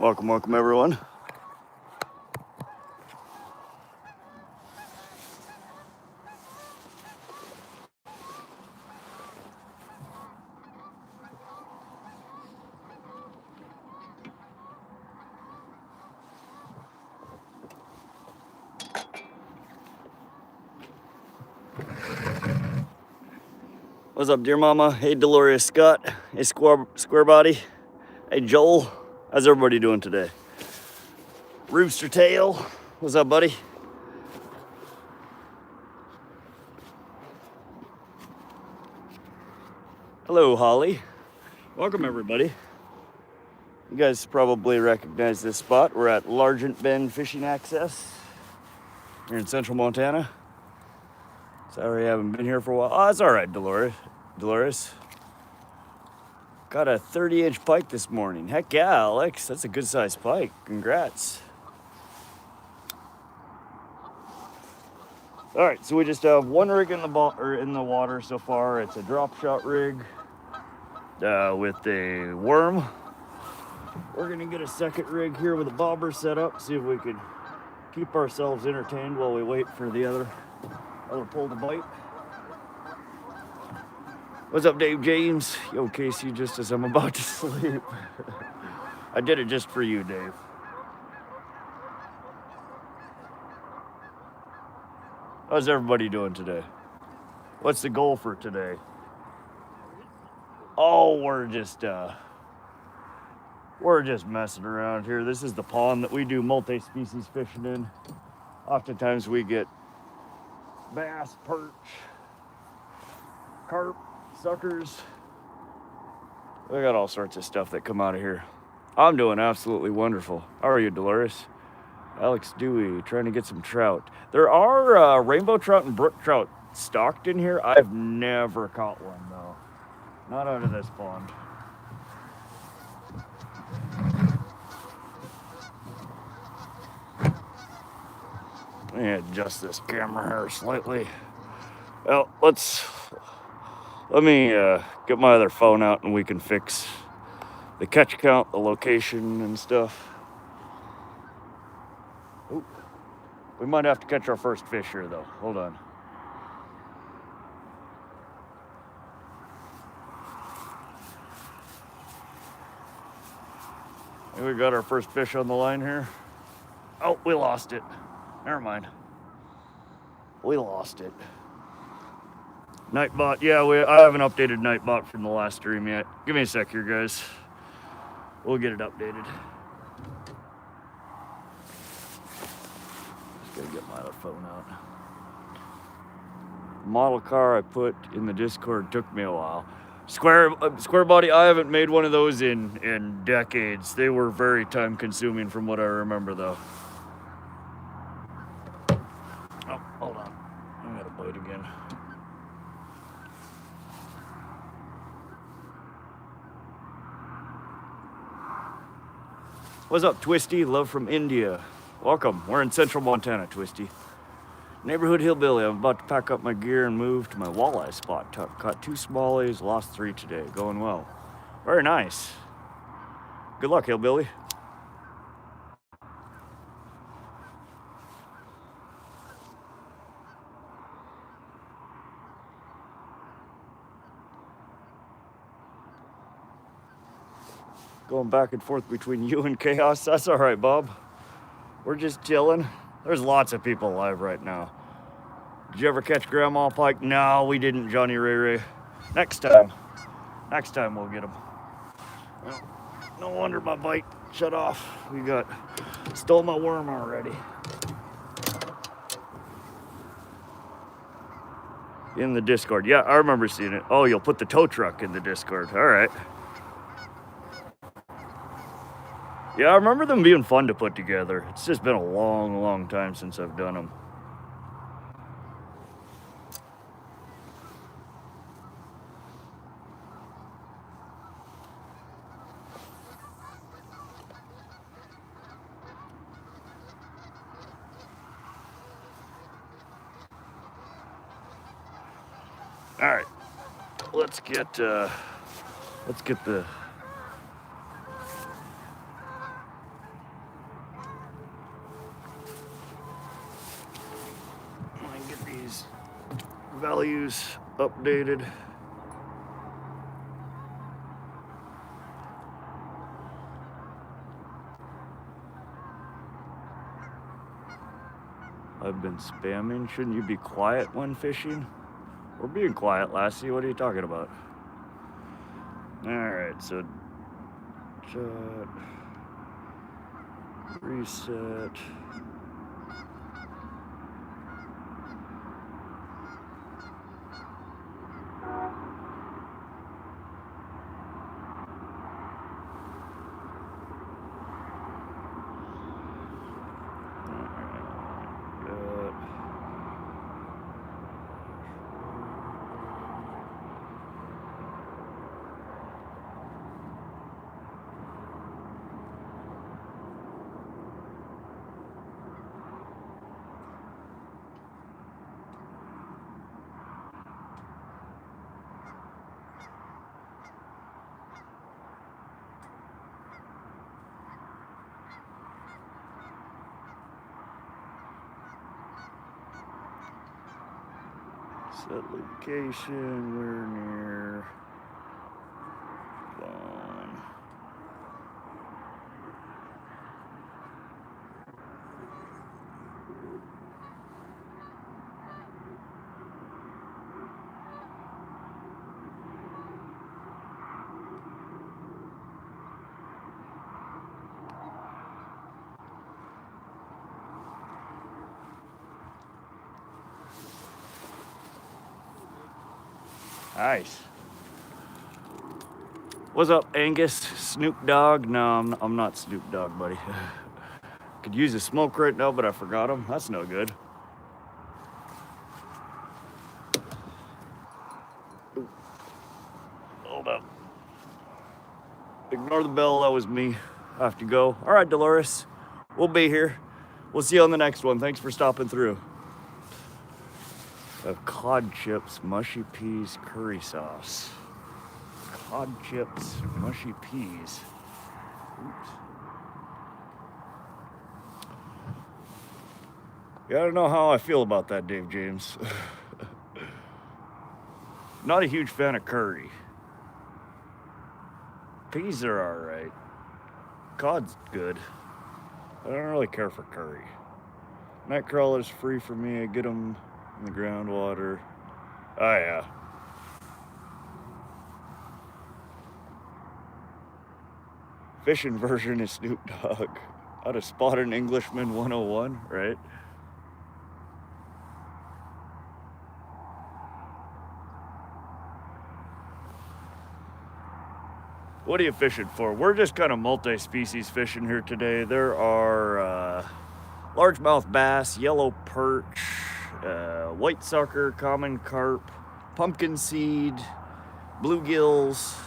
Welcome, welcome everyone. What's up, dear mama? Hey, Dolores Scott. Hey, Square Body. Hey, Joel. How's everybody doing today? Rooster Tail. What's up, buddy? Hello, Holly. Welcome, everybody. You guys probably recognize this spot. We're at Largent Bend Fishing Access here in central Montana. Sorry I haven't been here for a while. Oh, it's all right, Dolores. Got a 30-inch pike this morning. Heck yeah, Alex. That's a good-sized pike. Congrats. All right, so we just have one rig in the water so far. It's a drop shot rig with a worm. We're gonna get a second rig here with a bobber set up. See if we can keep ourselves entertained while we wait for the other pole to bite. What's up, Dave James? Yo, Casey, just as I'm about to sleep. I did it just for you, Dave. How's everybody doing today? What's the goal for today? Oh, we're just messing around here. This is the pond that we do multi-species fishing in. Oftentimes we get bass, perch, carp, suckers. We got all sorts of stuff that come out of here. I'm doing absolutely wonderful. How are you, Dolores? Alex Dewey, trying to get some trout. There are rainbow trout and brook trout stocked in here. I've never caught one, though. Not out of this pond. Let me adjust this camera here slightly. Well, let me get my other phone out and we can fix the catch count, the location and stuff. Ooh. We might have to catch our first fish here though. Hold on. We got our first fish on the line here. Oh, we lost it. Never mind. We lost it. Nightbot, yeah, I haven't updated Nightbot from the last stream yet. Give me a sec here, guys. We'll get it updated. Just gotta get my other phone out. Model car I put in the Discord took me a while. Square Body, I haven't made one of those in decades. They were very time consuming from what I remember though. Oh, hold on. I gotta bite again. What's up, Twisty? Love from India. Welcome. We're in central Montana, Twisty. Neighborhood hillbilly. I'm about to pack up my gear and move to my walleye spot. Caught 2 smallies, lost 3 today. Going well. Very nice. Good luck, hillbilly. Going back and forth between you and chaos. That's all right, Bob. We're just chilling. There's lots of people alive right now. Did you ever catch Grandma Pike? No, we didn't, Johnny Ray Ray. Next time. Next time we'll get them. Well, no wonder my bite shut off. Stole my worm already. In the Discord. Yeah, I remember seeing it. Oh, you'll put the tow truck in the Discord. All right. Yeah, I remember them being fun to put together. It's just been a long, long time since I've done them. All right, let's get the values updated. I've been spamming. Shouldn't you be quiet when fishing? We're being quiet, Lassie. What are you talking about? Alright, so shut, reset. Set location, we're near Vaughn. Nice. What's up, Angus? Snoop Dogg? No, I'm not Snoop Dogg, buddy. Could use a smoke right now, but I forgot him. That's no good. Ooh. Hold up. Ignore the bell, that was me. I have to go. All right, Dolores. We'll be here. We'll see you on the next one. Thanks for stopping through. Cod chips, mushy peas, curry sauce. Cod chips, mushy peas. Oops. Yeah, I don't know how I feel about that, Dave James. Not a huge fan of curry. Peas are alright. Cod's good. I don't really care for curry. Night crawler's free for me. I get them in the groundwater. Oh yeah. Fishing version is Snoop Dogg. How to spot an Englishman 101, right? What are you fishing for? We're just kind of multi-species fishing here today. There are largemouth bass, yellow perch, white sucker, common carp, pumpkin seed, bluegills.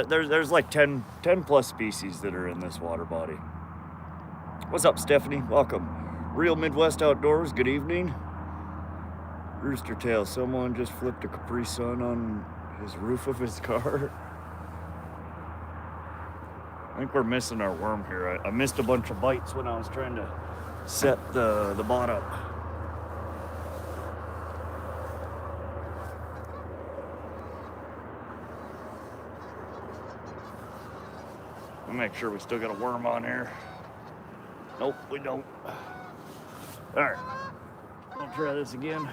There's like 10 plus species that are in this water body. What's up, Stephanie? Welcome. Real Midwest Outdoors, good evening. Rooster tail, someone just flipped a Capri Sun on his roof of his car. I think we're missing our worm here. I missed a bunch of bites when I was trying to set the bot up. I'll make sure we still got a worm on here. Nope, we don't. All right, I'll try this again.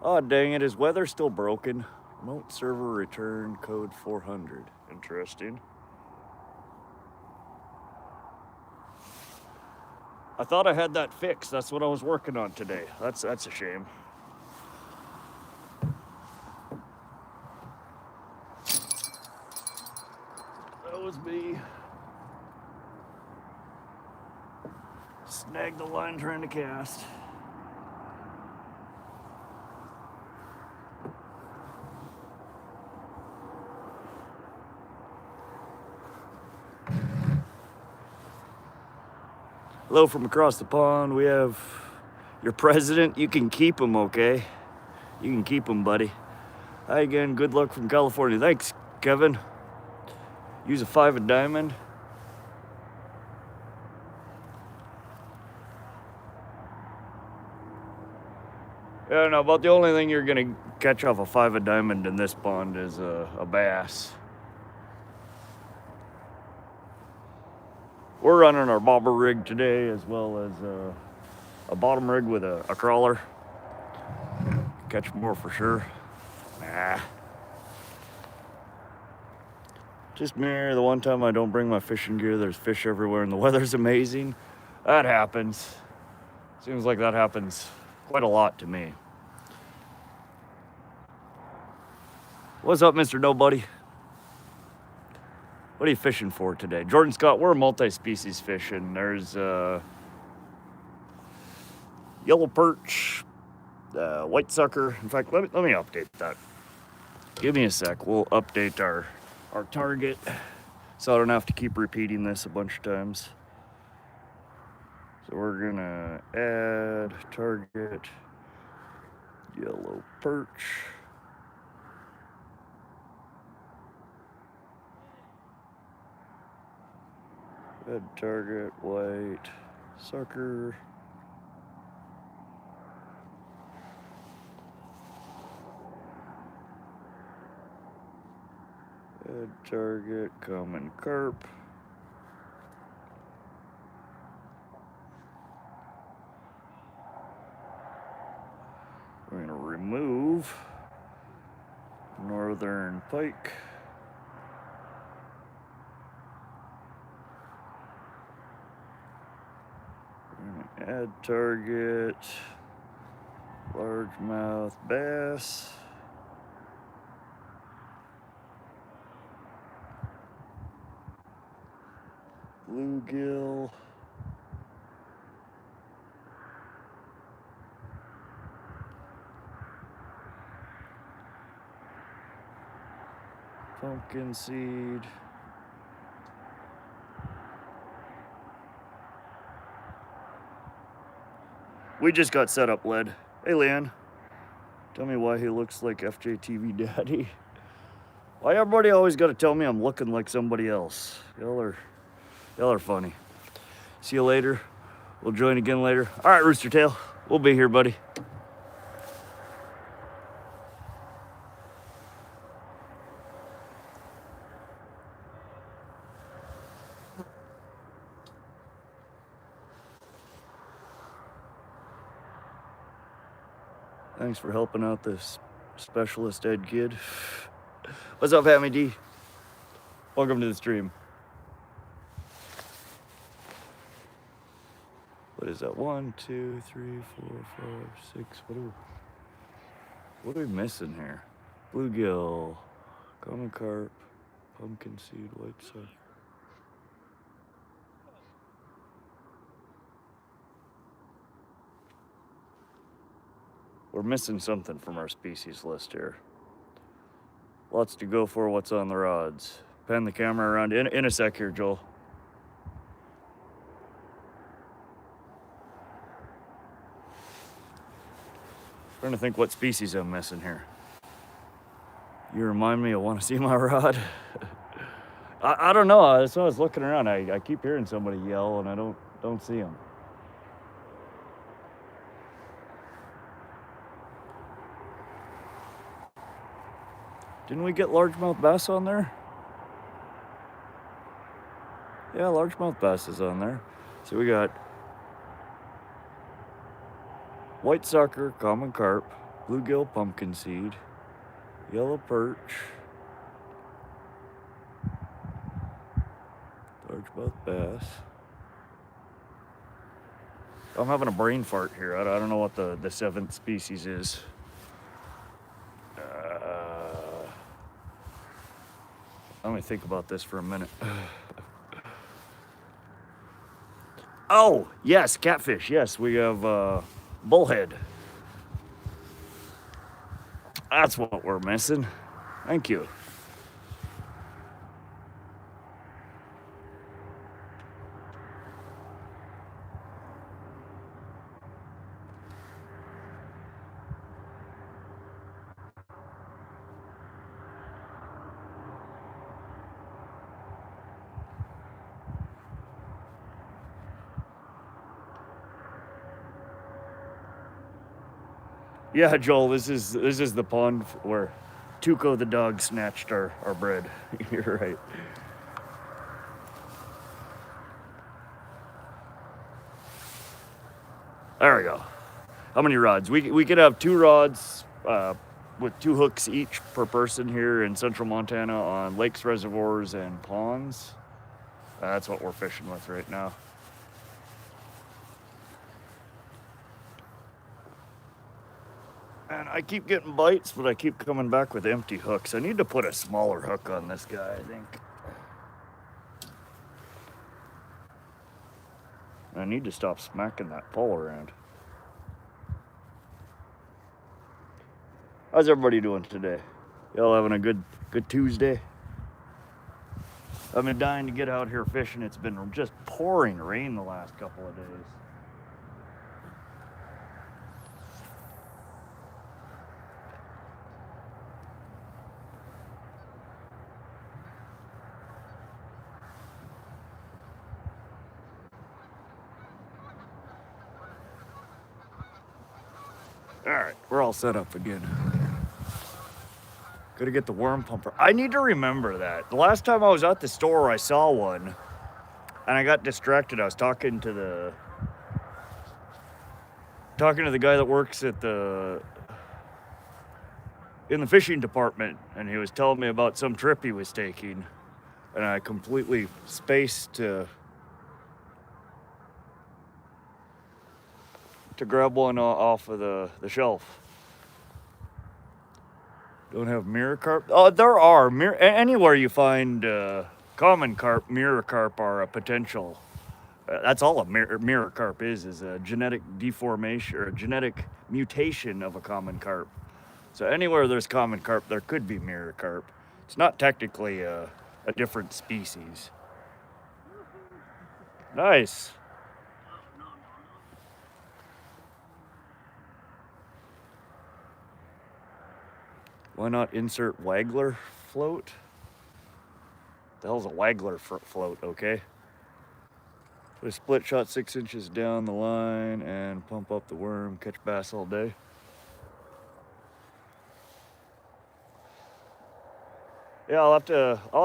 Oh, dang it, is weather still broken? Remote server return code 400. Interesting. I thought I had that fixed. That's what I was working on today. That's a shame. That was me. Snagged the line trying to cast. Hello from across the pond. We have your president. You can keep him, okay? You can keep him, buddy. Hi again. Good luck from California. Thanks, Kevin. Use a 5 of diamond. Yeah, no, about the only thing you're gonna catch off a 5 of diamond in this pond is a bass. We're running our bobber rig today, as well as a bottom rig with a crawler. Catch more for sure. Nah. Just me, the one time I don't bring my fishing gear, there's fish everywhere and the weather's amazing. That happens. Seems like that happens quite a lot to me. What's up, Mr. Nobody? What are you fishing for today? Jordan Scott, we're multi-species fishing. There's yellow perch, white sucker. In fact, let me update that. Give me a sec. We'll update our target so I don't have to keep repeating this a bunch of times. So we're gonna add target yellow perch. Add target white sucker. Add target common carp. We're going to remove northern pike. We're going to add target largemouth bass. Bluegill. Pumpkin seed. We just got set up, Led. Hey, Leanne. Tell me why he looks like FJTV Daddy. Why everybody always got to tell me I'm looking like somebody else? Y'all are funny. See you later. We'll join again later. All right, Rooster Tail. We'll be here, buddy. Thanks for helping out this specialist ed kid. What's up, Hammy D? Welcome to the stream. What is that? 1, 2, 3, 4, 5, 6. What are we missing here? Bluegill, common carp, pumpkin seed, white sucker. We're missing something from our species list here. Lots to go for. What's on the rods? Pan the camera around in a sec here, Joel. Trying to think what species I'm missing here. You remind me I want to see my rod. I don't know. That's why I was looking around. I keep hearing somebody yell and I don't see them. Didn't we get largemouth bass on there? Yeah, largemouth bass is on there. So we got white sucker, common carp, bluegill, pumpkin seed, yellow perch, largemouth bass. I'm having a brain fart here. I don't know what the 7th species is. Let me think about this for a minute. Oh, yes, catfish. Yes, we have bullhead. That's what we're missing. Thank you. Yeah, Joel, this is the pond where Tuco the dog snatched our bread. You're right. There we go. How many rods? We could have 2 rods with 2 hooks each per person here in central Montana on lakes, reservoirs, and ponds. That's what we're fishing with right now. And I keep getting bites, but I keep coming back with empty hooks. I need to put a smaller hook on this guy, I think. I need to stop smacking that pole around. How's everybody doing today? Y'all having a good Tuesday? I've been dying to get out here fishing. It's been just pouring rain the last couple of days. All right, we're all set up again. Gotta get the worm pumper. I need to remember that. The last time I was at the store, I saw one, and I got distracted. I was talking to the guy that works at in the fishing department, and he was telling me about some trip he was taking, and I completely spaced to grab one off of the shelf. Don't have mirror carp? Oh, there are. Anywhere you find common carp, mirror carp are a potential. That's all a mirror carp is a genetic deformation or a genetic mutation of a common carp. So anywhere there's common carp, there could be mirror carp. It's not technically a different species. Nice. Why not insert waggler float? The hell's a waggler float, okay? Put a split shot 6 inches down the line and pump up the worm, catch bass all day. Yeah, I'll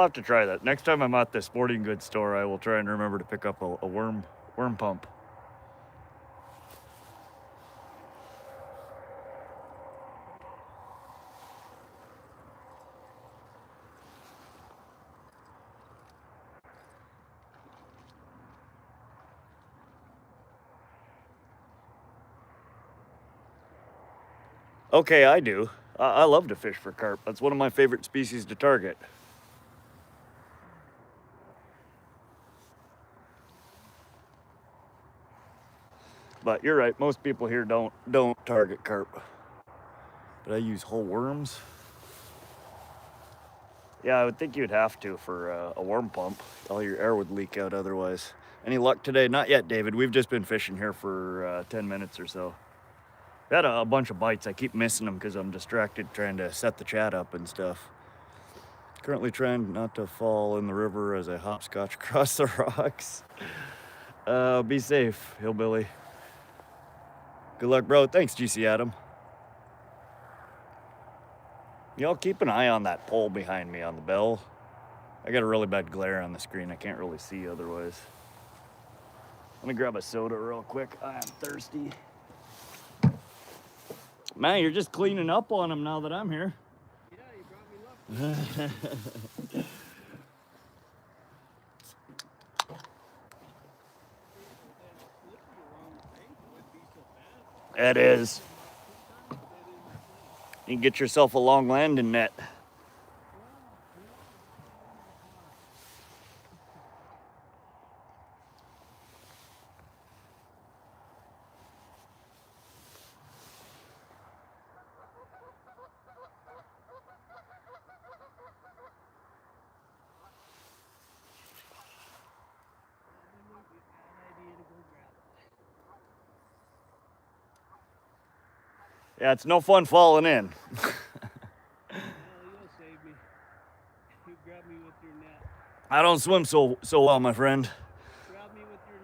have to try that. Next time I'm at the sporting goods store, I will try and remember to pick up a worm pump. Okay, I do. I love to fish for carp. That's one of my favorite species to target. But you're right, most people here don't target carp. But I use whole worms. Yeah, I would think you'd have to for a worm pump. All your air would leak out otherwise. Any luck today? Not yet, David. We've just been fishing here for 10 minutes or so. Got a bunch of bites. I keep missing them because I'm distracted trying to set the chat up and stuff. Currently trying not to fall in the river as I hopscotch across the rocks. Be safe, hillbilly. Good luck, bro. Thanks, GC Adam. Y'all keep an eye on that pole behind me on the bell. I got a really bad glare on the screen. I can't really see otherwise. Let me grab a soda real quick. I am thirsty. Man, you're just cleaning up on them now that I'm here. Yeah, you brought me luck. It is. You can get yourself a long landing net. Yeah, it's no fun falling in. Well, you'll save me. You grab me with your net. I don't swim so well, my friend. Grab me with your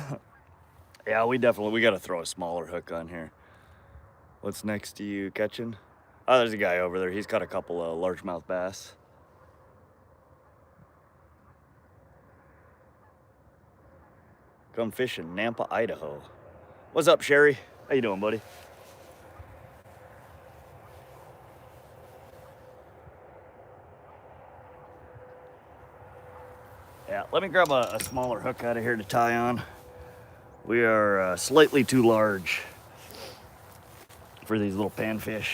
net. Yeah, we got to throw a smaller hook on here. What's next to you catching? Oh, there's a guy over there. He's got a couple of largemouth bass. Come fishing, Nampa, Idaho. What's up, Sherry? How you doing, buddy? Yeah, let me grab a smaller hook out of here to tie on. We are slightly too large for these little panfish.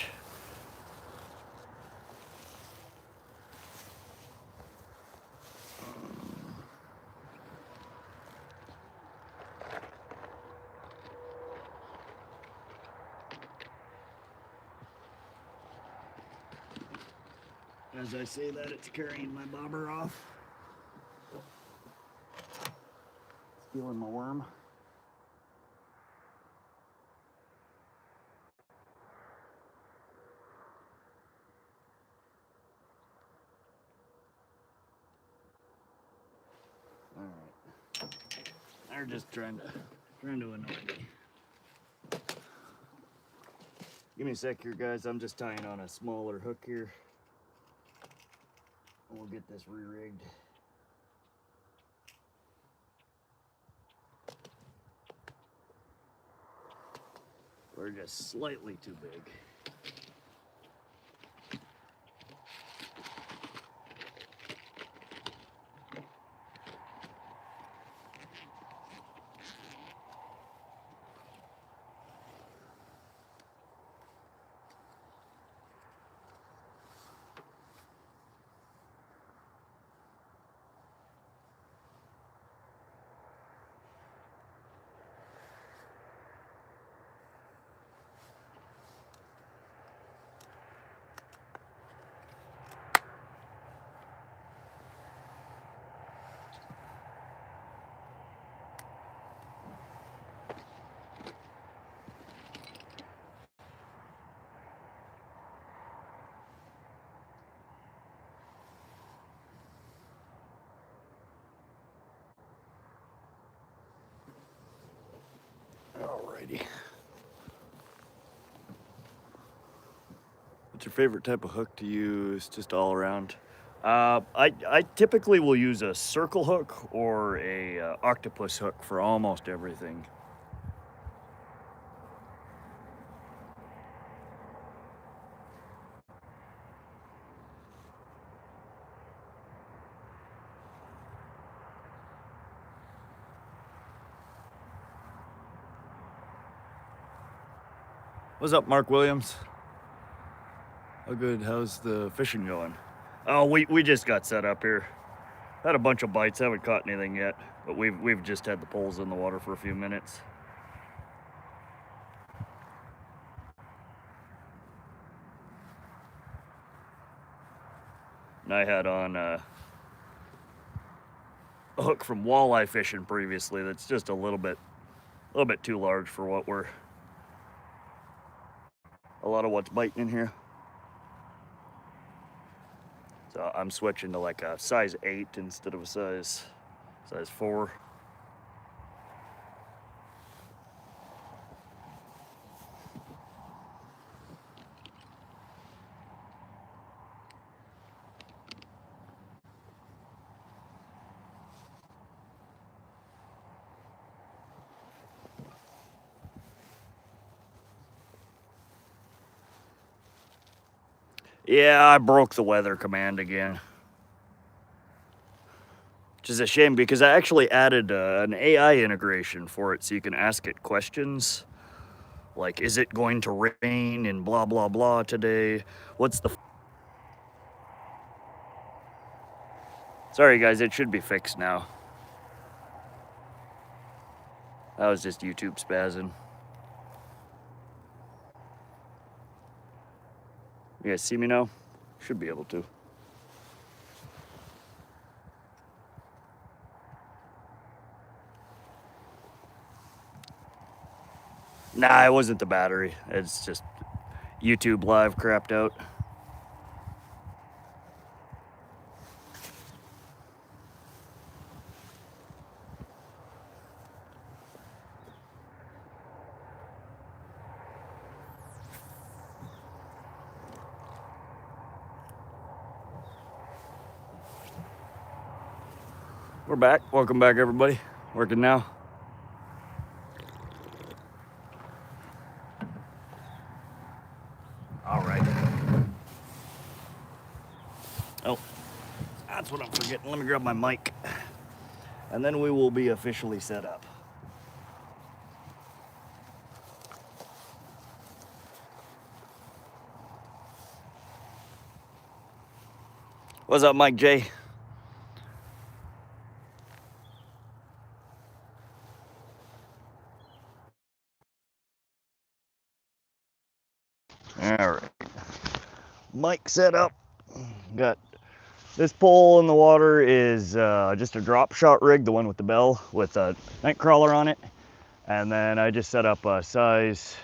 As I say that, it's carrying my bobber off. Stealing my worm. All right. They're just trying to annoy me. Give me a sec here, guys. I'm just tying on a smaller hook here. And we'll get this re-rigged. We're just slightly too big. Alrighty. What's your favorite type of hook to use, just all around? I typically will use a circle hook or a octopus hook for almost everything. What's up, Mark Williams? How good? How's the fishing going? Oh, we just got set up here. Had a bunch of bites. Haven't caught anything yet, but we've just had the poles in the water for a few minutes. And I had on a hook from walleye fishing previously. That's just a little bit too large for what we're. A lot of what's biting in here. So I'm switching to like a size 8 instead of a size 4. Yeah, I broke the weather command again. Which is a shame because I actually added an AI integration for it so you can ask it questions. Like, is it going to rain in blah, blah, blah today? What's the... Sorry, guys, it should be fixed now. That was just YouTube spazzing. You guys see me now? Should be able to. Nah, it wasn't the battery. It's just YouTube Live crapped out. We're back. Welcome back, everybody. Working now. All right. Oh, that's what I'm forgetting. Let me grab my mic. And then we will be officially set up. What's up, Mike J? All right. Mic set up. Got this pole in the water is just a drop shot rig, the one with the bell with a night crawler on it. And then I just set up a size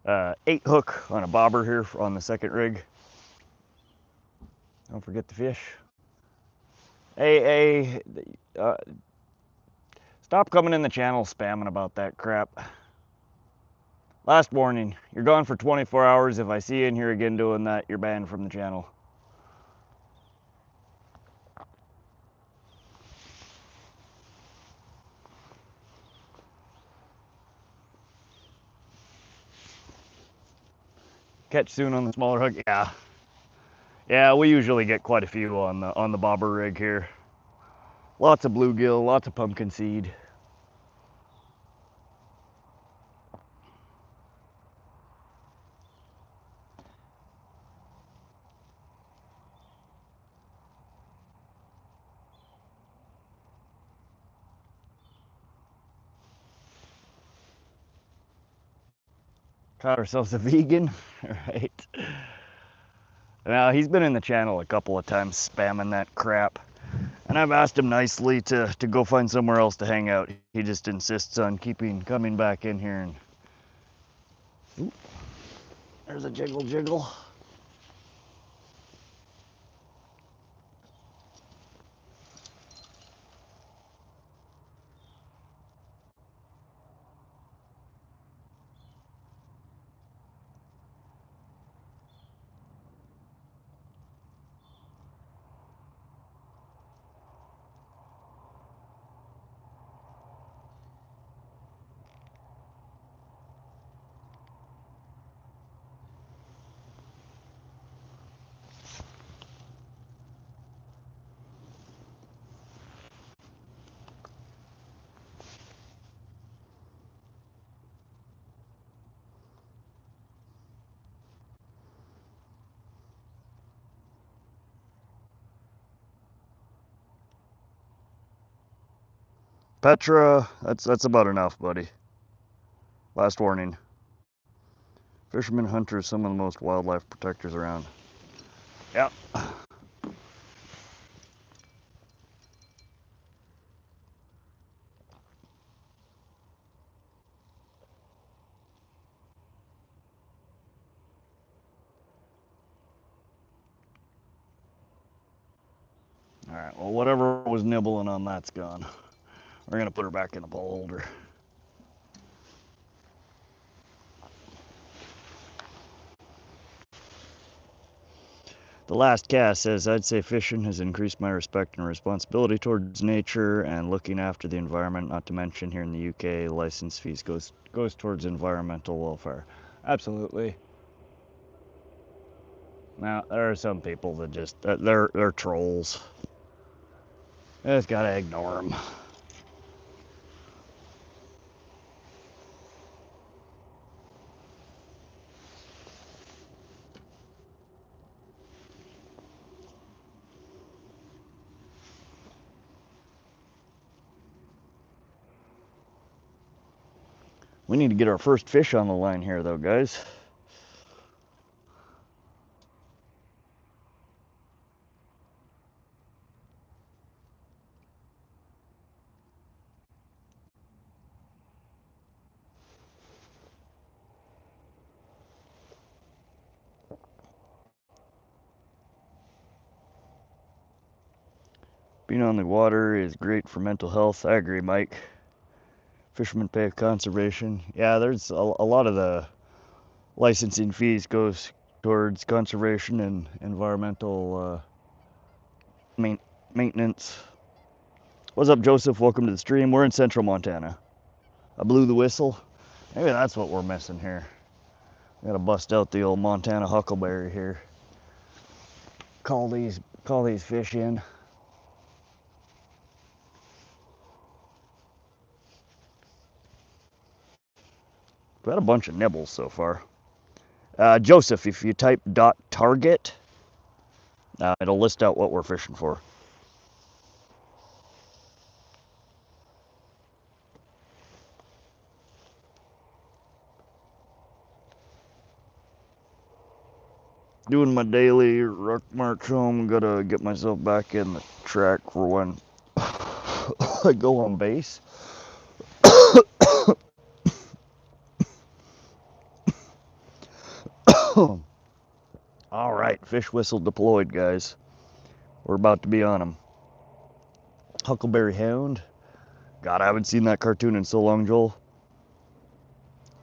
8 hook on a bobber here on the second rig. Don't forget the fish. Hey, stop coming in the channel spamming about that crap. Last warning, you're gone for 24 hours. If I see you in here again doing that, you're banned from the channel. Catch soon on the smaller hook. Yeah, we usually get quite a few on the bobber rig here. Lots of bluegill, lots of pumpkin seed. Caught ourselves a vegan, right? Now, he's been in the channel a couple of times spamming that crap. And I've asked him nicely to go find somewhere else to hang out. He just insists on coming back in here. And ooh, there's a jiggle. Petra, that's about enough, buddy. Last warning. Fishermen, hunters, some of the most wildlife protectors around. Yep. All right, well, whatever was nibbling on that's gone. We're gonna put her back in the pole holder. The last cast says, I'd say fishing has increased my respect and responsibility towards nature and looking after the environment, not to mention here in the UK, license fees goes towards environmental welfare. Absolutely. Now, there are some people that just, they're trolls. You just gotta ignore them. We need to get our first fish on the line here, though, guys. Being on the water is great for mental health. I agree, Mike. Fishermen pay conservation. Yeah, there's a lot of the licensing fees goes towards conservation and environmental maintenance. What's up, Joseph? Welcome to the stream. We're in central Montana. I blew the whistle. Maybe that's what we're missing here. Gotta bust out the old Montana huckleberry here. Call these fish in. We've had a bunch of nibbles so far. Joseph, if you type .target, it'll list out what we're fishing for. Doing my daily ruck march home. Gotta get myself back in the track for when I go on base. All right, fish whistle deployed, guys. We're about to be on them. Huckleberry Hound. God, I haven't seen that cartoon in so long, Joel.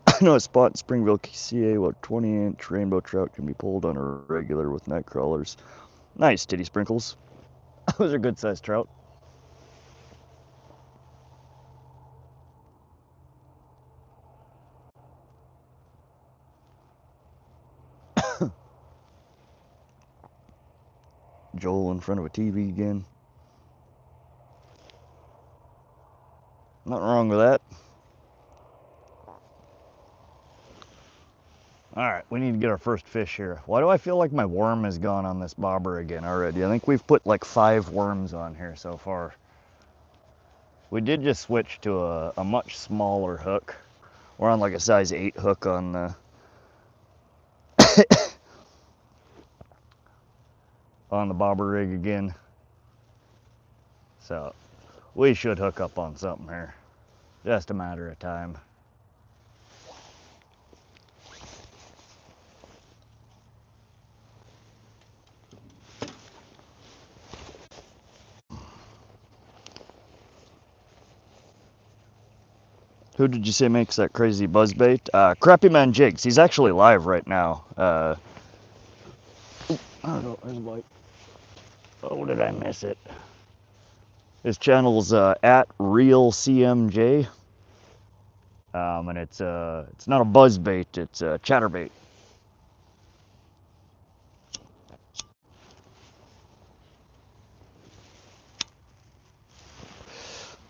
I know a spot in Springville, CA, where 20-inch rainbow trout can be pulled on a regular with night crawlers. Nice, titty sprinkles. Those are good sized trout. Joel in front of a TV again. Nothing wrong with that. Alright, we need to get our first fish here. Why do I feel like my worm has gone on this bobber again already? I think we've put like 5 worms on here so far. We did just switch to a much smaller hook. We're on like a size 8 hook on the on the bobber rig again. So we should hook up on something here. Just a matter of time. Who did you say makes that crazy buzzbait? Crappy Man Jigs. He's actually live right now. I don't know, there's a bite. Oh, did I miss it? His channel's at RealCMJ. And it's not a buzzbait, it's a chatterbait.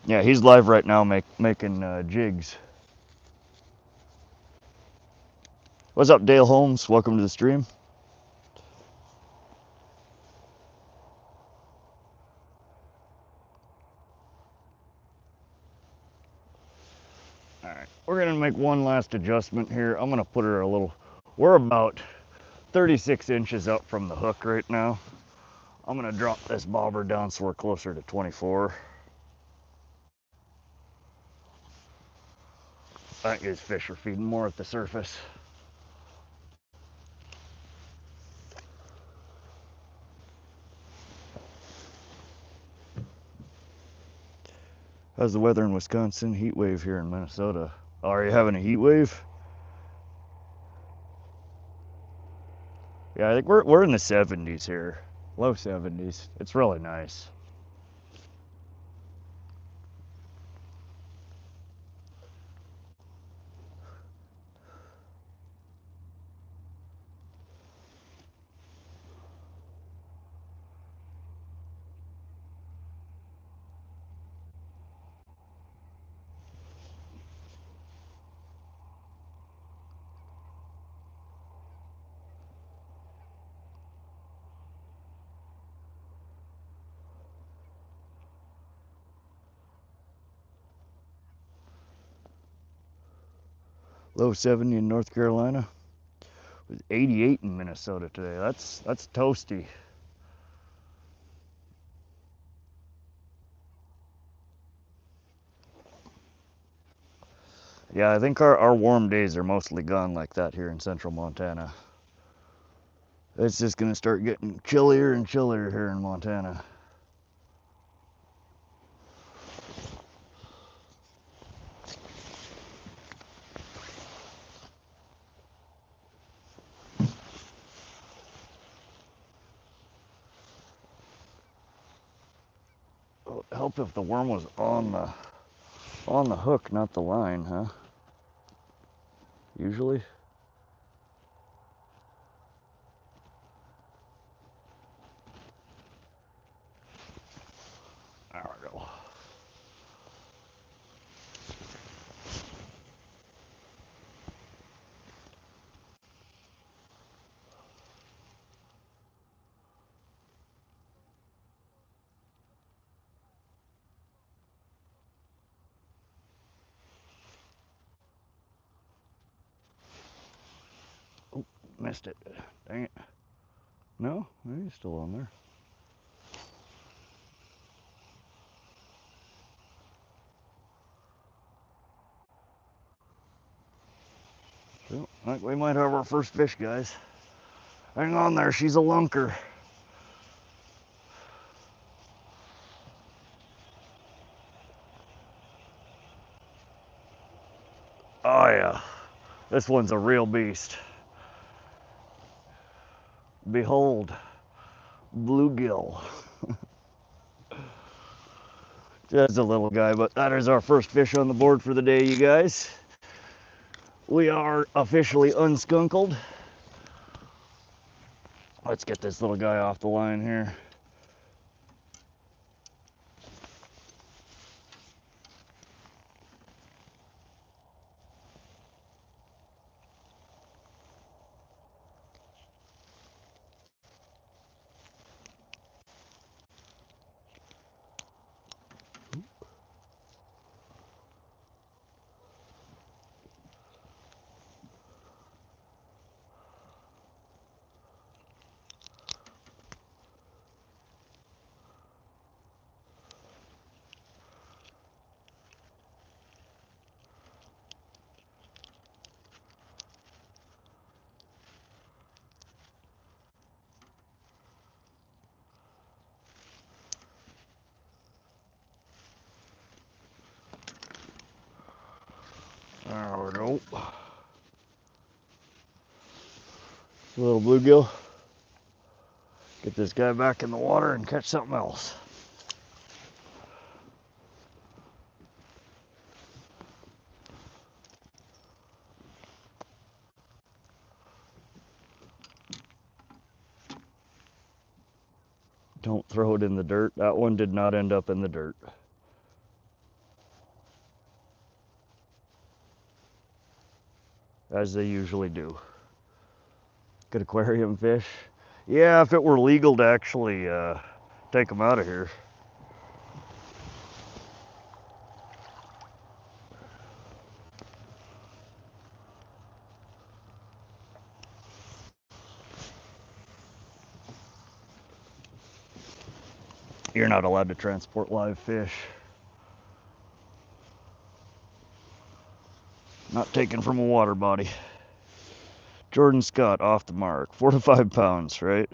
Yeah, he's live right now making jigs. What's up, Dale Holmes? Welcome to the stream. All right, we're gonna make one last adjustment here. I'm gonna put her a little, we're about 36 inches up from the hook right now. I'm gonna drop this bobber down so we're closer to 24. I think these fish are feeding more at the surface. How's the weather in Wisconsin? Heat wave here in Minnesota. Oh, are you having a heat wave? Yeah, I think we're in the 70s here. Low 70s. It's really nice. Low 70 in North Carolina. It was 88 in Minnesota today. That's toasty. Yeah, I think our warm days are mostly gone like that here in central Montana. It's just gonna start getting chillier and chillier here in Montana. up if the worm was on the hook, not the line, huh? Usually. There we go. Oh, missed it. Dang it. No, he's still on there. So, I think we might have our first fish, guys. Hang on there, she's a lunker. Oh yeah, this one's a real beast. Behold, bluegill. Just a little guy, but that is our first fish on the board for the day, you guys. We are officially unskunkled. Let's get this little guy off the line here. There we go. Little bluegill. Get this guy back in the water and catch something else. Don't throw it in the dirt. That one did not end up in the dirt. As they usually do. Good aquarium fish. Yeah, if it were legal to actually take them out of here. You're not allowed to transport live fish. Not taken from a water body. Jordan Scott off the mark. 4 to 5 pounds, right?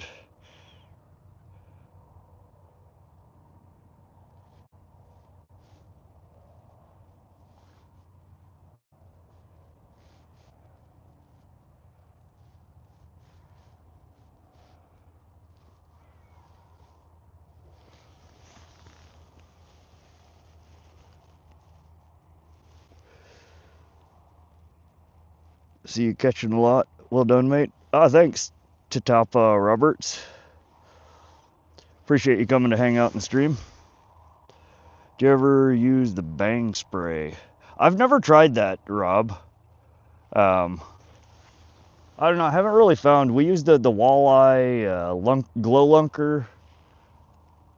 See you catching a lot. Well done, mate. Thanks to Top Roberts. Appreciate you coming to hang out and stream. Do you ever use the bang spray? I've never tried that, Rob. I don't know. I haven't really found. We use the walleye glow lunker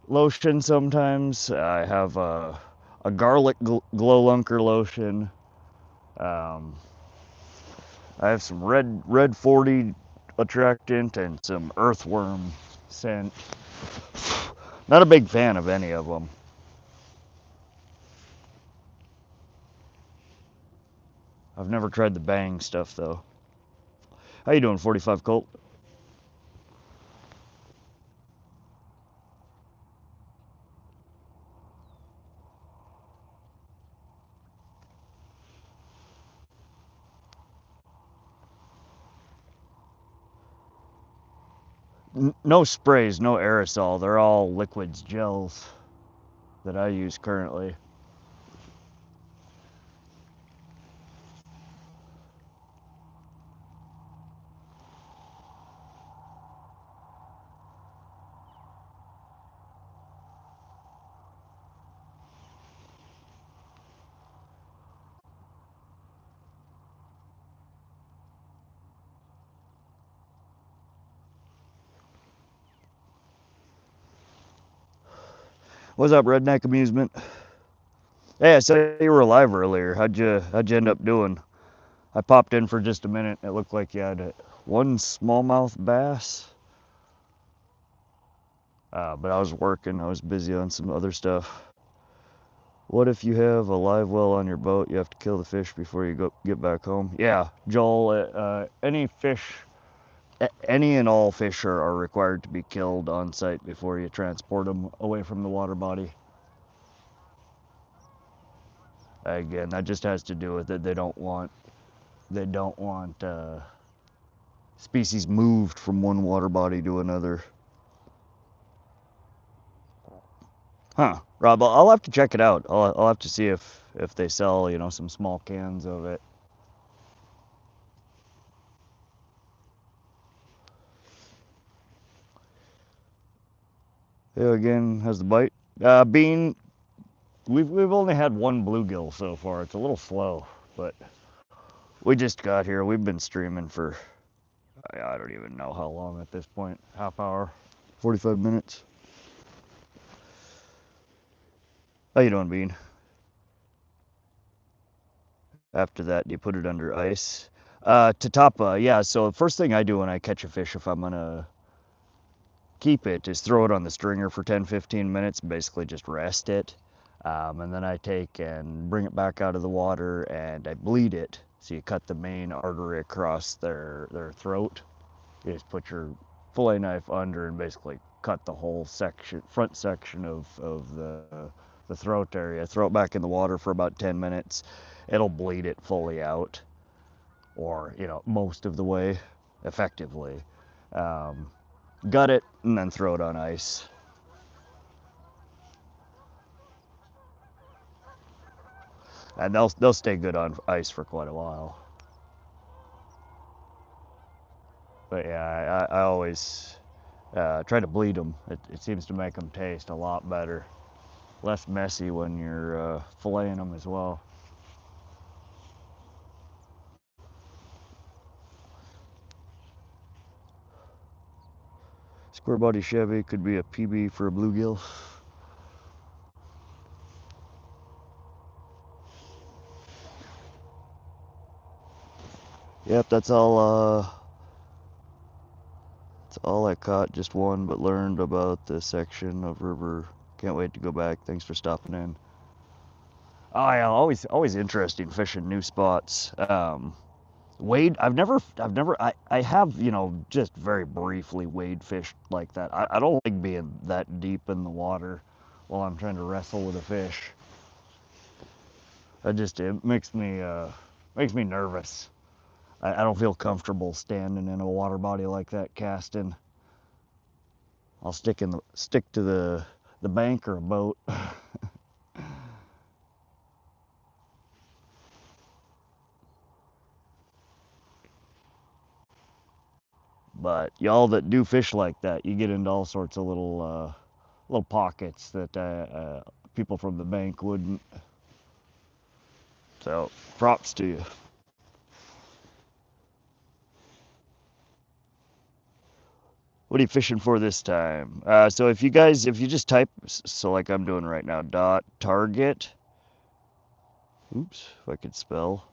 lotion sometimes. I have a garlic glow lunker lotion. I have some red 40 attractant and some earthworm scent. Not a big fan of any of them. I've never tried the bang stuff though. How you doing, 45 Colt? No sprays, no aerosol. They're all liquids, gels. that I use currently. What's up, Redneck Amusement? Hey, I saw you were alive earlier. How'd you end up doing? I popped in for just a minute. It looked like you had one smallmouth bass. But I was working. I was busy on some other stuff. What if you have a live well on your boat? You have to kill the fish before you get back home. Yeah, Joel. Any fish, any and all fish are required to be killed on site before you transport them away from the water body. Again, that just has to do with it. They don't want species moved from one water body to another. Huh, Rob, I'll have to check it out. I'll have to see if they sell, you know, some small cans of it. Yeah, again, how's the bite? Bean, we've only had one bluegill so far. It's a little slow, but we just got here. We've been streaming for I don't even know how long at this point. Half hour, 45 minutes. How you doing, Bean? After that, you put it under ice. Tatapa, yeah. So the first thing I do when I catch a fish, if I'm gonna keep it, is throw it on the stringer for 10-15 minutes, basically just rest it. And then I take and bring it back out of the water and I bleed it. So you cut the main artery across their throat. You just put your fillet knife under and basically cut the whole section, front section of the throat area. Throw it back in the water for about 10 minutes. It'll bleed it fully out, or you know, most of the way, effectively. Gut it and then throw it on ice. And they'll stay good on ice for quite a while. But yeah, I always try to bleed them. It seems to make them taste a lot better, less messy when you're filleting them as well. Square body Chevy could be a PB for a bluegill. Yep, that's all. That's all I caught. Just one, but learned about the section of river. Can't wait to go back. Thanks for stopping in. Oh yeah, always interesting fishing new spots. Wade, I have, you know, just very briefly wade fished like that. I don't like being that deep in the water while I'm trying to wrestle with a fish. It makes me nervous. I don't feel comfortable standing in a water body like that casting. I'll stick to the bank or a boat. But y'all that do fish like that, you get into all sorts of little pockets that people from the bank wouldn't. So props to you. What are you fishing for this time? So if you just type, so like I'm doing right now, dot target. Oops, if I could spell.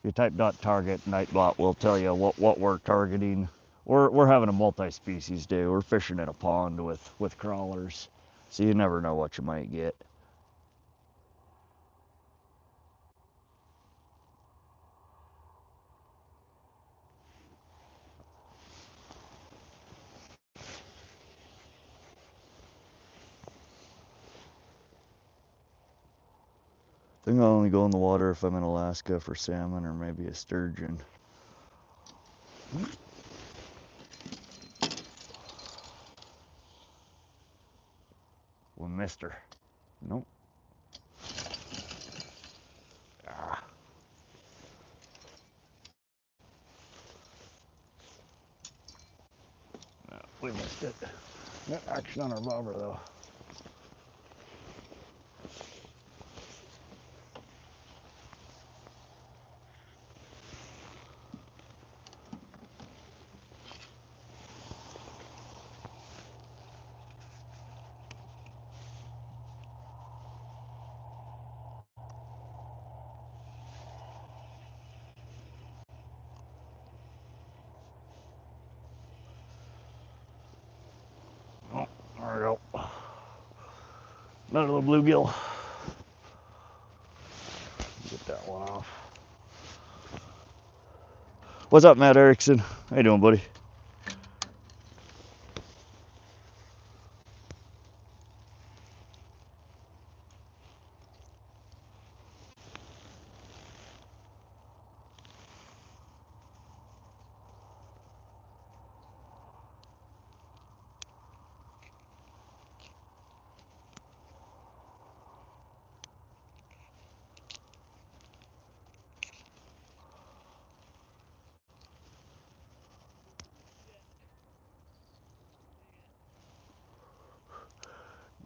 If you type dot target, Nightbot will tell you what we're targeting. We're having a multi-species day. We're fishing in a pond with crawlers, so you never know what you might get. I think I'll only go in the water if I'm in Alaska for salmon or maybe a sturgeon. We missed her. Nope. Ah. No, we missed it. No action on our bobber though. Oh, there we go. Another little bluegill. Get that one off. What's up, Matt Erickson? How you doing, buddy?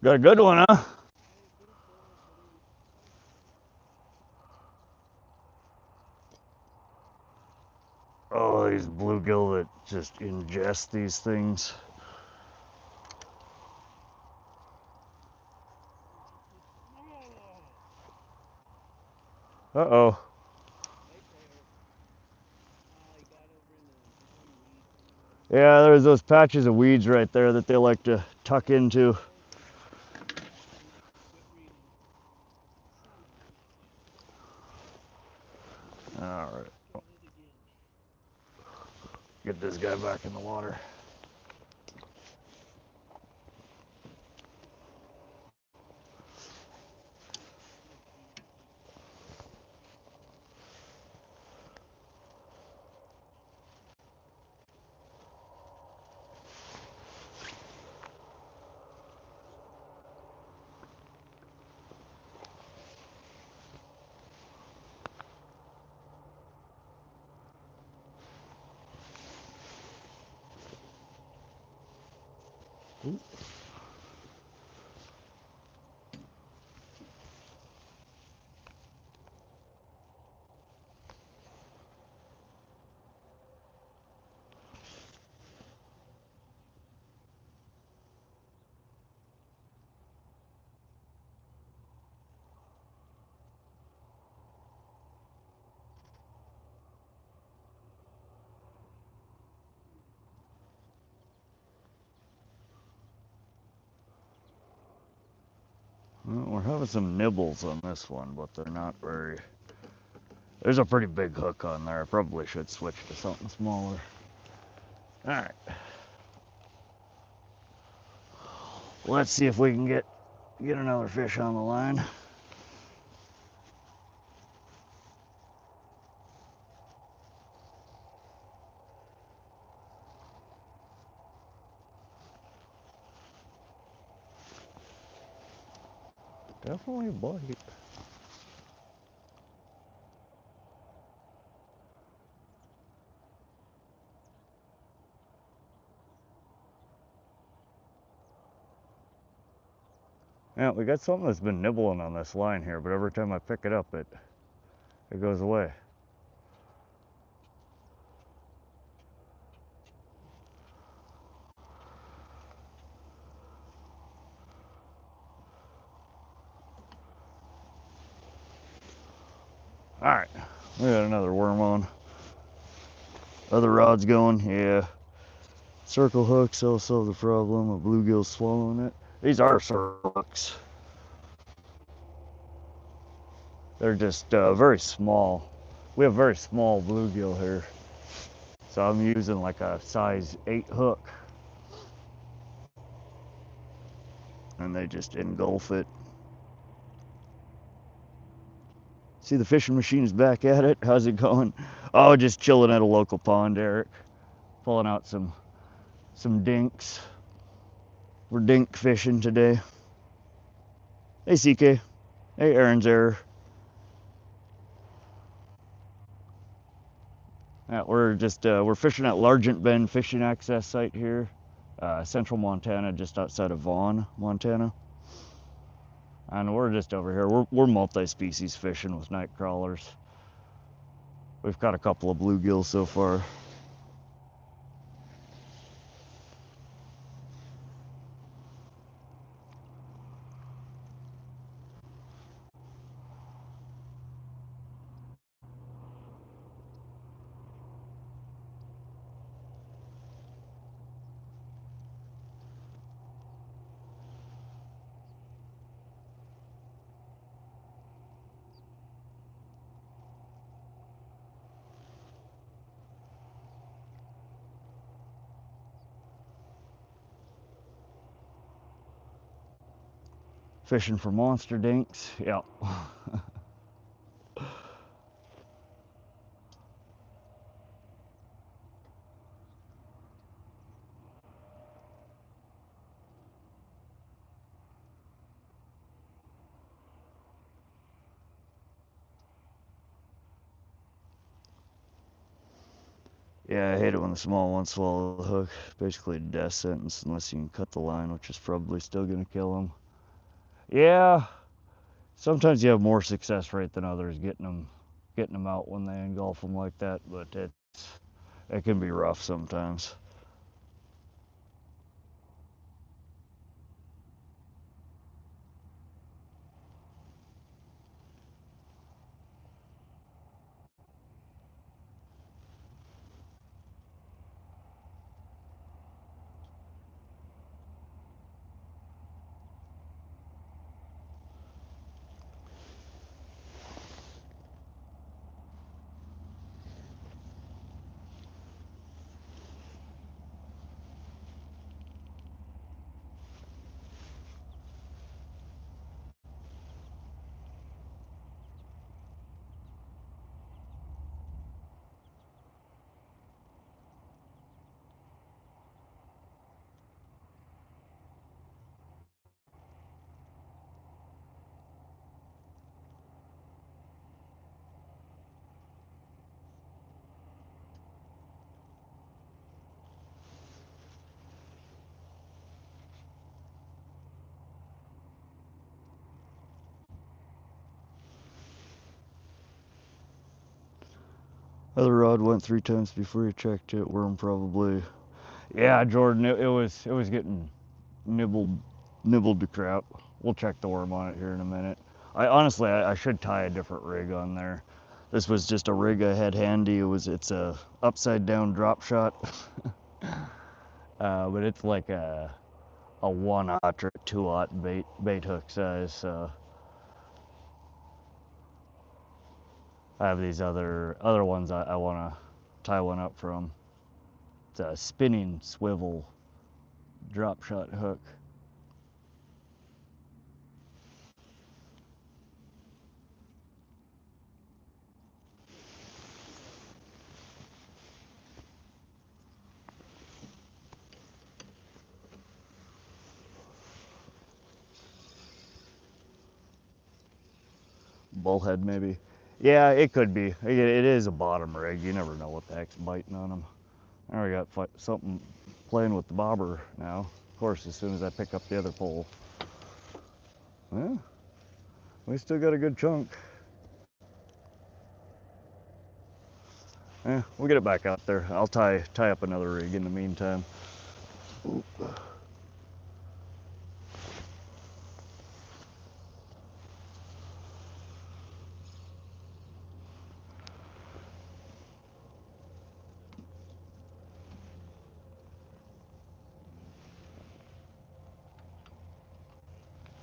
Got a good one, huh? Oh, these bluegill that just ingest these things. Uh-oh. Yeah, there's those patches of weeds right there that they like to tuck into. All right. Get this guy back in the water. Ooh. Well, we're having some nibbles on this one, but they're not very... There's a pretty big hook on there. I probably should switch to something smaller. All right. Let's see if we can get another fish on the line. Definitely a bite. Yeah, we got something that's been nibbling on this line here, but every time I pick it up, it goes away. All right, we got another worm on. Other rod's going, yeah. Circle hooks also the problem. A bluegill swallowing it. These are circle hooks. They're just very small. We have very small bluegill here. So I'm using like a size 8 hook. And they just engulf it. See, the fishing machine is back at it. How's it going? Oh, just chilling at a local pond, Eric. Pulling out some dinks. We're dink fishing today. Hey, CK. Hey, Aaron's Error. Yeah, we're fishing at Largent Bend Fishing Access Site here, central Montana, just outside of Vaughan, Montana. And we're just over here. We're multi-species fishing with night crawlers. We've caught a couple of bluegill so far. Fishing for monster dinks. Yep. Yeah, I hate it when the small ones swallow the hook. Basically a death sentence unless you can cut the line, which is probably still gonna kill them. Yeah, sometimes you have more success rate than others getting them out when they engulf them like that, but it can be rough sometimes. Other rod went 3 times before you checked it. Worm probably. Yeah, Jordan, it was getting nibbled to crap. We'll check the worm on it here in a minute. I should tie a different rig on there. This was just a rig I had handy. It's a upside down drop shot, but it's like a 1/0 or 2/0 bait hook size. So I have these other ones I want to tie one up from. It's a spinning swivel drop shot hook. Bullhead maybe. Yeah, it could be. It is a bottom rig. You never know what the heck's biting on them. There we got something playing with the bobber now. Of course, as soon as I pick up the other pole. Well, we still got a good chunk. Yeah, we'll get it back out there. I'll tie up another rig in the meantime. Oop.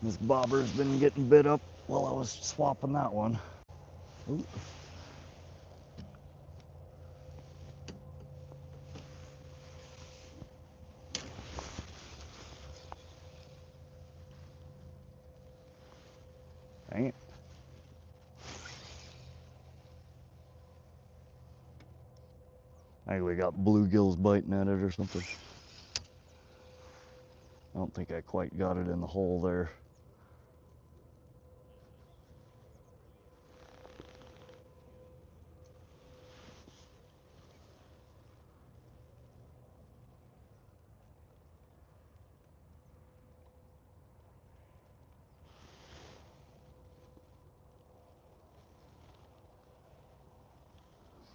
This bobber's been getting bit up while I was swapping that one. Ooh. Dang it. I think we got bluegills biting at it or something. I don't think I quite got it in the hole there.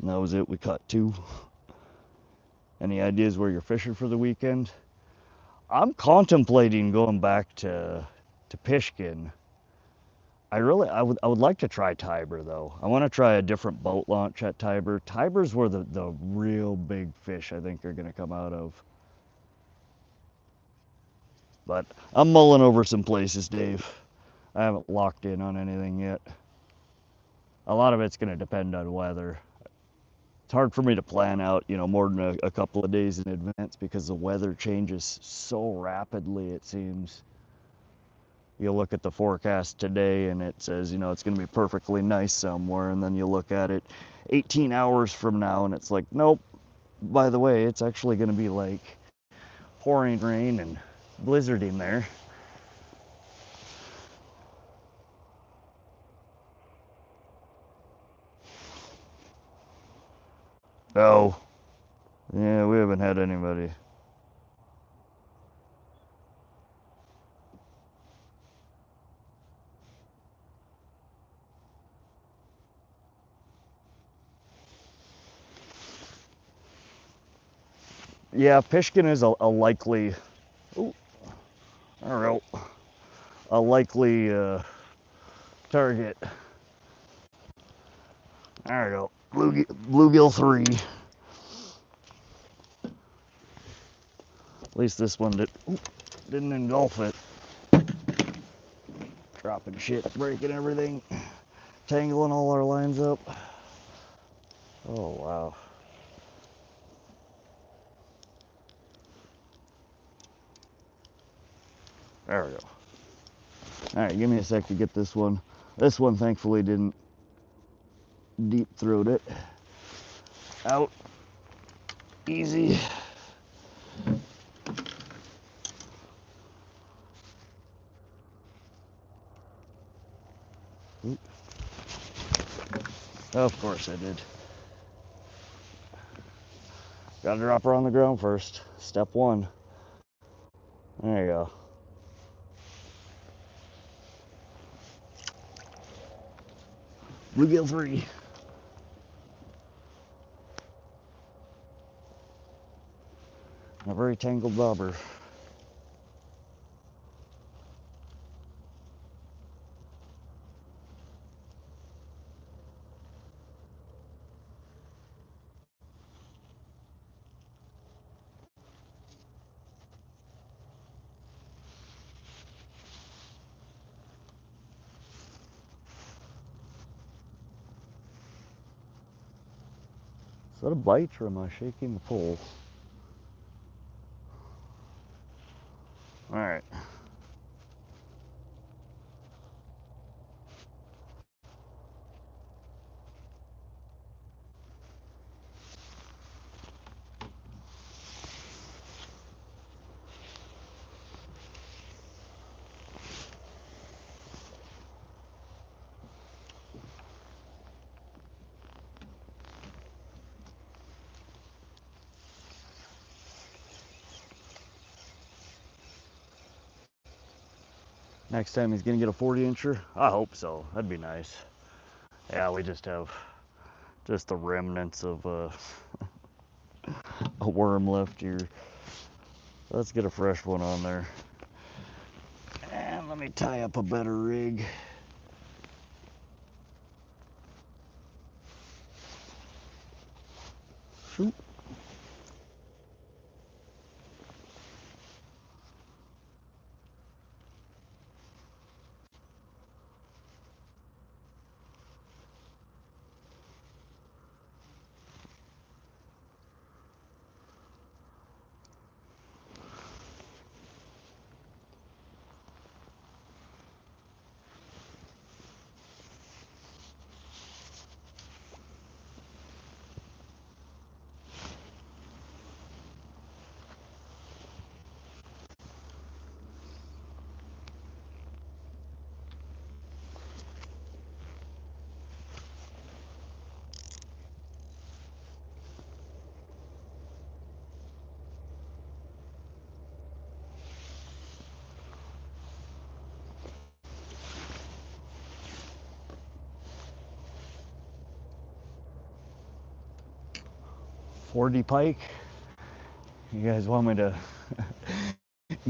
And that was it. We caught 2. Any ideas where you're fishing for the weekend? I'm contemplating going back to Pishkin. I would like to try Tiber though. I want to try a different boat launch at Tiber. Tiber's where the real big fish I think are going to come out of. But I'm mulling over some places, Dave. I haven't locked in on anything yet. A lot of it's going to depend on weather. It's hard for me to plan out, more than a couple of days in advance because the weather changes so rapidly, it seems. You look at the forecast today and it says, it's going to be perfectly nice somewhere, and then you look at it 18 hours from now and it's like, nope, by the way, it's actually going to be like pouring rain and blizzarding there. Oh, yeah, we haven't had anybody. Yeah, Pishkin is a likely, ooh, I don't know, a likely target. There we go, bluegill 3. At least this one didn't engulf it. Dropping shit, breaking everything, tangling all our lines up. Oh, wow. There we go. All right, give me a sec to get this one. This one thankfully didn't deep throat it. Out. Easy. Oop. Of course I did. Gotta drop her on the ground first. Step 1. There you go. Bluegill 3. A very tangled bobber. Is that a bite or am I shaking the pole? All right. Next time he's gonna get a 40-incher? I hope so. That'd be nice. Yeah, we just have the remnants of a worm left here. Let's get a fresh one on there. And let me tie up a better rig. Shoot. 40 pike. You guys want me to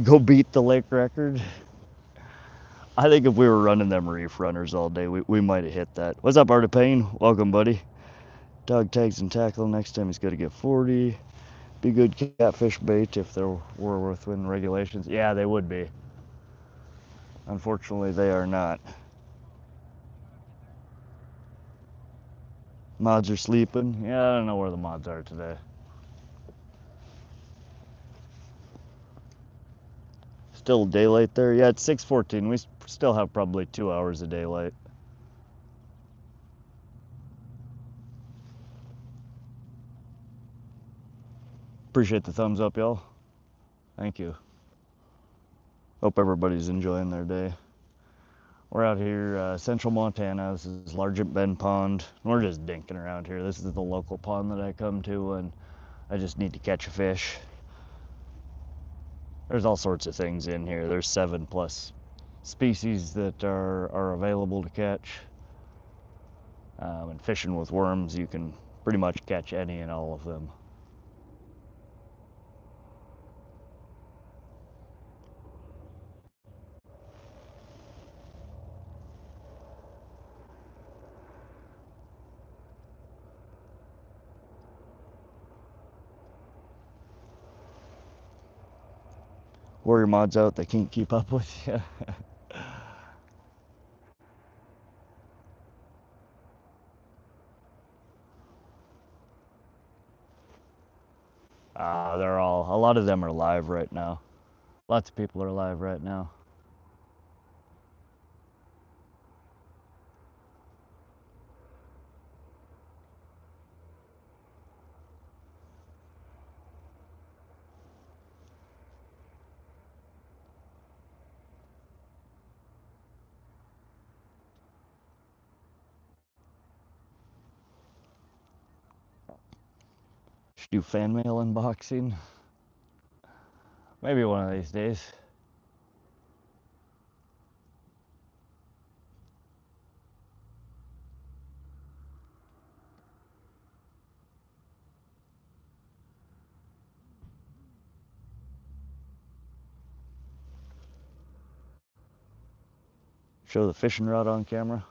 go beat the lake record? I think if we were running them reef runners all day, we might have hit that. What's up, Art of Pain? Welcome, buddy. Dog tags and tackle. Next time he's got to get 40. Be good catfish bait if there were within regulations. Yeah, they would be. Unfortunately, they are not. Mods are sleeping. Yeah, I don't know where the mods are today. Still daylight there? Yeah, it's 6:14. We still have probably 2 hours of daylight. Appreciate the thumbs up, y'all. Thank you. Hope everybody's enjoying their day. We're out here, central Montana. This is Largent Bend Pond. We're just dinking around here. This is the local pond that I come to when I just need to catch a fish. There's all sorts of things in here. There's 7+ species that are available to catch. And fishing with worms, you can pretty much catch any and all of them. Warrior mods out, they can't keep up with you. A lot of them are live right now. Lots of people are live right now. Should do fan mail unboxing. Maybe one of these days. Show the fishing rod on camera.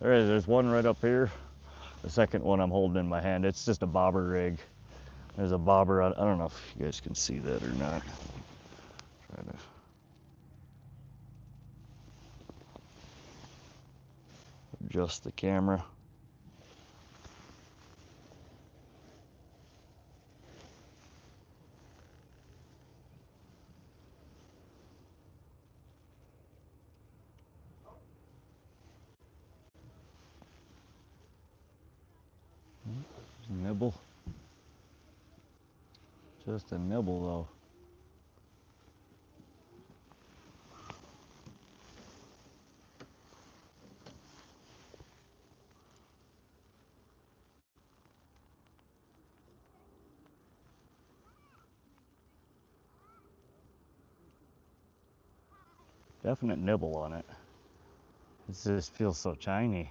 There's one right up here. The second one I'm holding in my hand. It's just a bobber rig. There's a bobber. I don't know if you guys can see that or not. Try to. Adjust the camera. Nibble. Just a nibble though. Definite nibble on it. It just feels so tiny.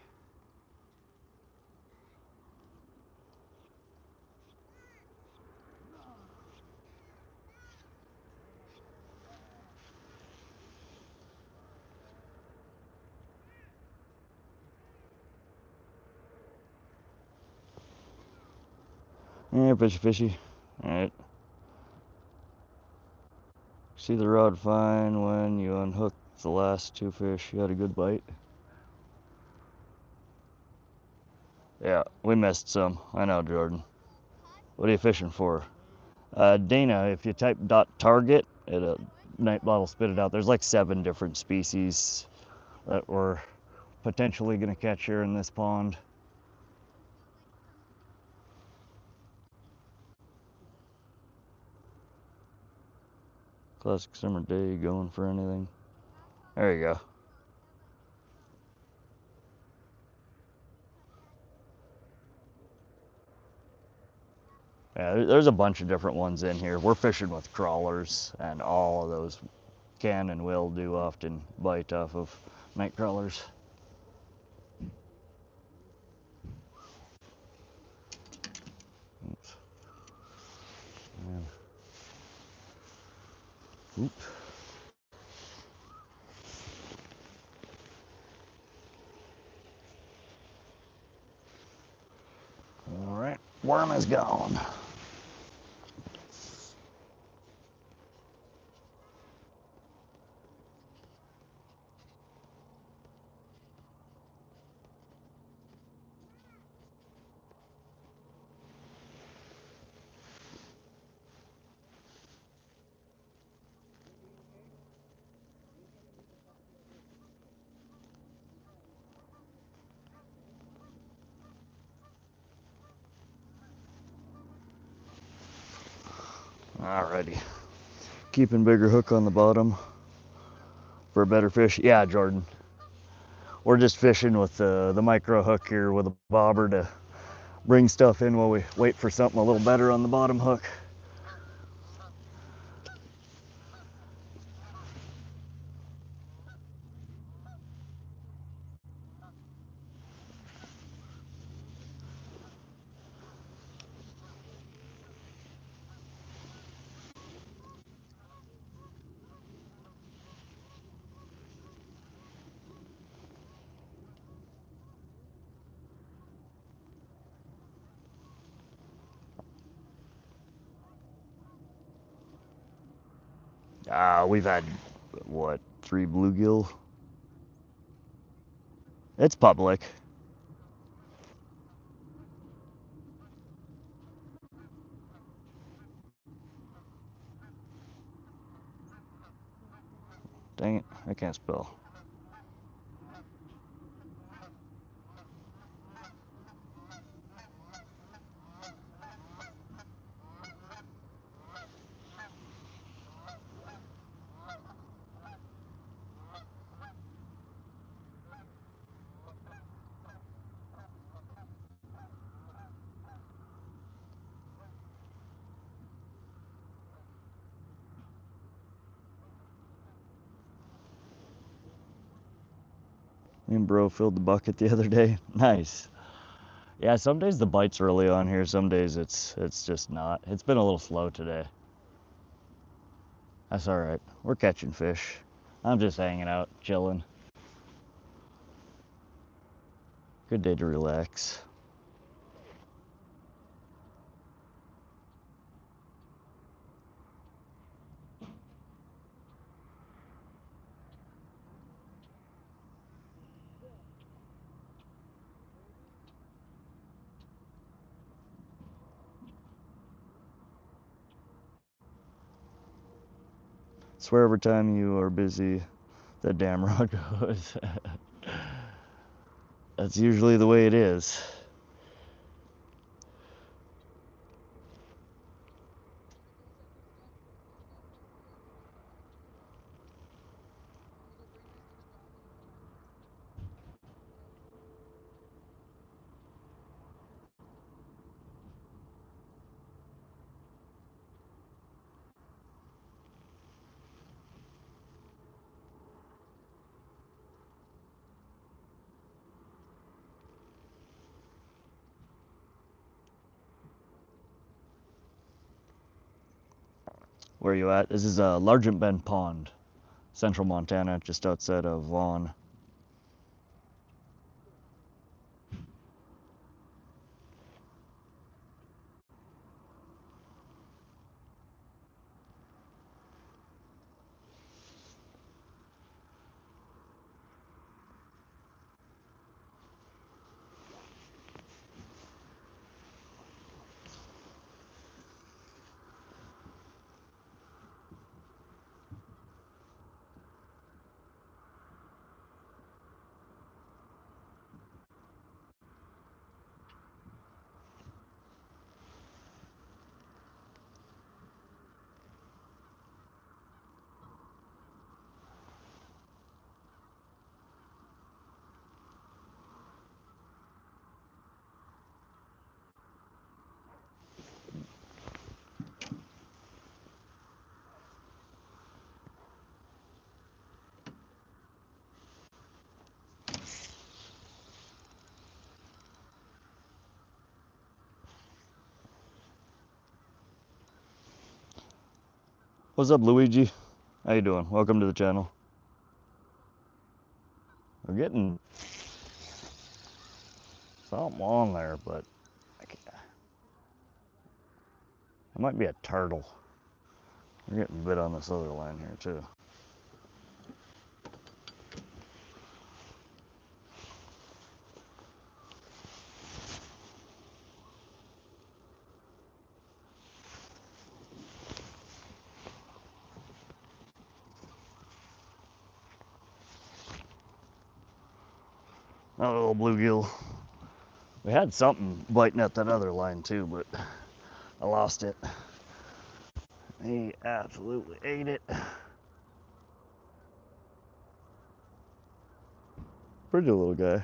Yeah, fishy, fishy. Alright. See the rod fine when you unhook the last 2 fish. You had a good bite. Yeah, we missed some. I know, Jordan. What are you fishing for? Dana, if you type .target, Nightbot will spit it out. There's like 7 different species that we're potentially going to catch here in this pond. Classic summer day, going for anything. There you go. Yeah, there's a bunch of different ones in here. We're fishing with crawlers, and all of those can and will do often bite off of night crawlers. Oops. Oop. All right, worm is gone. Alrighty. Keeping bigger hook on the bottom for a better fish. Yeah, Jordan. We're just fishing with the micro hook here with a bobber to bring stuff in while we wait for something a little better on the bottom hook. We've had, what, 3 bluegill? It's public. Dang it, I can't spell. Me and bro filled the bucket the other day. Nice. Yeah, some days the bite's really on here, some days it's just not. It's been a little slow today. That's all right. We're catching fish. I'm just hanging out, chilling. Good day to relax. Swear every time you are busy, that damn rod goes. That's usually the way it is. Where are you at? This is Largent Bend Pond, central Montana, just outside of Vaughan. What's up, Luigi? How you doing? Welcome to the channel. We're getting something on there, but it might be a turtle. We're getting bit on this other line here too. Another little bluegill. We had something biting at that other line too, but I lost it. He absolutely ate it. Pretty little guy.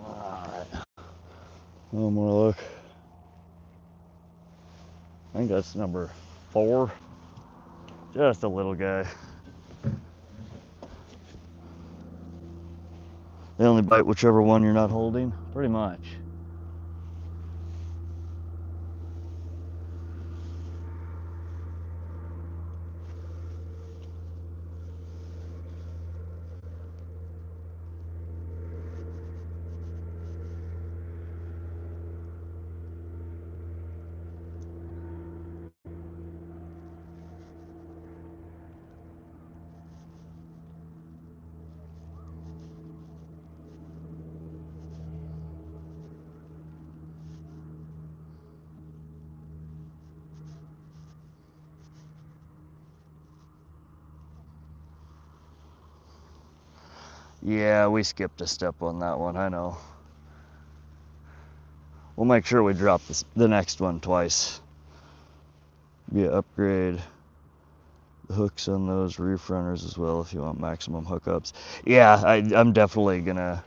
Alright. One more look. I think that's number 4. Just a little guy. They only bite whichever one you're not holding, pretty much. Yeah, we skipped a step on that one, I know. We'll make sure we drop the next one twice. Be an upgrade. The hooks on those reef runners as well if you want maximum hookups. Yeah, I'm definitely gonna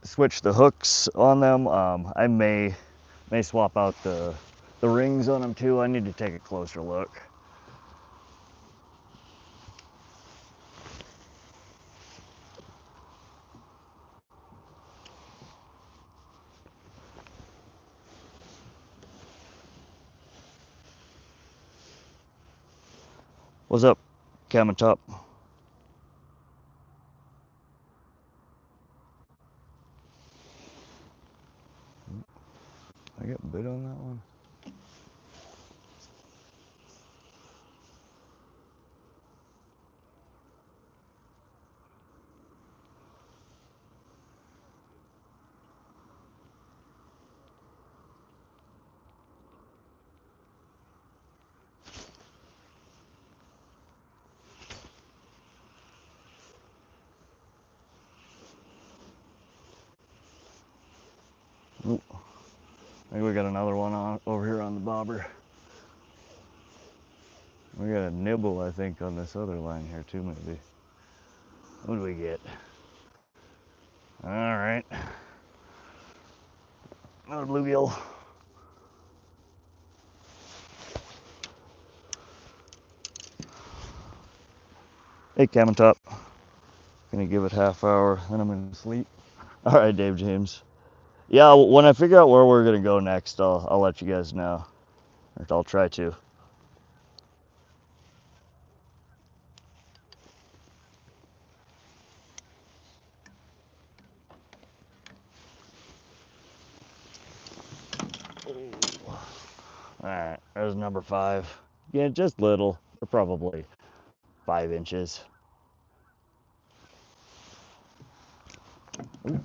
switch the hooks on them. I may swap out the rings on them too. I need to take a closer look. What's up, Common Carp? I get bit on that one. Ooh, I think we got another one over here on the bobber. We got a nibble, I think, on this other line here too, maybe. What do we get? All right. Another bluegill. Hey, Common Carp. Gonna give it half hour, then I'm gonna sleep. All right, Dave James. Yeah, when I figure out where we're gonna go next, I'll let you guys know. Or I'll try to. All right, there's number 5. Yeah, just little. They're probably 5 inches. Ooh.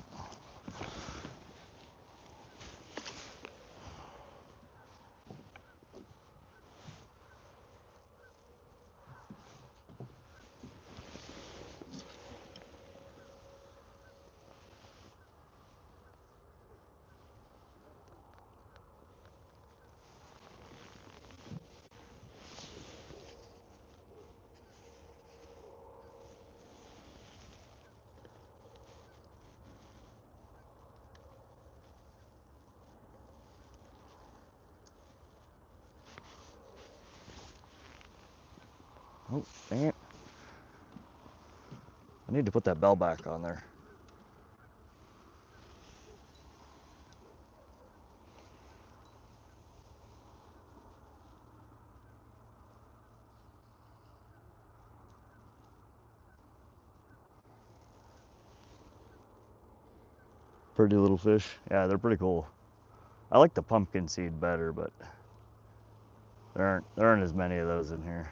Oh, dang it. I need to put that bell back on there. Pretty little fish. Yeah, they're pretty cool. I like the pumpkin seed better, but there aren't as many of those in here.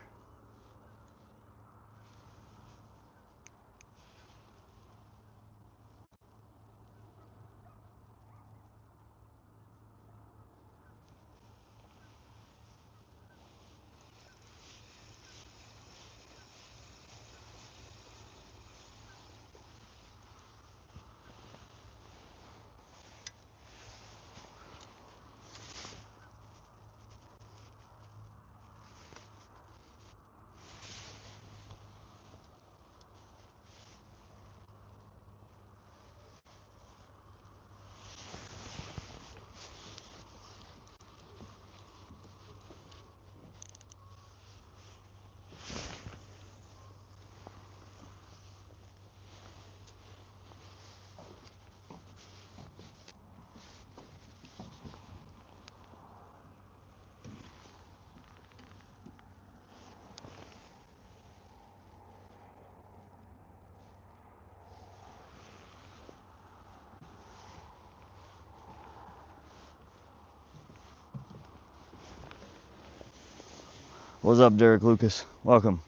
What's up, Derek Lucas? Welcome.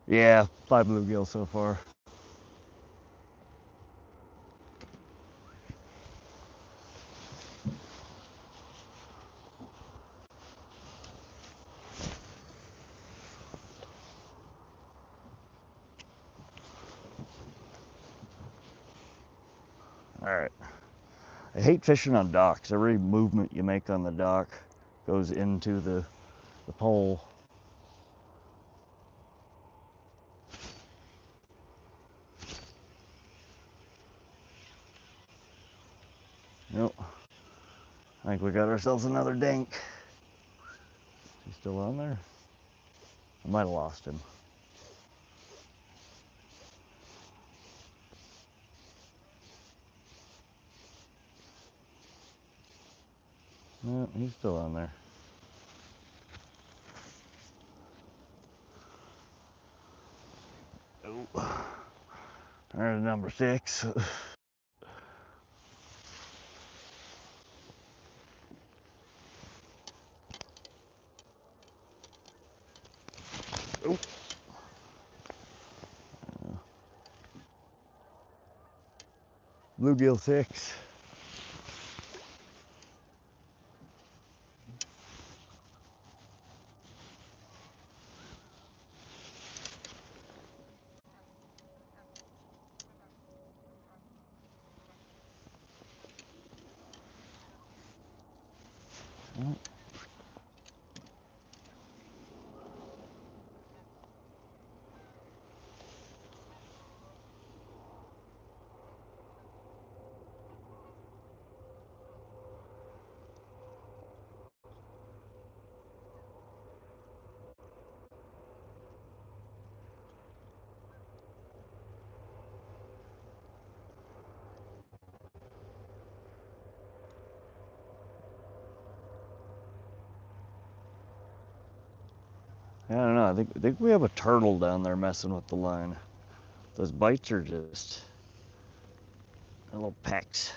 Yeah, 5 bluegill so far. All right. I hate fishing on docks. Every movement you make on the dock goes into the pole. Nope. I think we got ourselves another dink. Is he still on there? I might have lost him. No, he's still on there. Oh, there's number 6. Oh. Bluegill 6. Oh. I don't know. I think we have a turtle down there messing with the line. Those bites are just little pecks.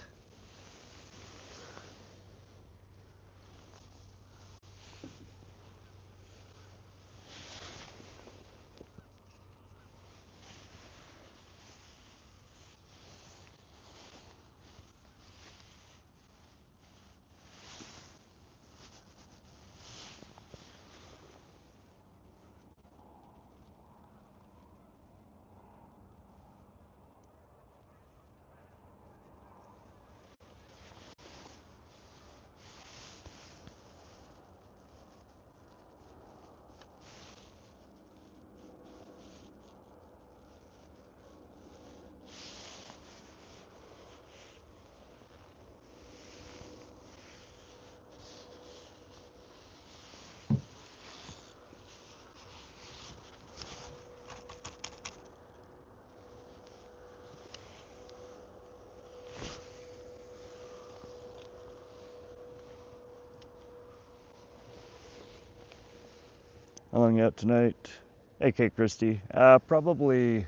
How long you out tonight? Hey, Kate Christie. Probably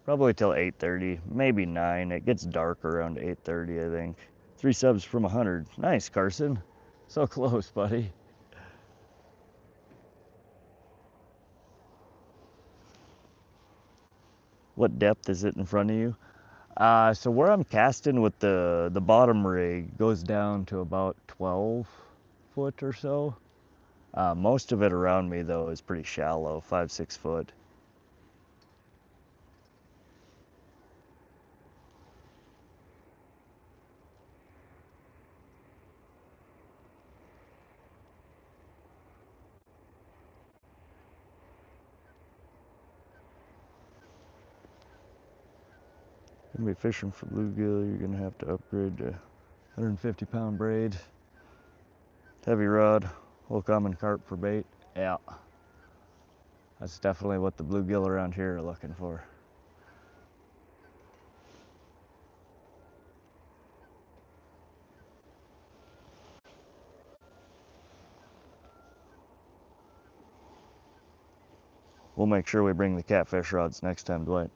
till 8:30, maybe 9. It gets dark around 8:30, I think. 3 subs from 100. Nice, Carson. So close, buddy. What depth is it in front of you? So where I'm casting with the bottom rig goes down to about 12 foot or so. Most of it around me though is pretty shallow, 5-6 foot. Gonna be fishing for bluegill, you're gonna have to upgrade to 150-pound braid, heavy rod, whole common carp for bait. Yeah, that's definitely what the bluegill around here are looking for. We'll make sure we bring the catfish rods next time, Dwight.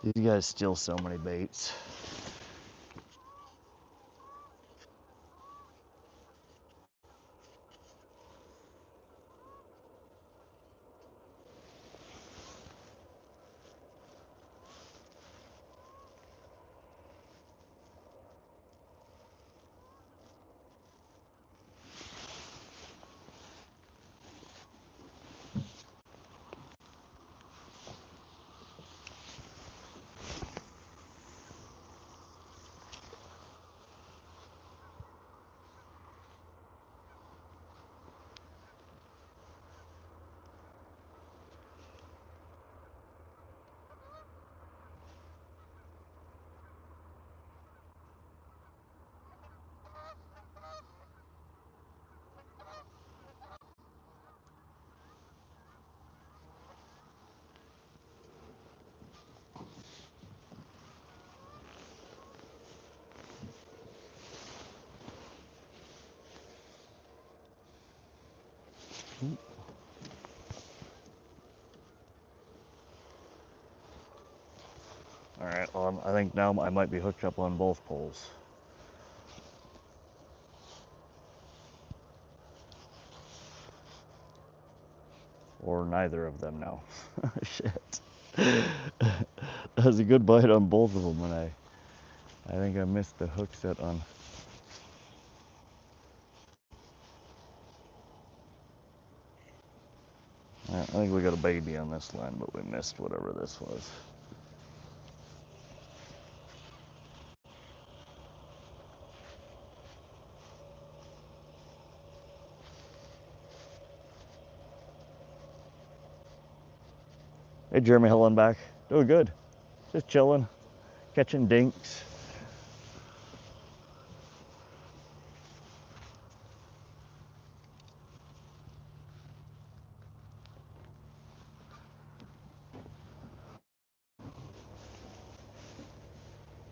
These guys steal so many baits. All right, well, I think now I might be hooked up on both poles. Or neither of them now. Shit. That was a good bite on both of them, and I think I missed the hook set on. I think we got a baby on this line, but we missed whatever this was. Hey, Jeremy Hillenback. Doing good. Just chilling, catching dinks.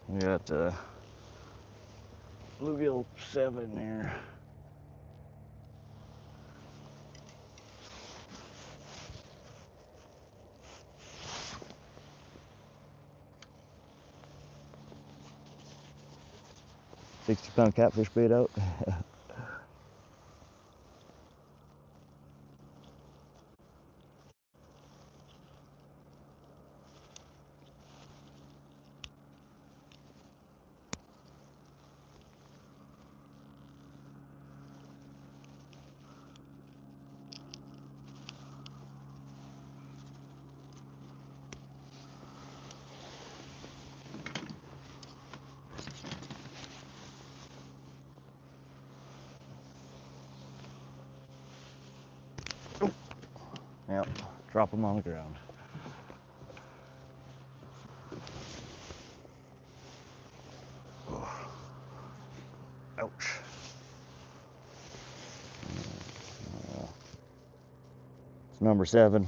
We got bluegill 7 there. £60 catfish bait out. Yep, drop them on the ground. Ouch. It's number 7.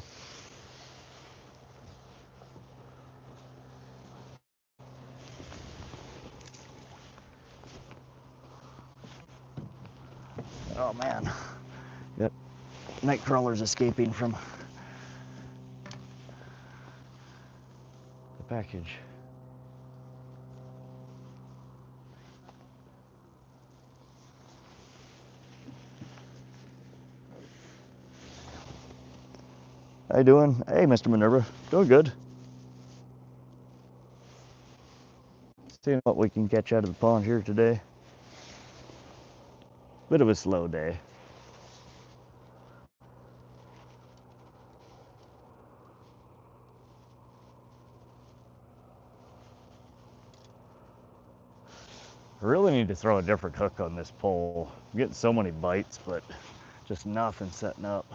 Oh man, got night crawlers escaping from the package. How you doing? Hey, Mr. Minerva. Doing good. Seeing what we can catch out of the pond here today. Bit of a slow day. I really need to throw a different hook on this pole. I'm getting so many bites, but just nothing setting up.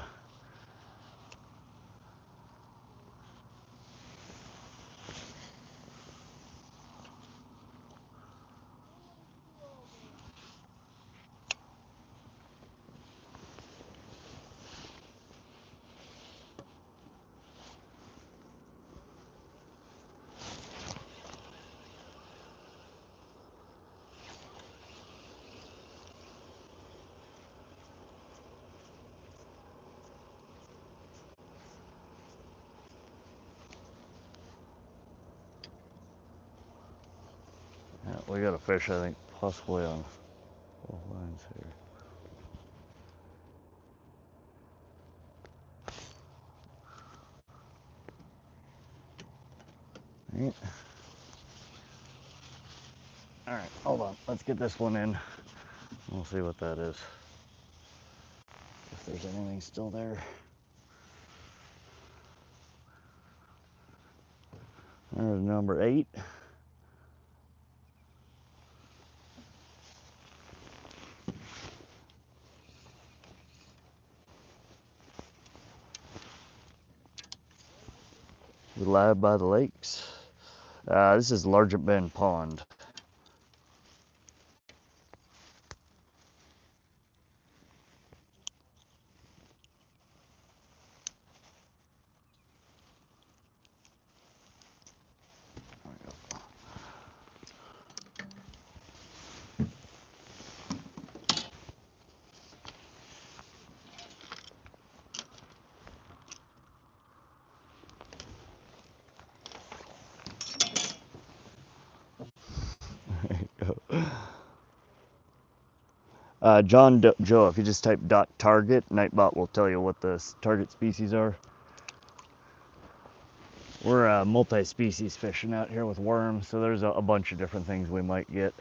Yeah, we got a fish, I think, possibly on both lines here. Right. All right, hold on. Let's get this one in. We'll see what that is. If there's anything still there. There's number 8. We live by the lakes. This is Largent Bend Pond. Joe, if you just type .target, Nightbot will tell you what the target species are. We're multi-species fishing out here with worms, so there's a bunch of different things we might get.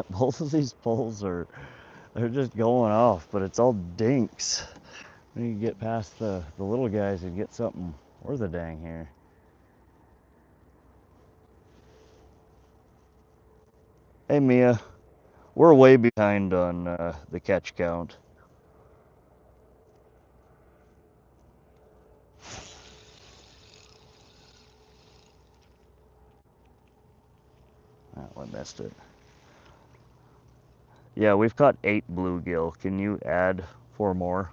Both of these poles they're just going off, but it's all dinks. When you get past the little guys and get something worth a dang here. Hey Mia, we're way behind on the catch count. Oh, I missed it. Yeah, we've caught 8 bluegill. Can you add 4 more?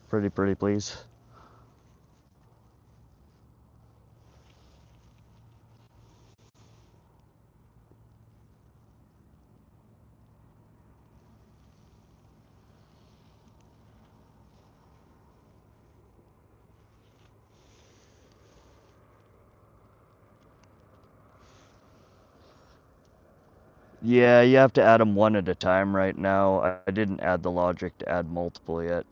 Pretty, please. Yeah, you have to add them one at a time right now. I didn't add the logic to add multiple yet.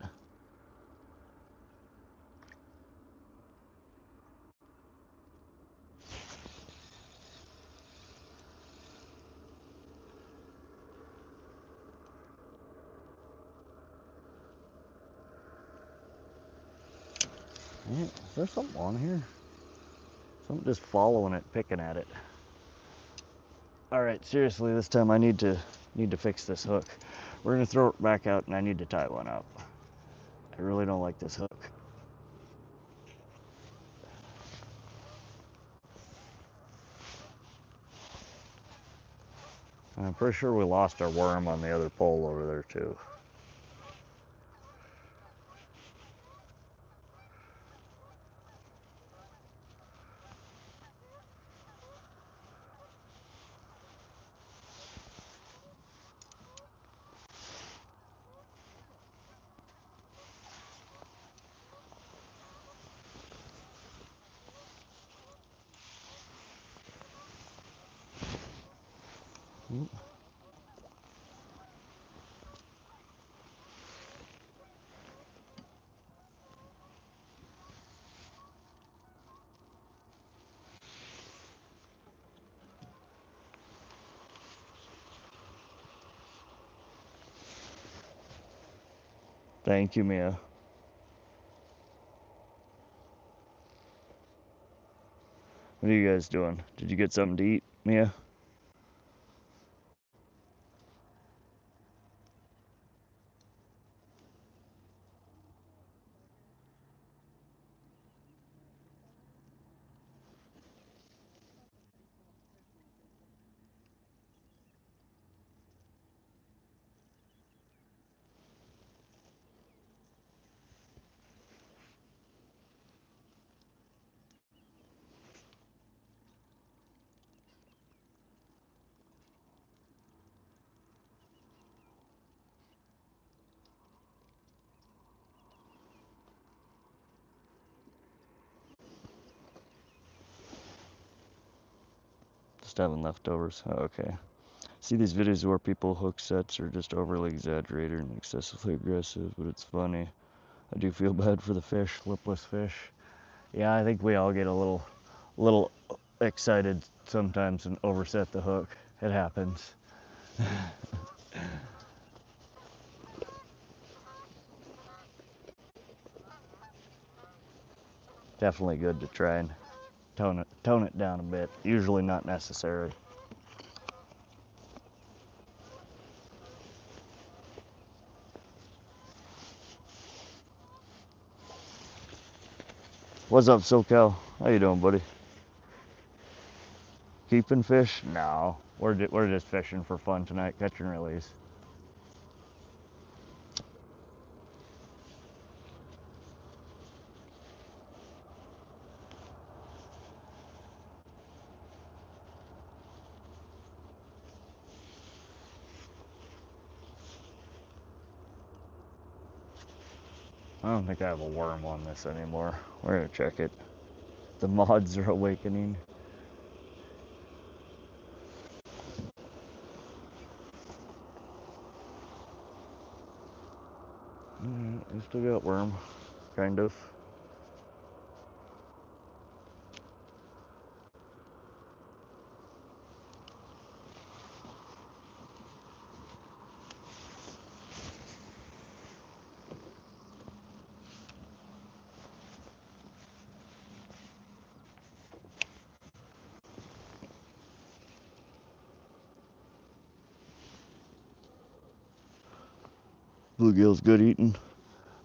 Yeah, is there something on here? Something just following it, picking at it. All right, seriously, this time I need to fix this hook. We're gonna throw it back out, and I need to tie one up. I really don't like this hook. I'm pretty sure we lost our worm on the other pole over there too. Thank you, Mia. What are you guys doing? Did you get something to eat, Mia? Just having leftovers. Oh, okay. See these videos where people hook sets are just overly exaggerated and excessively aggressive, but it's funny. I do feel bad for the fish, lipless fish. Yeah, I think we all get a little excited sometimes and overset the hook. It happens. Definitely good to try and tone it down a bit. Usually not necessary. What's up, SoCal? How you doing, buddy? Keeping fish? No, we're just fishing for fun tonight, catch and release. I don't think I have a worm on this anymore. We're gonna check it. The mods are awakening. We still got worm, kind of. Bluegill's good eating.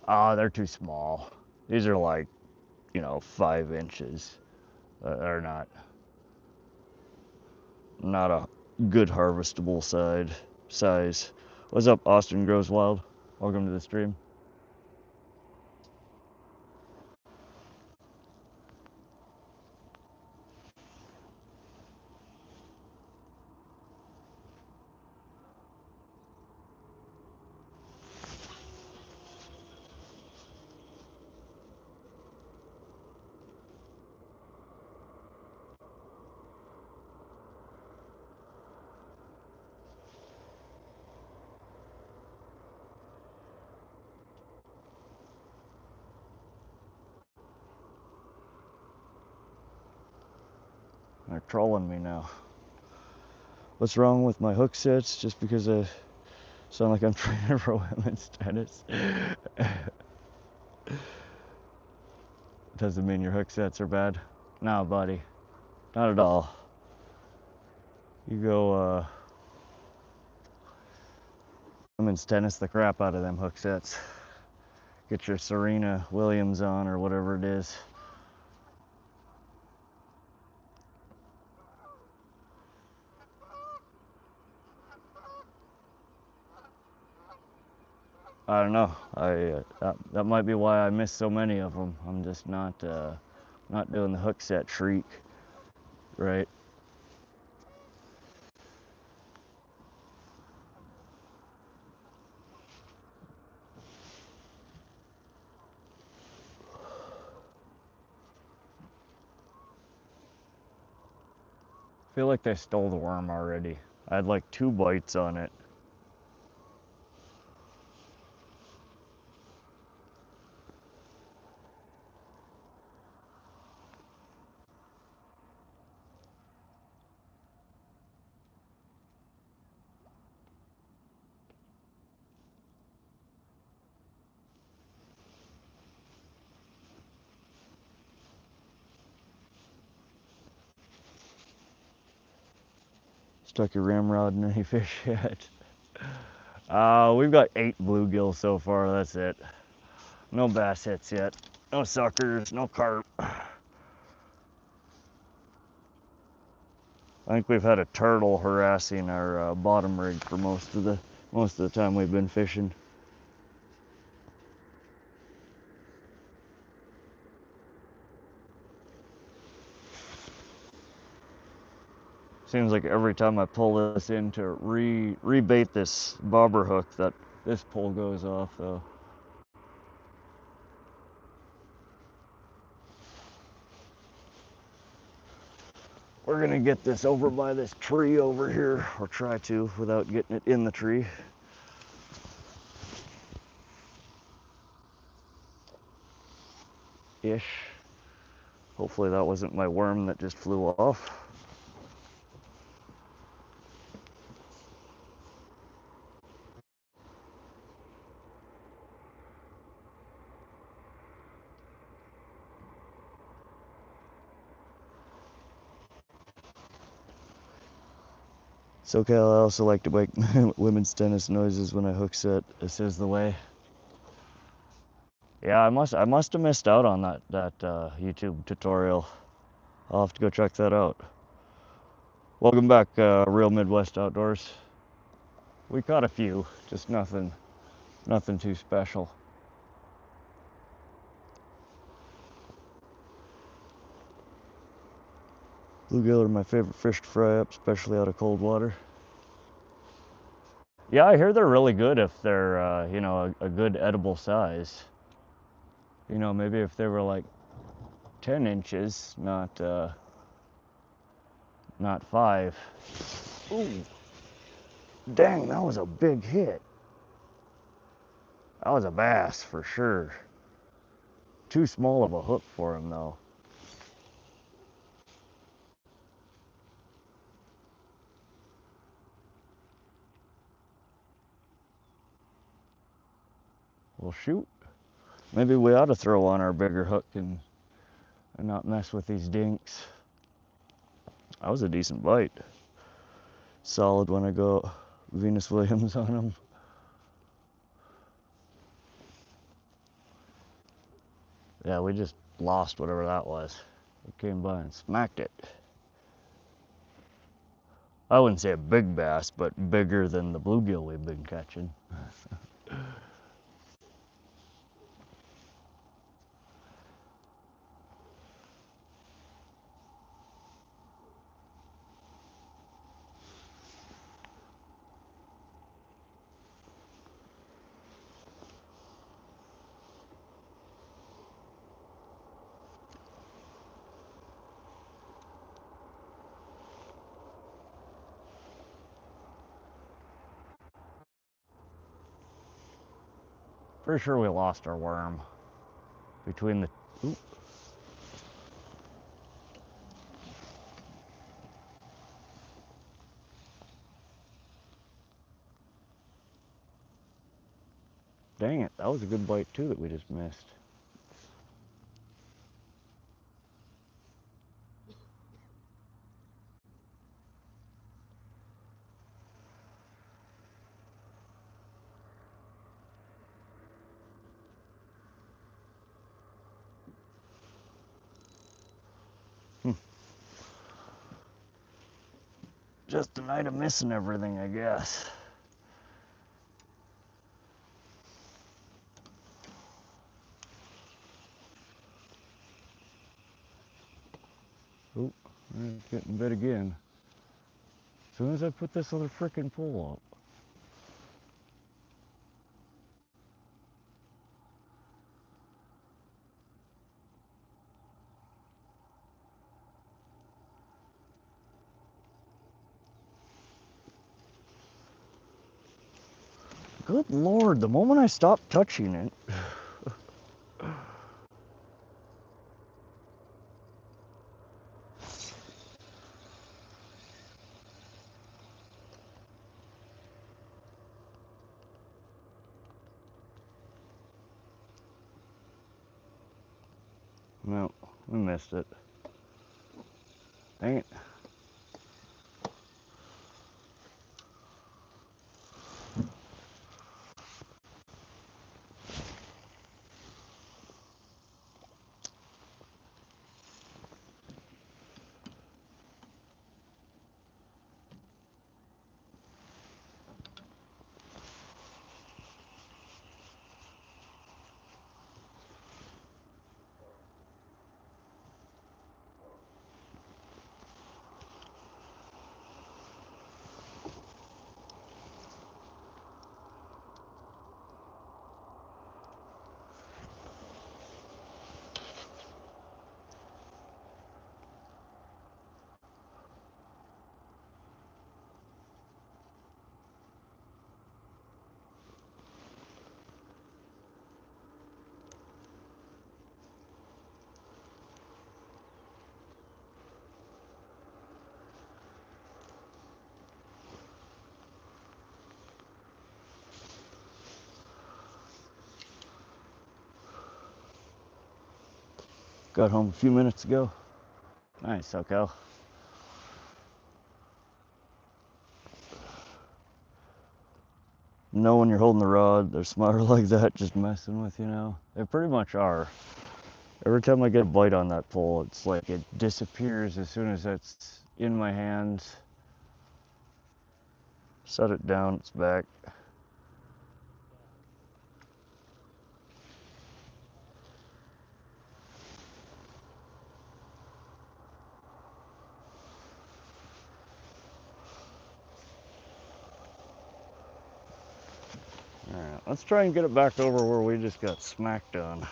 Ah, they're too small. These are like, 5 inches. They're not a good harvestable size. What's up, Austin Grows Wild? Welcome to the stream. trolling me now. What's wrong with my hook sets? Just because I sound like I'm training for women's tennis. Doesn't mean your hook sets are bad. No, buddy. Not at all. You go women's tennis the crap out of them hook sets. Get your Serena Williams on or whatever it is. I don't know. That might be why I miss so many of them. I'm just not doing the hook set shriek, right? I feel like they stole the worm already. I had like 2 bites on it. Stuck your ramrod in any fish yet? We've got 8 bluegill so far, that's it. No bass hits yet. No suckers, no carp. I think we've had a turtle harassing our bottom rig for most of the time we've been fishing. Seems like every time I pull this in to rebait this bobber hook that this pole goes off though. We're gonna get this over by this tree over here, or try to without getting it in the tree. Ish. Hopefully that wasn't my worm that just flew off. SoCal, I also like to make women's tennis noises when I hook set. This is the way. Yeah, I must have missed out on that YouTube tutorial. I'll have to go check that out. Welcome back, Real Midwest Outdoors. We caught a few, just nothing too special. Bluegill are my favorite fish to fry up, especially out of cold water. Yeah, I hear they're really good if they're, you know, a good edible size. You know, maybe if they were like 10 inches, not 5. Ooh, dang, that was a big hit. That was a bass for sure. Too small of a hook for him though. Well, shoot. Maybe we ought to throw on our bigger hook and not mess with these dinks. That was a decent bite. Solid when I go Venus Williams on them. Yeah, we just lost whatever that was. It came by and smacked it. I wouldn't say a big bass, but bigger than the bluegill we've been catching. Pretty sure we lost our worm between the. Ooh. Dang it, that was a good bite too that we just missed. Just a night of missing everything, I guess. Oh, it's getting bit again. As soon as I put this other frickin' pole up. Good Lord, the moment I stopped touching it. No, we missed it. Dang it. Got home a few minutes ago. Nice, SoCal. Know when you're holding the rod, they're smarter like that, just messing with you now. They pretty much are. Every time I get a bite on that pole, it's like it disappears as soon as it's in my hands. Set it down, it's back. Alright, let's try and get it back over where we just got smacked on.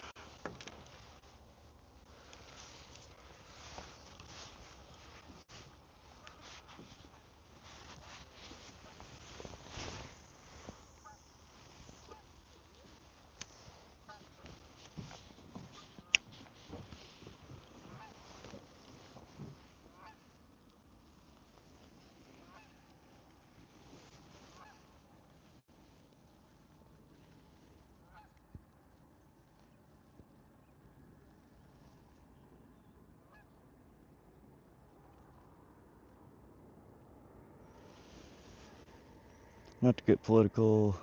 Not to get political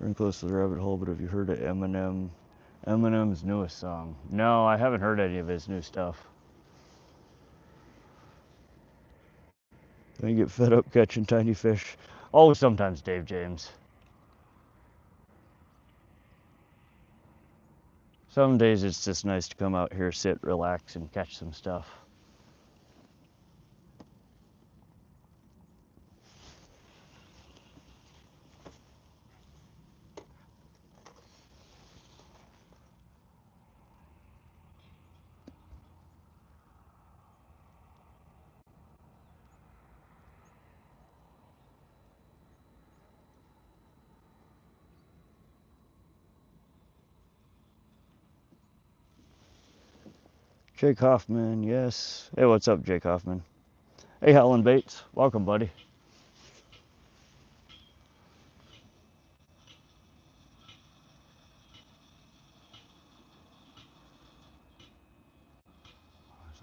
or in close to the rabbit hole, but have you heard of Eminem's newest song? No, I haven't heard any of his new stuff. I get fed up catching tiny fish. Oh, sometimes Dave James. Some days it's just nice to come out here, sit, relax, and catch some stuff. Jake Hoffman, yes. Hey, what's up, Jake Hoffman? Hey, Helen Bates, welcome, buddy.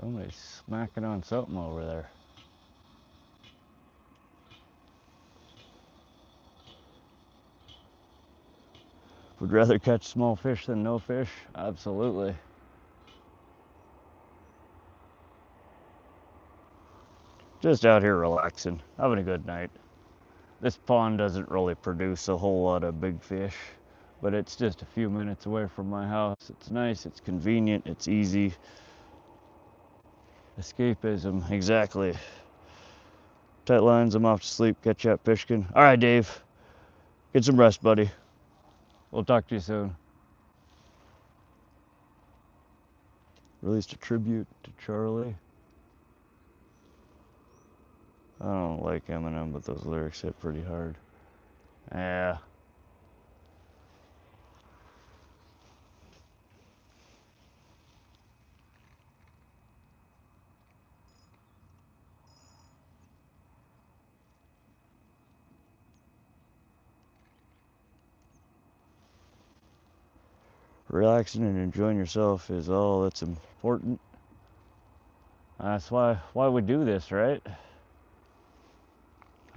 Somebody's smacking on something over there. Would rather catch small fish than no fish? Absolutely. Just out here relaxing, having a good night. This pond doesn't really produce a whole lot of big fish, but it's just a few minutes away from my house. It's nice, it's convenient, it's easy. Escapism, exactly. Tight lines, I'm off to sleep. Catch you up, Fishkin. All right, Dave. Get some rest, buddy. We'll talk to you soon. Released a tribute to Charlie. I don't like Eminem, but those lyrics hit pretty hard. Yeah. Relaxing and enjoying yourself is all that's important. That's why we do this, right?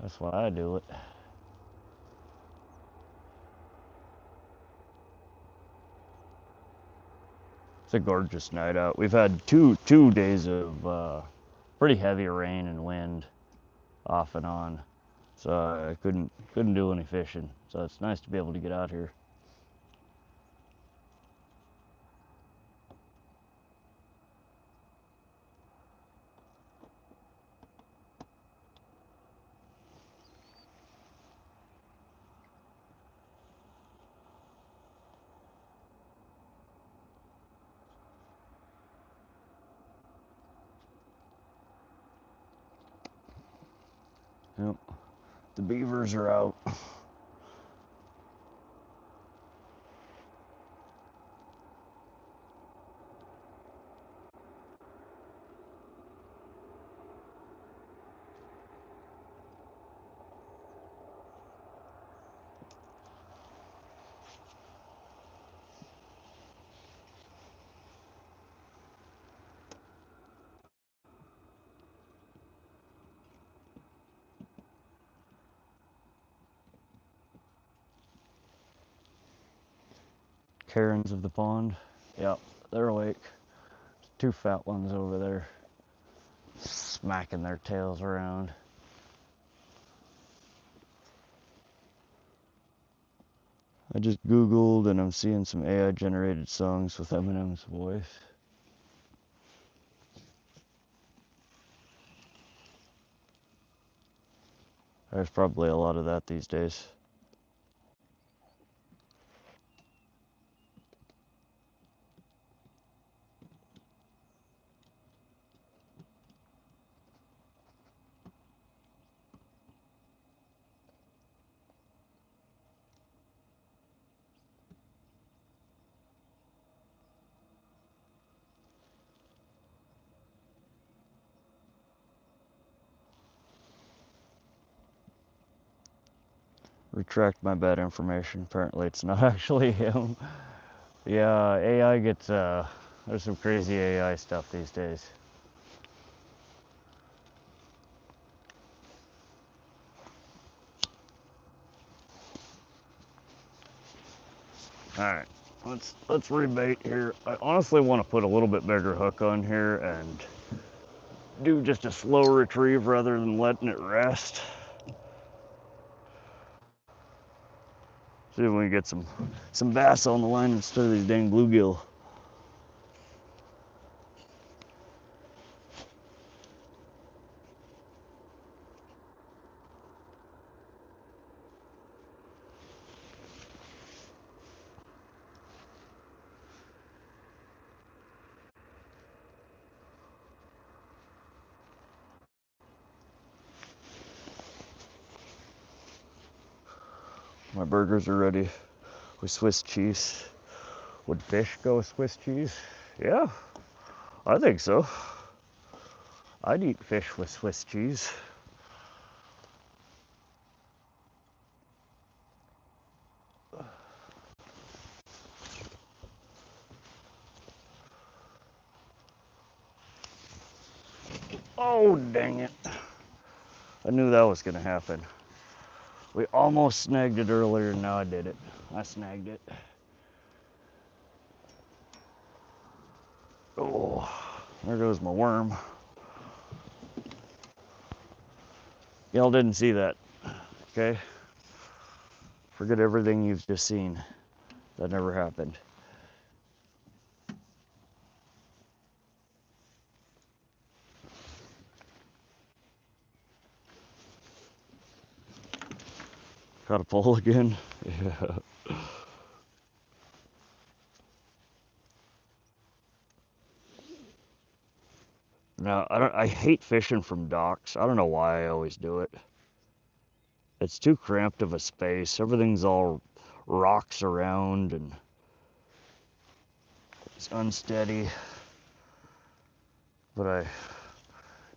That's why I do it. It's a gorgeous night out. We've had two days of pretty heavy rain and wind off and on, so I couldn't do any fishing. So it's nice to be able to get out here. Yep. The beavers are out. Karens of the pond. Yep, they're awake. Two fat ones over there smacking their tails around. I just Googled and I'm seeing some AI generated songs with Eminem's voice. There's probably a lot of that these days. Retract my bad information. Apparently it's not actually him. Yeah, AI gets, there's some crazy AI stuff these days. Alright, let's rebait here. I honestly want to put a little bit bigger hook on here and do just a slow retrieve rather than letting it rest. See if we can get some bass on the line instead of these dang bluegill. My burgers are ready with Swiss cheese. Would fish go with Swiss cheese? Yeah, I think so. I'd eat fish with Swiss cheese. Oh, dang it. I knew that was gonna happen. We almost snagged it earlier, and now I did it. I snagged it. Oh, there goes my worm. Y'all didn't see that, okay? Forget everything you've just seen. That never happened. Caught a pole again? Yeah. No, I hate fishing from docks. I don't know why I always do it. It's too cramped of a space. Everything's all rocks around and it's unsteady. But I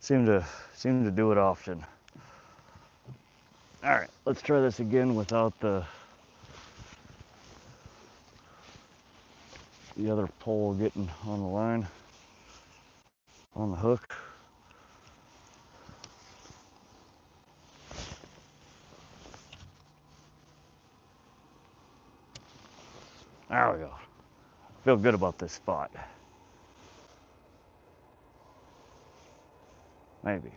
seem to do it often. All right, let's try this again without the other pole getting on the line, on the hook. There we go. Feel good about this spot. Maybe.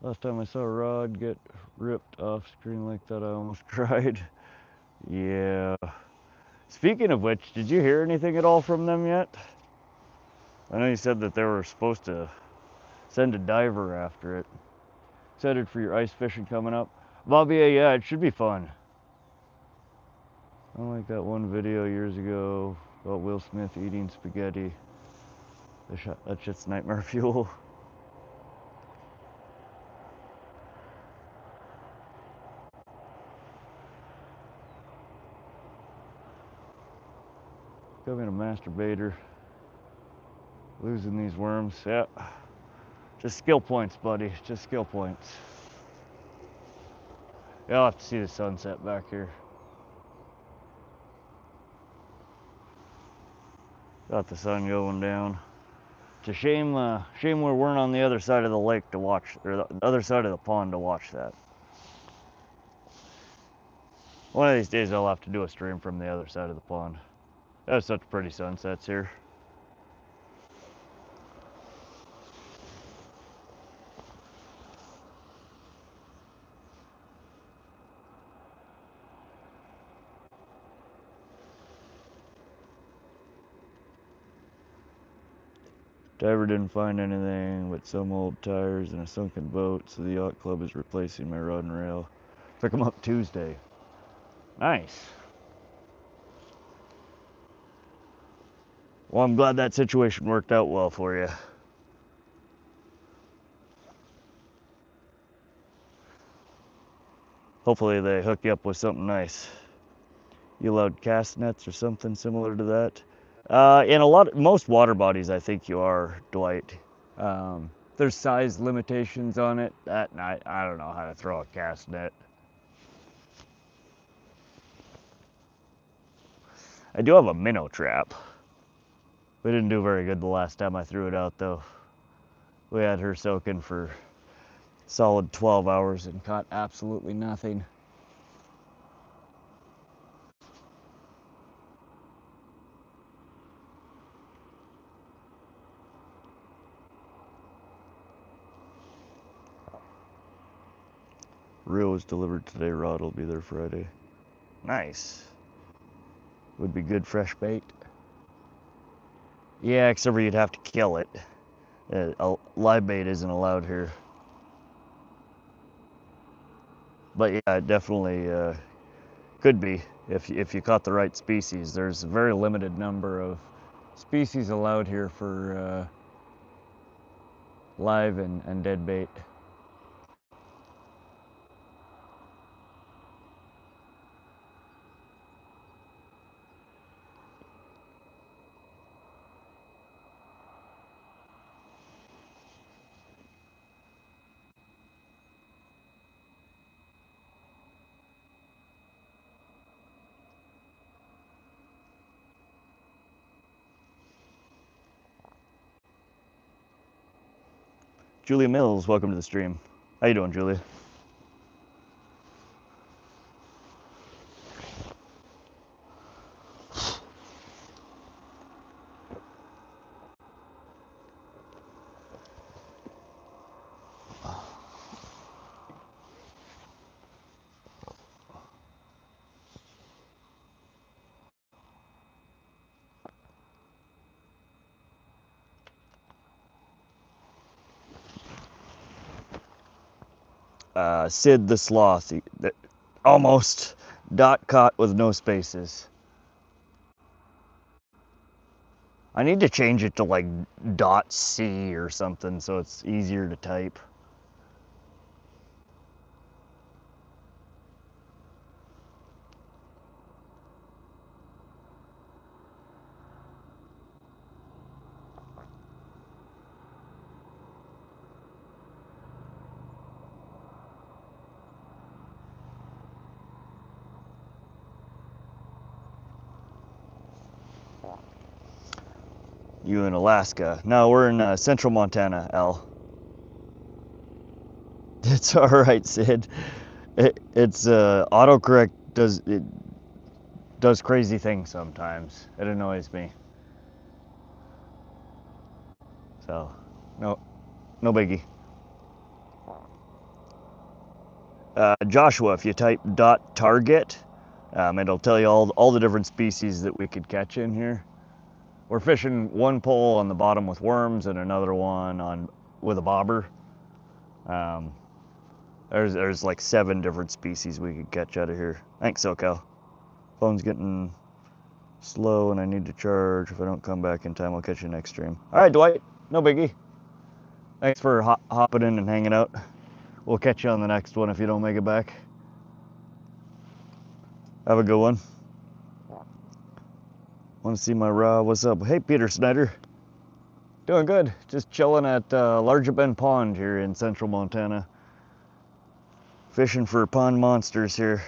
Last time I saw a rod get ripped off screen like that, I almost cried. Yeah. Speaking of which, did you hear anything at all from them yet? I know you said that they were supposed to send a diver after it. Excited for your ice fishing coming up. Bobby, yeah, it should be fun. I like that one video years ago about Will Smith eating spaghetti. That shit's nightmare fuel. Becoming a masturbator. Losing these worms. Yeah. Just skill points, buddy. Just skill points. Yeah, I'll have to see the sunset back here. Got the sun going down. It's a shame we weren't on the other side of the lake to watch, or the other side of the pond to watch that. One of these days I'll have to do a stream from the other side of the pond. That's such pretty sunsets here. Diver didn't find anything but some old tires and a sunken boat, so the yacht club is replacing my rod and rail. Pick them up Tuesday. Nice. Well, I'm glad that situation worked out well for you. Hopefully they hook you up with something nice. You allowed cast nets or something similar to that? In most water bodies, I think you are, Dwight. There's size limitations on it. That night, I don't know how to throw a cast net. I do have a minnow trap. We didn't do very good the last time I threw it out, though. We had her soaking for solid 12 hours and caught absolutely nothing. Reel was delivered today, rod will be there Friday. Nice. Would be good fresh bait. Yeah, except for you'd have to kill it. Live bait isn't allowed here. But yeah, it definitely could be if you caught the right species. There's a very limited number of species allowed here for live and dead bait. Julia Mills, welcome to the stream. How you doing, Julia? Sid the Sloth, almost dot caught with no spaces. I need to change it to like .c or something so it's easier to type. You in Alaska? No, we're in central Montana, Al. It's all right, Sid. It's autocorrect does crazy things sometimes. It annoys me. So, no biggie. Joshua, if you type .target, it'll tell you all the different species that we could catch in here. We're fishing one pole on the bottom with worms and another one with a bobber. There's like 7 different species we could catch out of here. Thanks, SoCal. Phone's getting slow and I need to charge. If I don't come back in time, I'll catch you next stream. All right, Dwight, no biggie. Thanks for hopping in and hanging out. We'll catch you on the next one if you don't make it back. Have a good one. Want to see my raw? What's up? Hey, Peter Snyder. Doing good. Just chilling at Largent Bend Pond here in central Montana. Fishing for pond monsters here,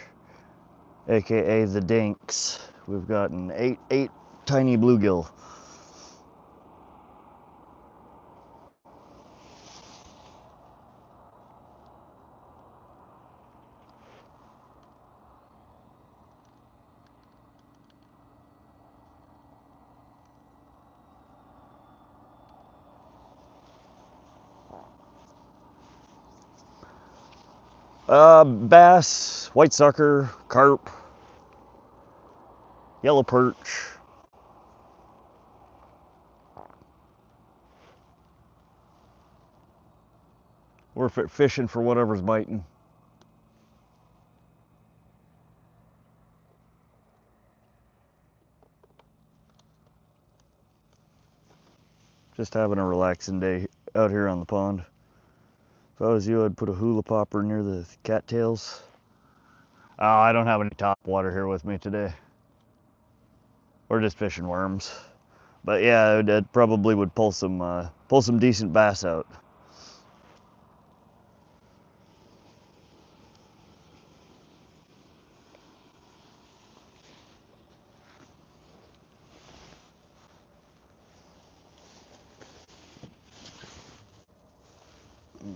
aka the dinks. We've gotten eight tiny bluegill. Bass, white sucker, carp, yellow perch. We're fishing for whatever's biting. Just having a relaxing day out here on the pond. If I was you, I'd put a hula popper near the cattails. Oh, I don't have any top water here with me today. We're just fishing worms. But yeah, it probably would pull some decent bass out.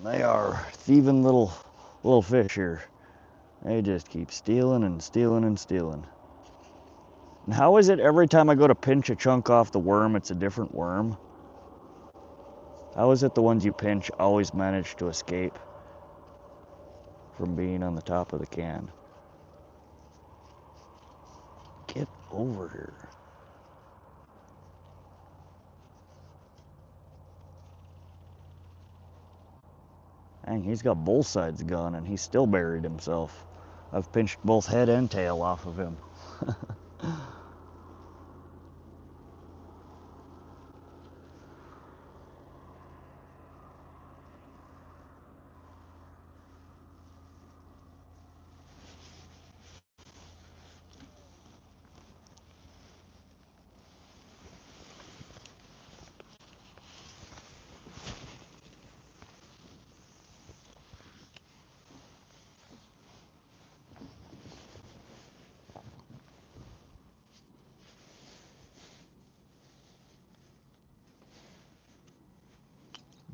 They are thieving little fish here. They just keep stealing and stealing and stealing. And how is it every time I go to pinch a chunk off the worm, it's a different worm? How is it the ones you pinch always manage to escape from being on the top of the can? Get over here. Dang, he's got both sides gone and he's still buried himself. I've pinched both head and tail off of him.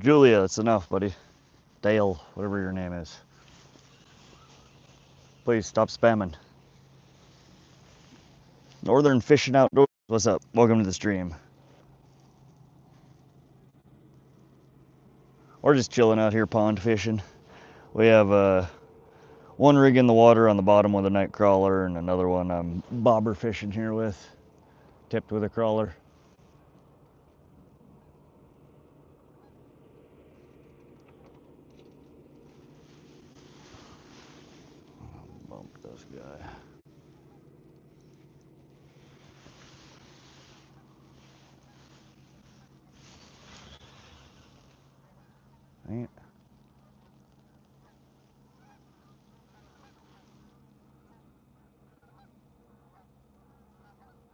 Julia, that's enough, buddy. Dale, whatever your name is. Please stop spamming. Northern Fishing Outdoors, what's up? Welcome to the stream. We're just chilling out here pond fishing. We have one rig in the water on the bottom with a night crawler and another one I'm bobber fishing here with, tipped with a crawler. Bump this guy. Ain't.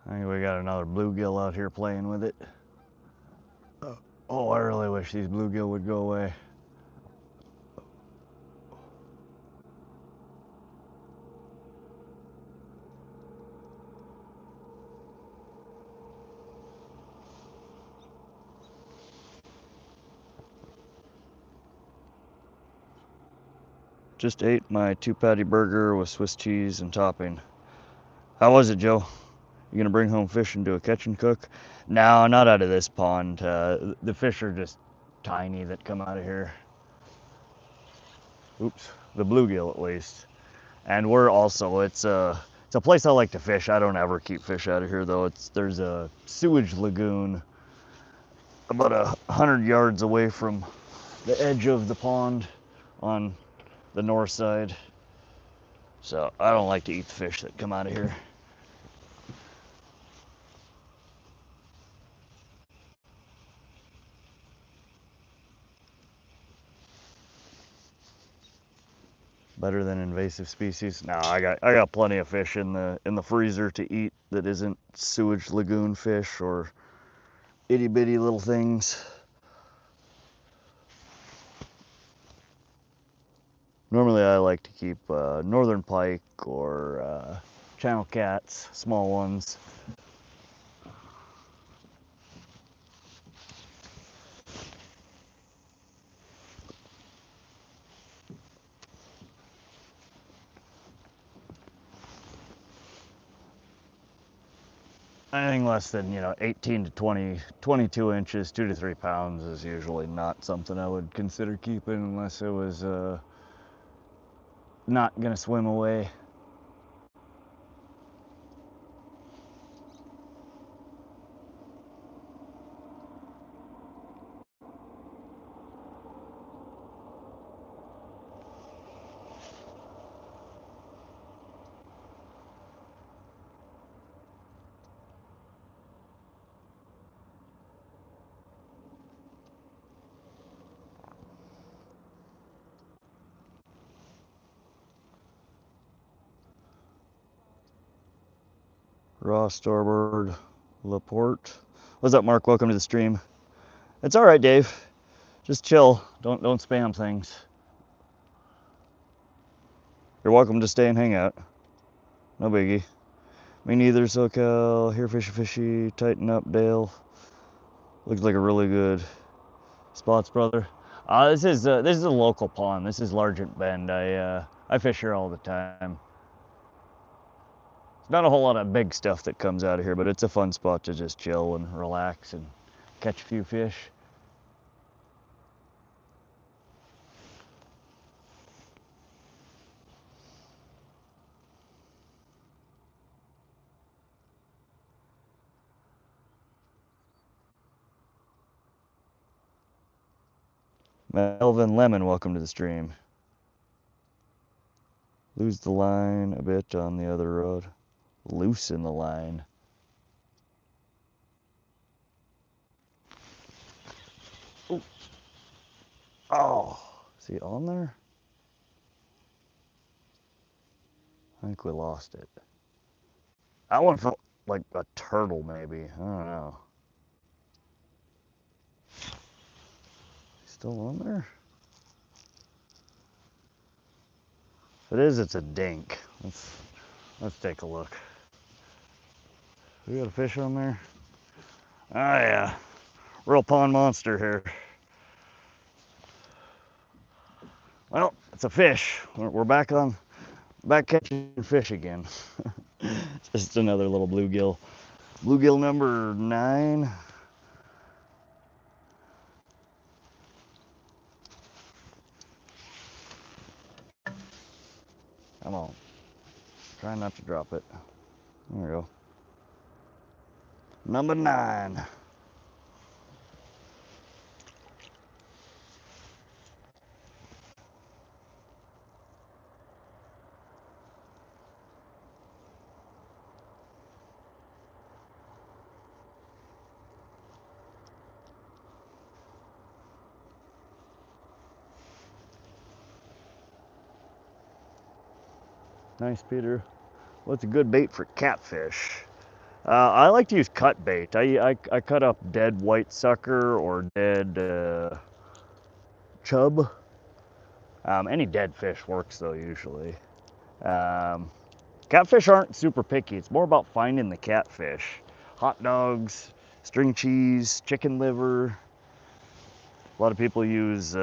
I think we got another bluegill out here playing with it. Oh, I really wish these bluegill would go away. Just ate my 2-patty burger with Swiss cheese and topping. How was it, Joe? You gonna bring home fish and do a catch and cook? No, not out of this pond. The fish are just tiny that come out of here. Oops, the bluegill at least. And we're also, it's a place I like to fish. I don't ever keep fish out of here though. There's a sewage lagoon about 100 yards away from the edge of the pond on the north side. So I don't like to eat the fish that come out of here. Better than invasive species? No, I got plenty of fish in the freezer to eat that isn't sewage lagoon fish or itty bitty little things. Normally I like to keep northern pike or channel cats, small ones. Anything less than, 18 to 20, 22 inches, 2 to 3 pounds is usually not something I would consider keeping unless it was not gonna swim away. Raw Starbird Laporte. What's up, Mark? Welcome to the stream. It's all right, Dave. Just chill. Don't spam things. You're welcome to stay and hang out. No biggie. Me neither, SoCal. Here, fishy. Tighten up, Dale. Looks like a really good spots, brother. This is a local pond. This is Largent Bend. I fish here all the time. Not a whole lot of big stuff that comes out of here, but it's a fun spot to just chill and relax and catch a few fish. Melvin Lemon, welcome to the stream. Lose the line a bit on the other road. Loosen the line. Ooh. Oh, is he on there? I think we lost it. That one felt like a turtle, maybe. I don't know. Still on there? If it is, it's a dink. Let's take a look. We got a fish on there? Oh yeah, real pond monster here. Well, it's a fish. We're back catching fish again. Just another little bluegill. Bluegill number 9. Come on. Try not to drop it. There we go. Number 9. Nice, Peter. What's a good bait for catfish? I like to use cut bait. I cut up dead white sucker or dead chub. Any dead fish works though usually. Catfish aren't super picky. It's more about finding the catfish. Hot dogs, string cheese, chicken liver. A lot of people use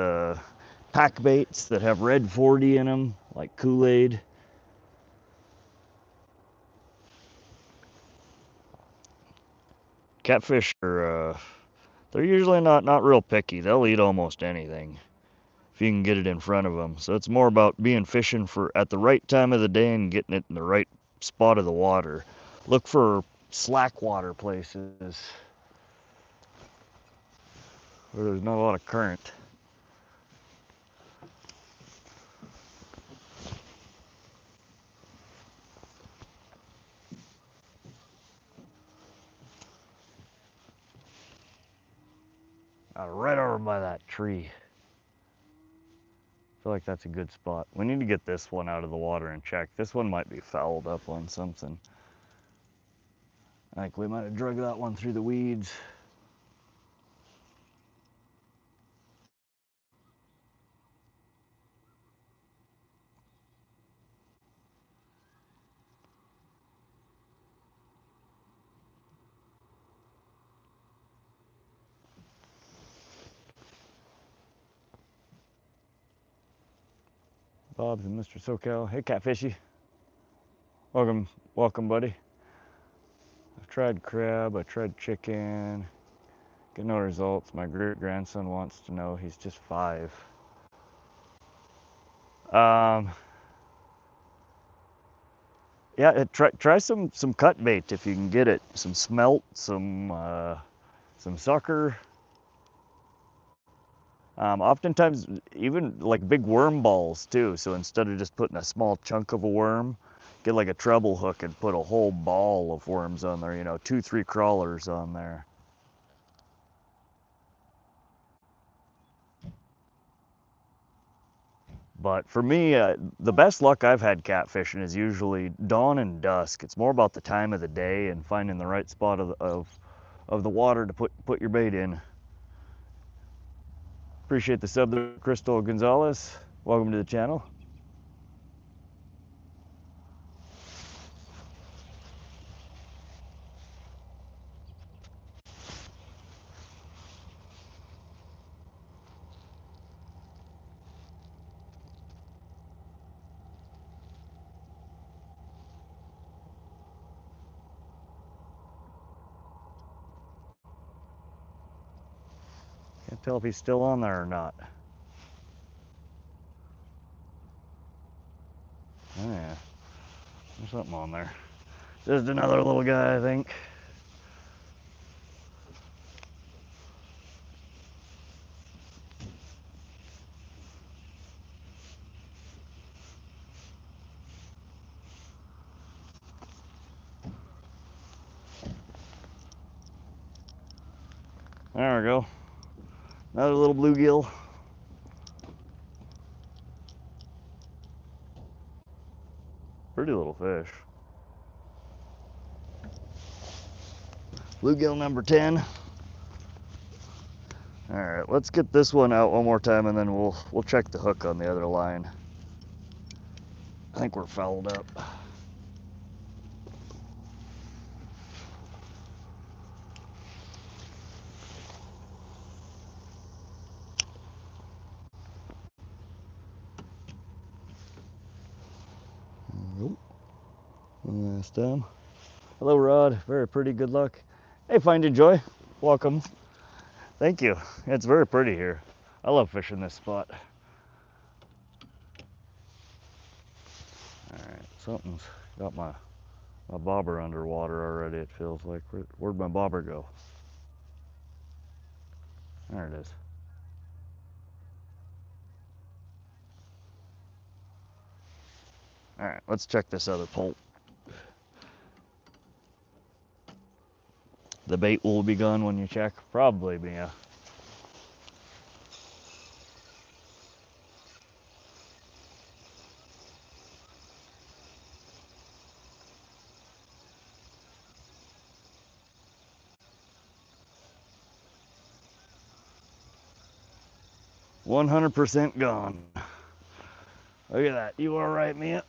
pack baits that have red 40 in them, like Kool-Aid. Catfish are they're usually not real picky. They'll eat almost anything if you can get it in front of them. So it's more about being fishing for at the right time of the day and getting it in the right spot of the water. Look for slack water places where there's not a lot of current. Right over by that tree. I feel like that's a good spot. We need to get this one out of the water and check. This one might be fouled up on something. I think we might have drug that one through the weeds. Bob's and Mr. SoCal. Hey, Catfishy. Welcome, buddy. I've tried crab, I tried chicken. Get no results. My great grandson wants to know. He's just 5. Yeah, try some cut bait if you can get it. Some smelt, some sucker. Oftentimes, even like big worm balls too. So instead of just putting a small chunk of a worm, get like a treble hook and put a whole ball of worms on there. 2-3 crawlers on there. But for me, the best luck I've had catfishing is usually dawn and dusk. It's more about the time of the day and finding the right spot of the water to put your bait in. Appreciate the sub there, Crystal Gonzalez. Welcome to the channel. Can't tell if he's still on there or not. Oh yeah, there's something on there. Just another little guy, I think. There we go. Another little bluegill. Pretty little fish. Bluegill number 10. All right, let's get this one out one more time and then we'll check the hook on the other line. I think we're fouled up. last time. Hello, Rod. Very pretty. Good luck. Hey, Find and Joy. Welcome. Thank you. It's very pretty here. I love fishing this spot. All right, something's got my bobber underwater already. It feels like. Where'd my bobber go? There it is. All right, let's check this other pole. The bait will be gone when you check. Probably, yeah. %100% gone. Look at that. You all right, Mia?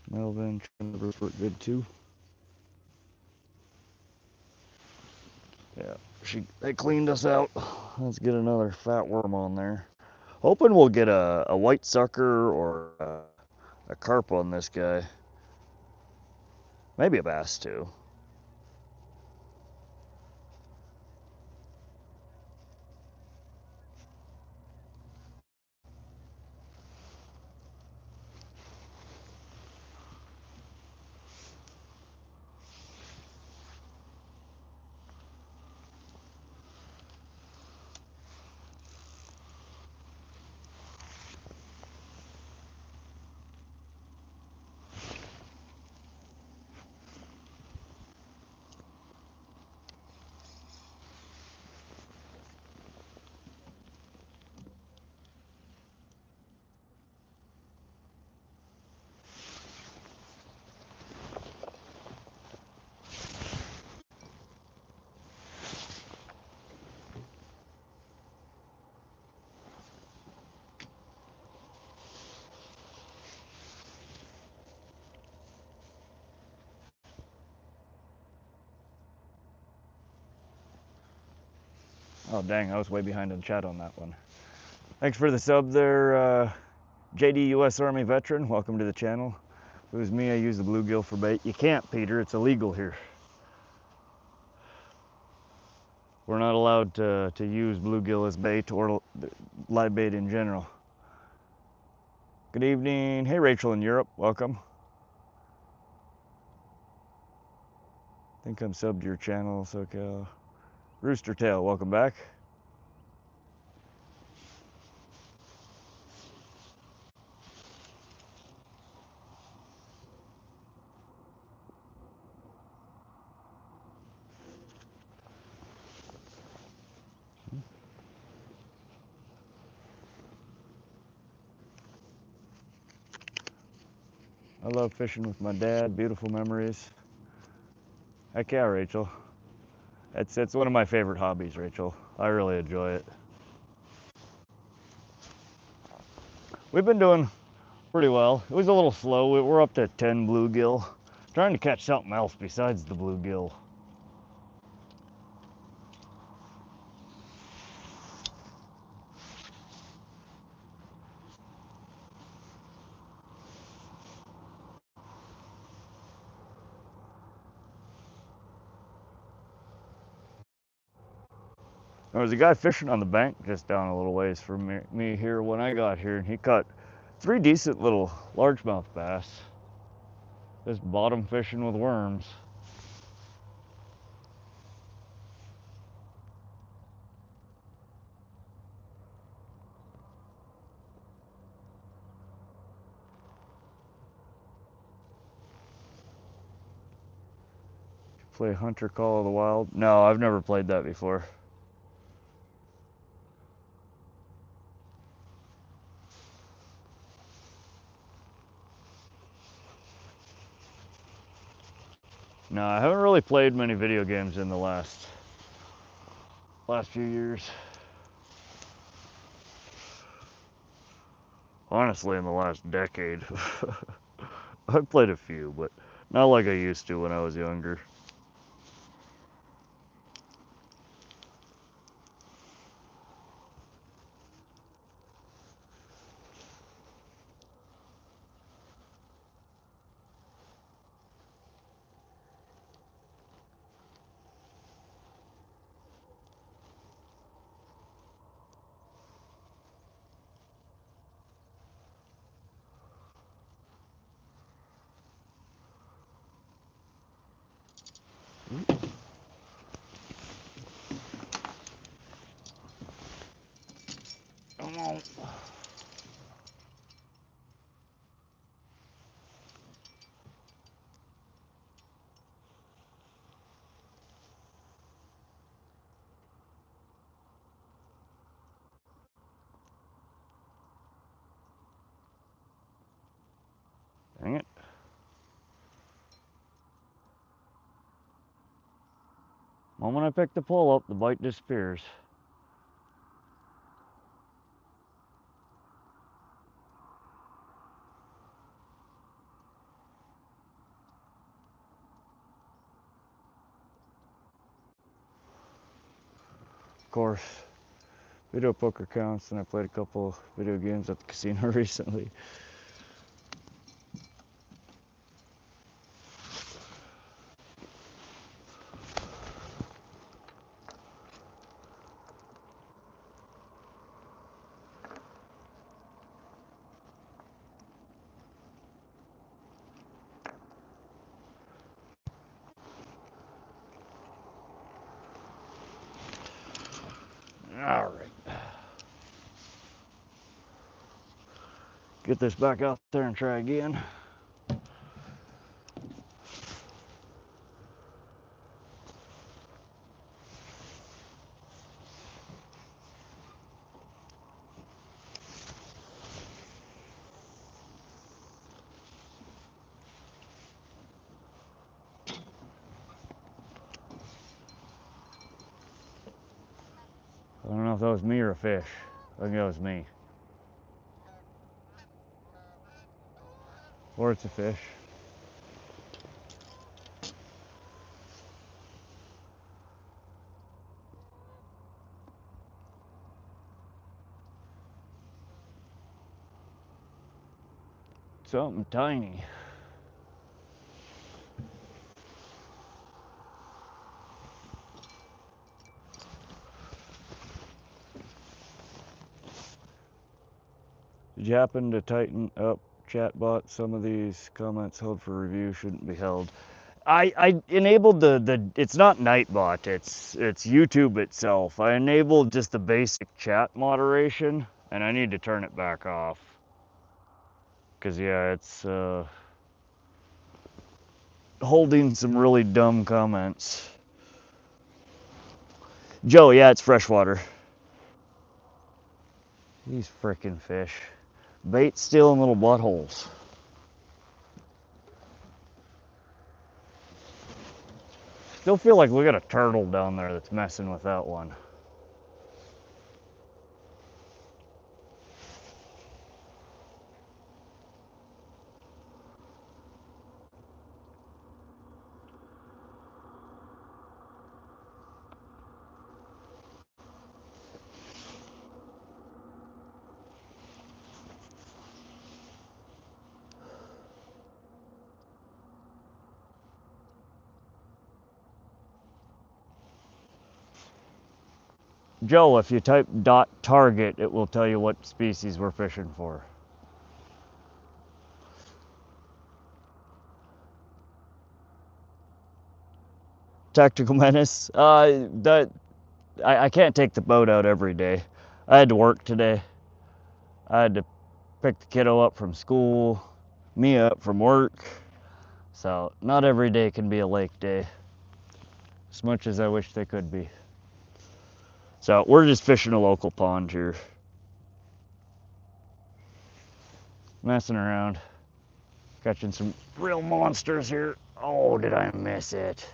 Melvin, good too. Yeah, they cleaned us out. Let's get another fat worm on there. Hoping we'll get a white sucker or a carp on this guy. Maybe a bass too. Oh dang, I was way behind in chat on that one. Thanks for the sub there, JD US Army veteran. Welcome to the channel. If it was me, I use the bluegill for bait. You can't, Peter. It's illegal here. We're not allowed to use bluegill as bait or live bait in general. Good evening. Hey, Rachel in Europe. Welcome. I think I'm subbed to your channel, SoCal. Rooster Tail, welcome back. I love fishing with my dad. Beautiful memories. Heck yeah, Rachel. It's one of my favorite hobbies, Rachel. I really enjoy it. We've been doing pretty well. It was a little slow. We're up to 10 bluegill. Trying to catch something else besides the bluegill. There was a guy fishing on the bank just down a little ways from me here when I got here, and he caught 3 decent little largemouth bass. Just bottom fishing with worms. Play Hunter Call of the Wild? No, I've never played that before. No, I haven't really played many video games in the last few years. Honestly, in the last decade. I've played a few, but not like I used to when I was younger. Come on. Dang it. Moment I pick the pole up, the bite disappears. Of course, video poker counts, and I played a couple video games at the casino recently. All right. Get this back out there and try again. I don't know if that was me or a fish. I think that was me. Or it's a fish. Something tiny. Did you happen to tighten up chatbot? Some of these comments held for review shouldn't be held. I enabled the it's not Nightbot, it's YouTube itself. I enabled just the basic chat moderation, and I need to turn it back off. Cause yeah, it's holding some really dumb comments. Joe, yeah, it's freshwater. These frickin' fish. Bait stealing little buttholes. Still feel like we got a turtle down there that's messing with that one. Joe, if you type .target, it will tell you what species we're fishing for. Tactical Menace. I can't take the boat out every day. I had to work today. I had to pick the kiddo up from school, me up from work. So not every day can be a lake day, as much as I wish they could be. So we're just fishing a local pond here. Messing around. Catching some real monsters here. Oh, did I miss it?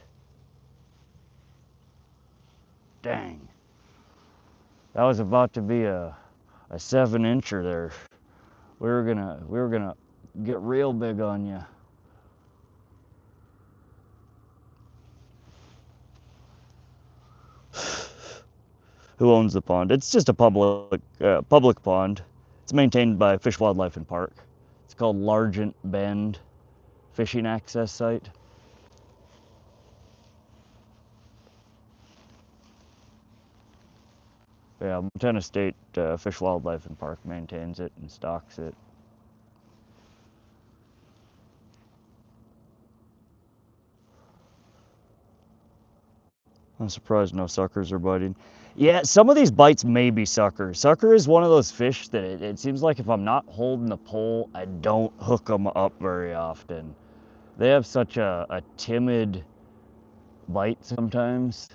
Dang. That was about to be a 7-incher there. We were gonna get real big on you. Who owns the pond? It's just a public pond. It's maintained by Fish, Wildlife, and Park. It's called Largent Bend Fishing Access Site. Yeah, Montana State Fish, Wildlife, and Park maintains it and stocks it. I'm surprised no suckers are biting. Yeah, some of these bites may be suckers. Sucker is one of those fish that it seems like if I'm not holding the pole, I don't hook them up very often. They have such a timid bite sometimes.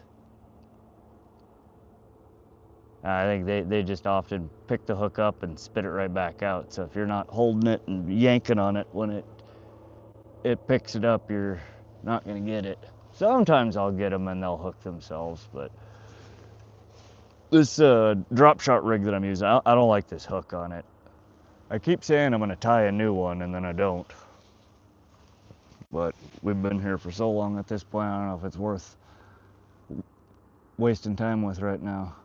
I think they just often pick the hook up and spit it right back out. So if you're not holding it and yanking on it when it picks it up, you're not gonna get it. Sometimes I'll get them and they'll hook themselves, but this drop shot rig that I'm using, I don't like this hook on it. I keep saying I'm gonna tie a new one and then I don't. But we've been here for so long at this point, I don't know if it's worth wasting time with right now.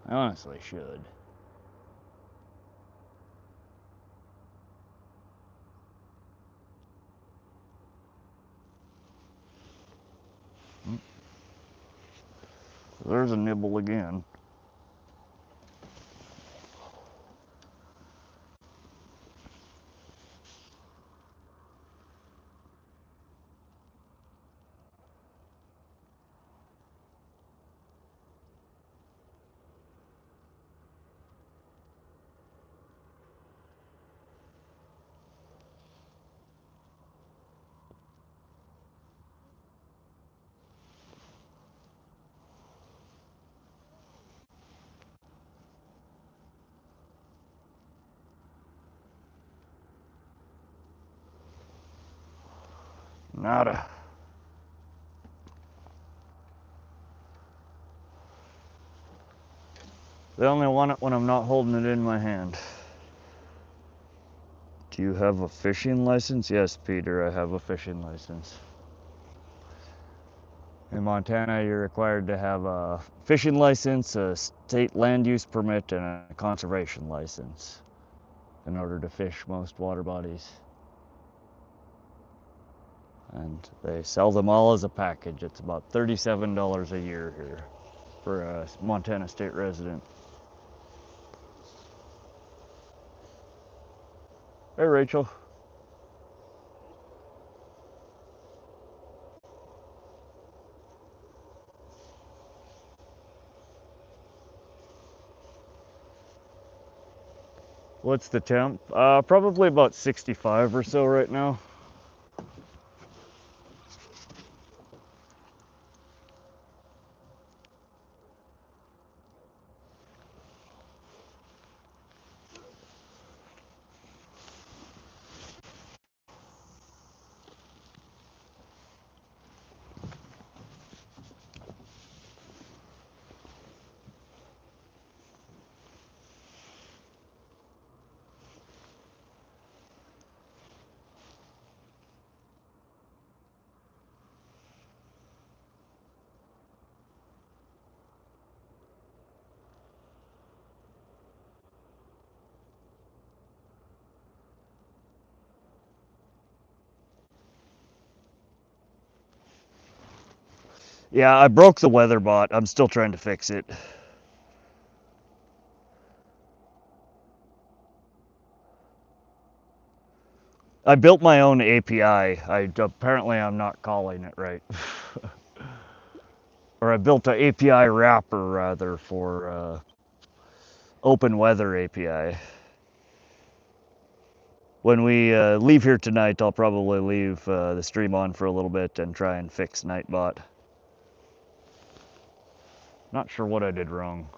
I honestly should. There's a nibble again. Nada. They only want it when I'm not holding it in my hand. Do you have a fishing license? Yes, Peter, I have a fishing license. In Montana, you're required to have a fishing license, a state land use permit, and a conservation license in order to fish most water bodies. And they sell them all as a package. It's about $37 a year here for a Montana state resident. Hey, Rachel. What's the temp? Probably about 65 or so right now. Yeah, I broke the weather bot. I'm still trying to fix it. I built my own API. Apparently I'm not calling it right. Or I built an API wrapper rather for open weather API. When we leave here tonight, I'll probably leave the stream on for a little bit and try and fix Nightbot. Not sure what I did wrong.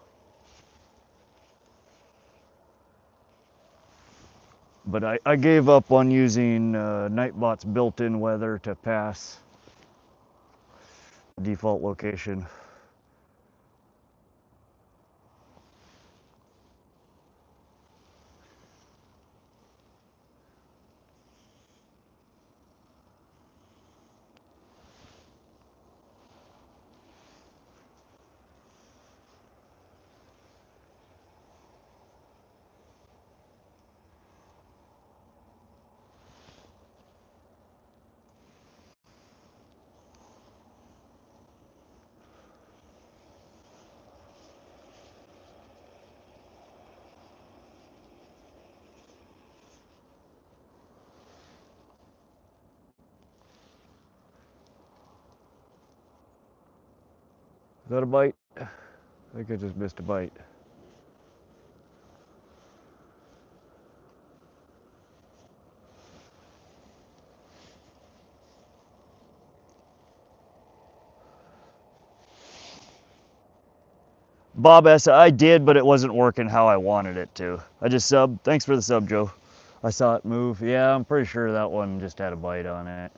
But I gave up on using Nightbot's built-in weather to pass default location. Is that a bite? I think I just missed a bite. Bob S, I did, but it wasn't working how I wanted it to. I just subbed. Thanks for the sub, Joe. I saw it move. Yeah, I'm pretty sure that one just had a bite on it.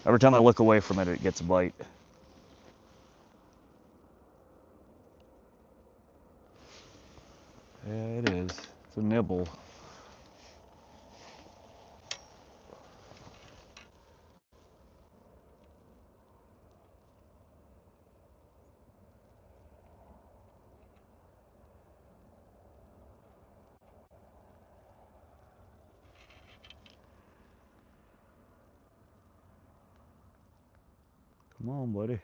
Every time I look away from it, it gets a bite. Yeah, it is. It's a nibble. Come on, buddy.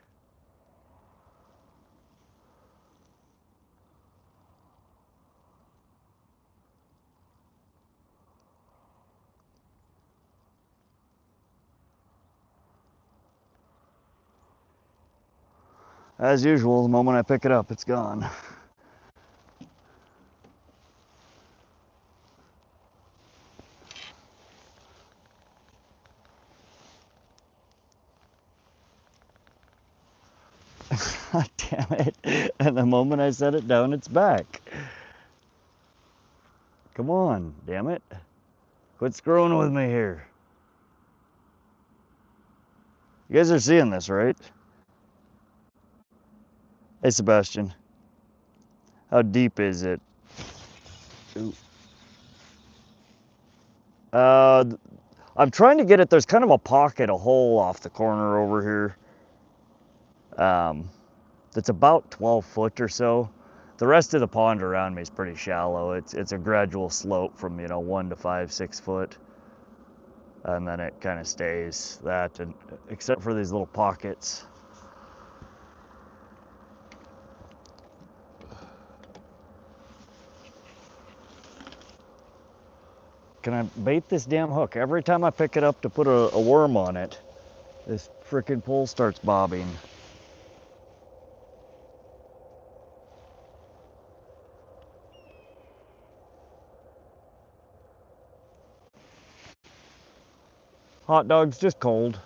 As usual, the moment I pick it up, it's gone. God damn it. And the moment I set it down, it's back. Come on, damn it. Quit screwing with me here. You guys are seeing this, right? Hey, Sebastian. How deep is it? Ooh. I'm trying to get it. There's kind of a pocket, a hole off the corner over here. That's about 12 foot or so. The rest of the pond around me is pretty shallow. It's a gradual slope from 1 to 5, 6 foot, and then it kind of stays that, and except for these little pockets. Can I bait this damn hook? Every time I pick it up to put a worm on it, this frickin' pole starts bobbing. Hot dog's just cold.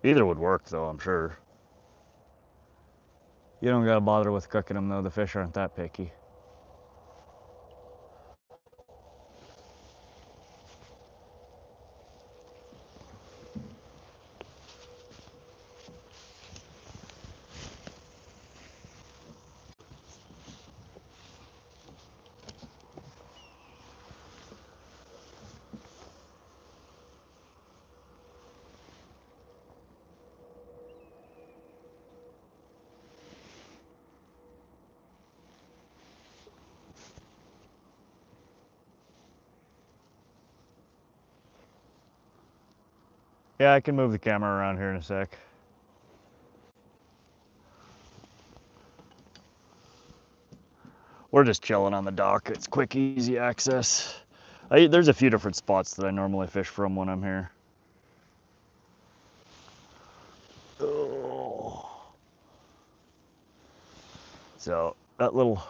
Either would work though, I'm sure. You don't gotta bother with cooking them though, the fish aren't that picky. Yeah, I can move the camera around here in a sec. We're just chilling on the dock. It's quick, easy access. There's a few different spots that I normally fish from when I'm here. Oh. So that little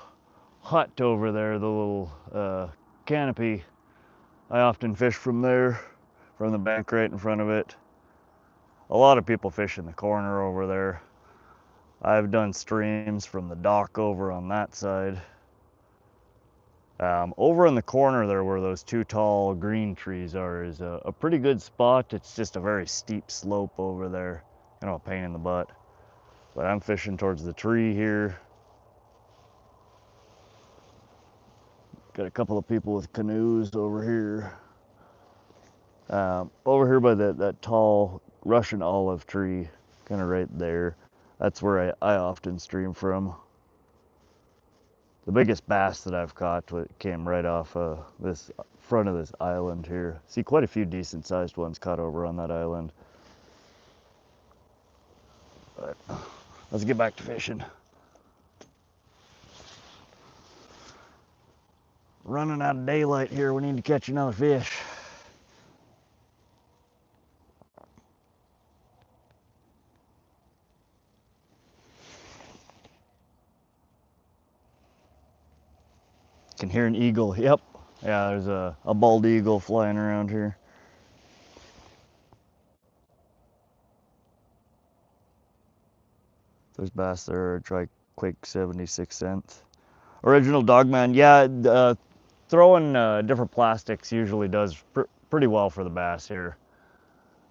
hut over there, the little canopy, I often fish from there, from the bank right in front of it. A lot of people fish in the corner over there. I've done streams from the dock over on that side. Over in the corner there where those two tall green trees are is a pretty good spot. It's just a very steep slope over there. Kind of a pain in the butt. But I'm fishing towards the tree here. Got a couple of people with canoes over here. Over here by that tall Russian olive tree, kind of right there. That's where I often stream from. The biggest bass that I've caught came right off this front of this island here. See quite a few decent sized ones caught over on that island. But Let's get back to fishing. Running out of daylight here. We need to catch another fish. Can hear an eagle. Yep. Yeah, there's a bald eagle flying around here. There's bass there. Try Quake 76 cents. Original Dogman. Yeah, throwing different plastics usually does pretty well for the bass here.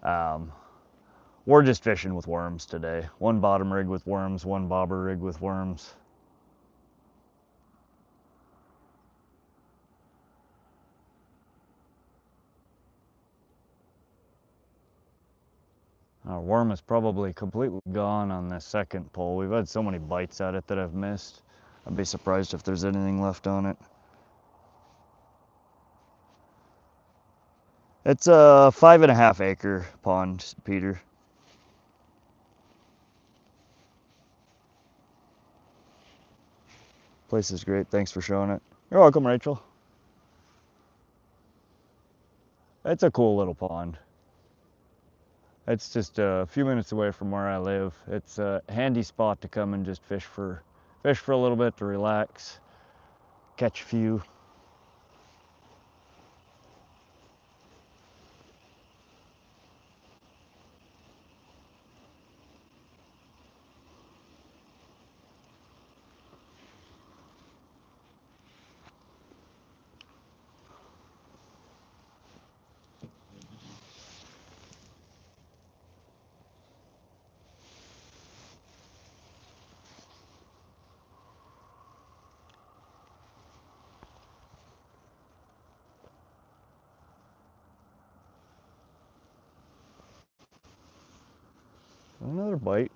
We're just fishing with worms today. One bottom rig with worms, one bobber rig with worms. Our worm is probably completely gone on this second pull. We've had so many bites at it that I've missed. I'd be surprised if there's anything left on it. It's a 5.5 acre pond, Peter. Place is great. Thanks for showing it. You're welcome, Rachel. It's a cool little pond. It's just a few minutes away from where I live. It's a handy spot to come and just fish for a little bit, to relax, catch a few. Another bite.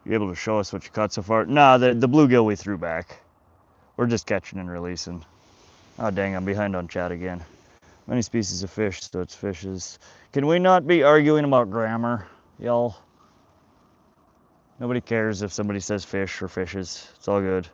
You able to show us what you caught so far? Nah, the bluegill we threw back. We're just catching and releasing. Oh dang, I'm behind on chat again. Many species of fish, so it's fishes. Can we not be arguing about grammar, y'all? Nobody cares if somebody says fish or fishes. It's all good.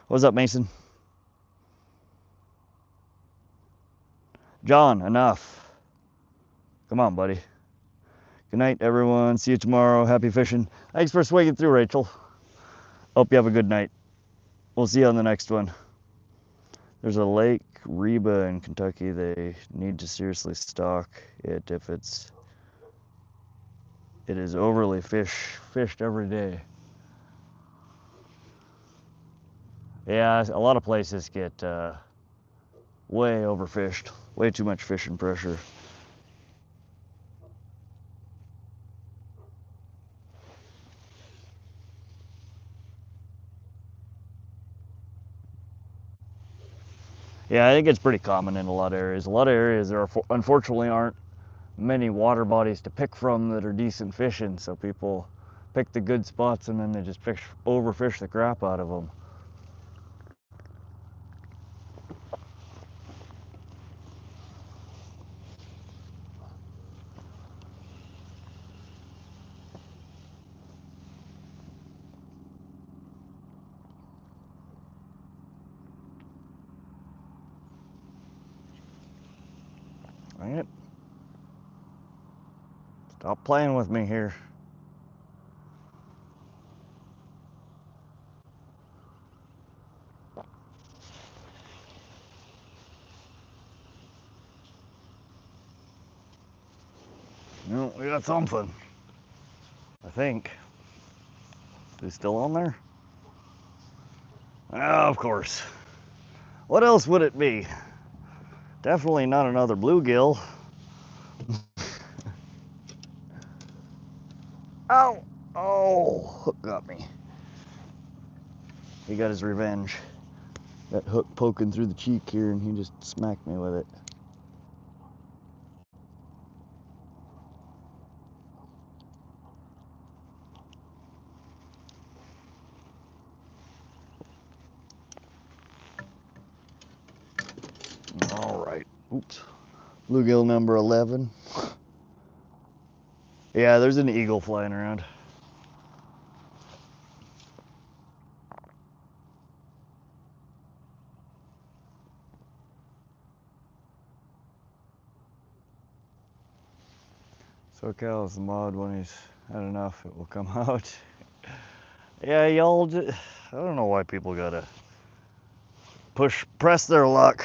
What's up, Mason? John, enough. Come on, buddy. Good night, everyone. See you tomorrow. Happy fishing. Thanks for swinging through, Rachel. Hope you have a good night. We'll see you on the next one. There's a Lake Reba in Kentucky. They need to seriously stock it if it is overly fished every day. Yeah, a lot of places get way overfished, way too much fishing pressure. Yeah, I think it's pretty common in a lot of areas. A lot of areas there unfortunately aren't many water bodies to pick from that are decent fishing, so people pick the good spots and then they just overfish the crap out of them. Dang it. Stop playing with me here. No, we got something. I think. Is he still on there? Of course. What else would it be? Definitely not another bluegill. Ow! Oh, hook got me. He got his revenge. That hook poking through the cheek here, and he just smacked me with it. All right. Oops. Bluegill number 11. Yeah, there's an eagle flying around. SoCal is the mod. When he's had enough, it will come out. Yeah, y'all, I don't know why people gotta press their luck.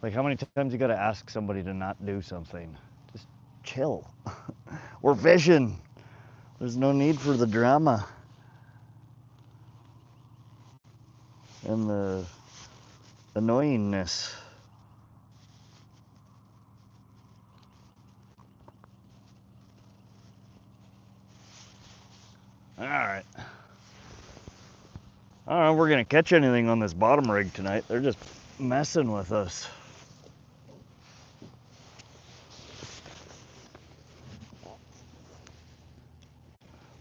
Like, how many times you gotta ask somebody to not do something? Just chill. We're fishing. There's no need for the drama and the annoyingness. All right. I don't know if we're gonna catch anything on this bottom rig tonight. They're just messing with us.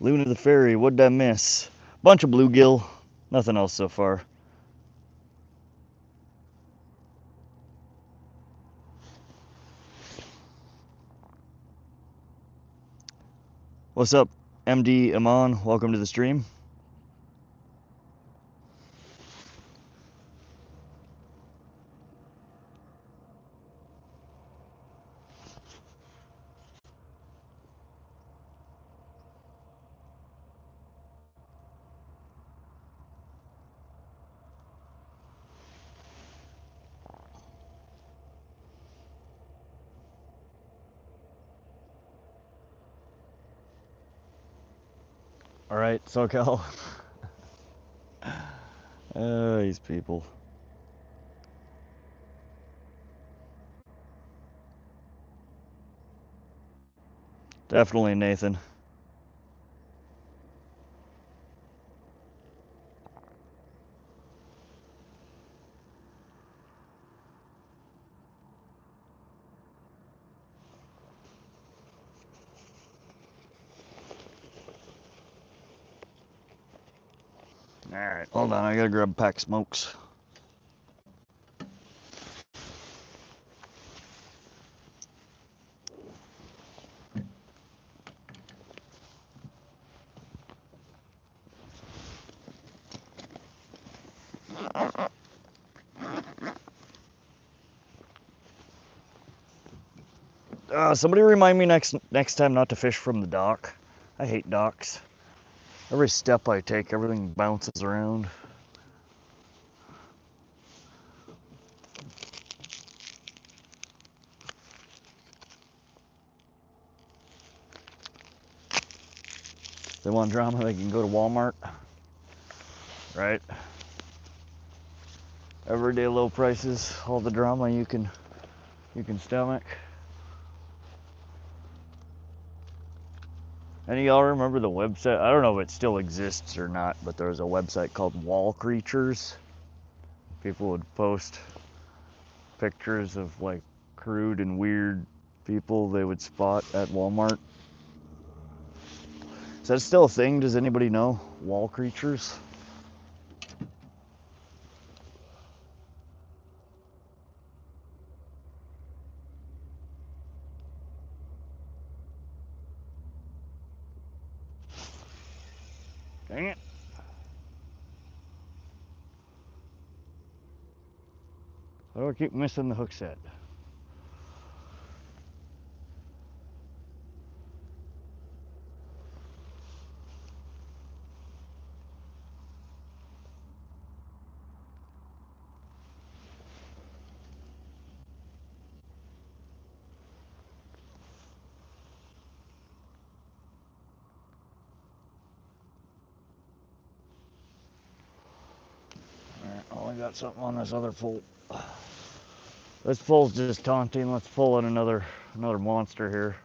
Luna the Ferry, what'd I miss? Bunch of bluegill, nothing else so far. What's up, MD Amon? Welcome to the stream. All right, SoCal. These people. Definitely Nathan. All right, hold on, I gotta grab a pack of smokes. Somebody remind me next time not to fish from the dock. I hate docks. Every step I take, everything bounces around. If they want drama, they can go to Walmart. Right? Everyday low prices, all the drama you can stomach. Any of y'all remember the website? I don't know if it still exists or not, but there was a website called Wall Creatures. People would post pictures of like crude and weird people they would spot at Walmart. Is that still a thing? Does anybody know? Wall Creatures? Dang it. How do I keep missing the hook set? I got something on this other pole. This pole's just taunting. Let's pull in another monster here.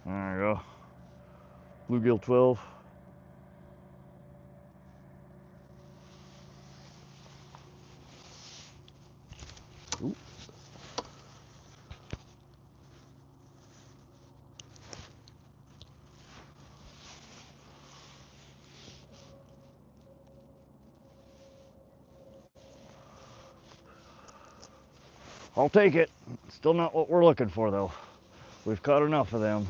There you go. Bluegill 12. Ooh. I'll take it. Still not what we're looking for though. We've caught enough of them.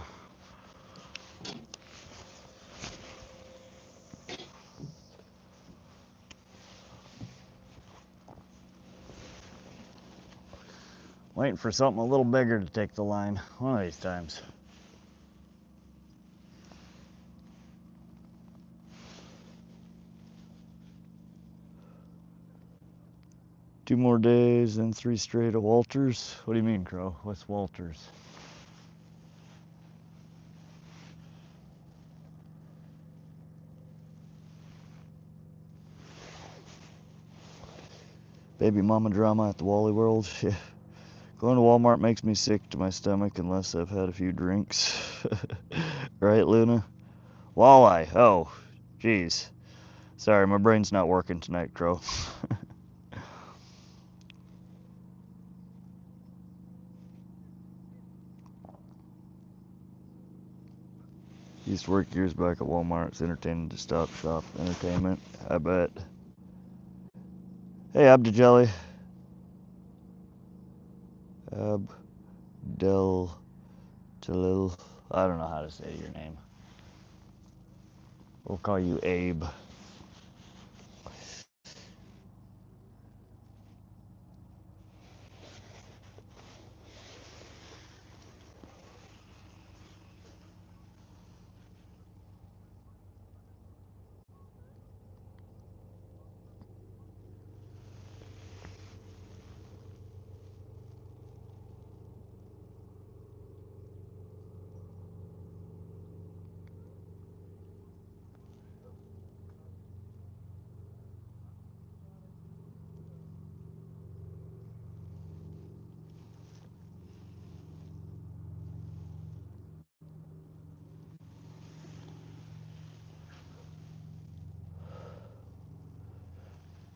Waiting for something a little bigger to take the line one of these times. Two more days and 3 straight of Walters. What do you mean, Crow? What's Walters? Baby mama drama at the Wally World. Yeah. Going to Walmart makes me sick to my stomach unless I've had a few drinks. Right, Luna? Walleye. Oh, geez. Sorry, my brain's not working tonight, Crow. Used to work years back at Walmart. It's entertaining to stop shop entertainment. I bet. Hey, Abdejelly. Jalil. I don't know how to say your name. We'll call you Abe.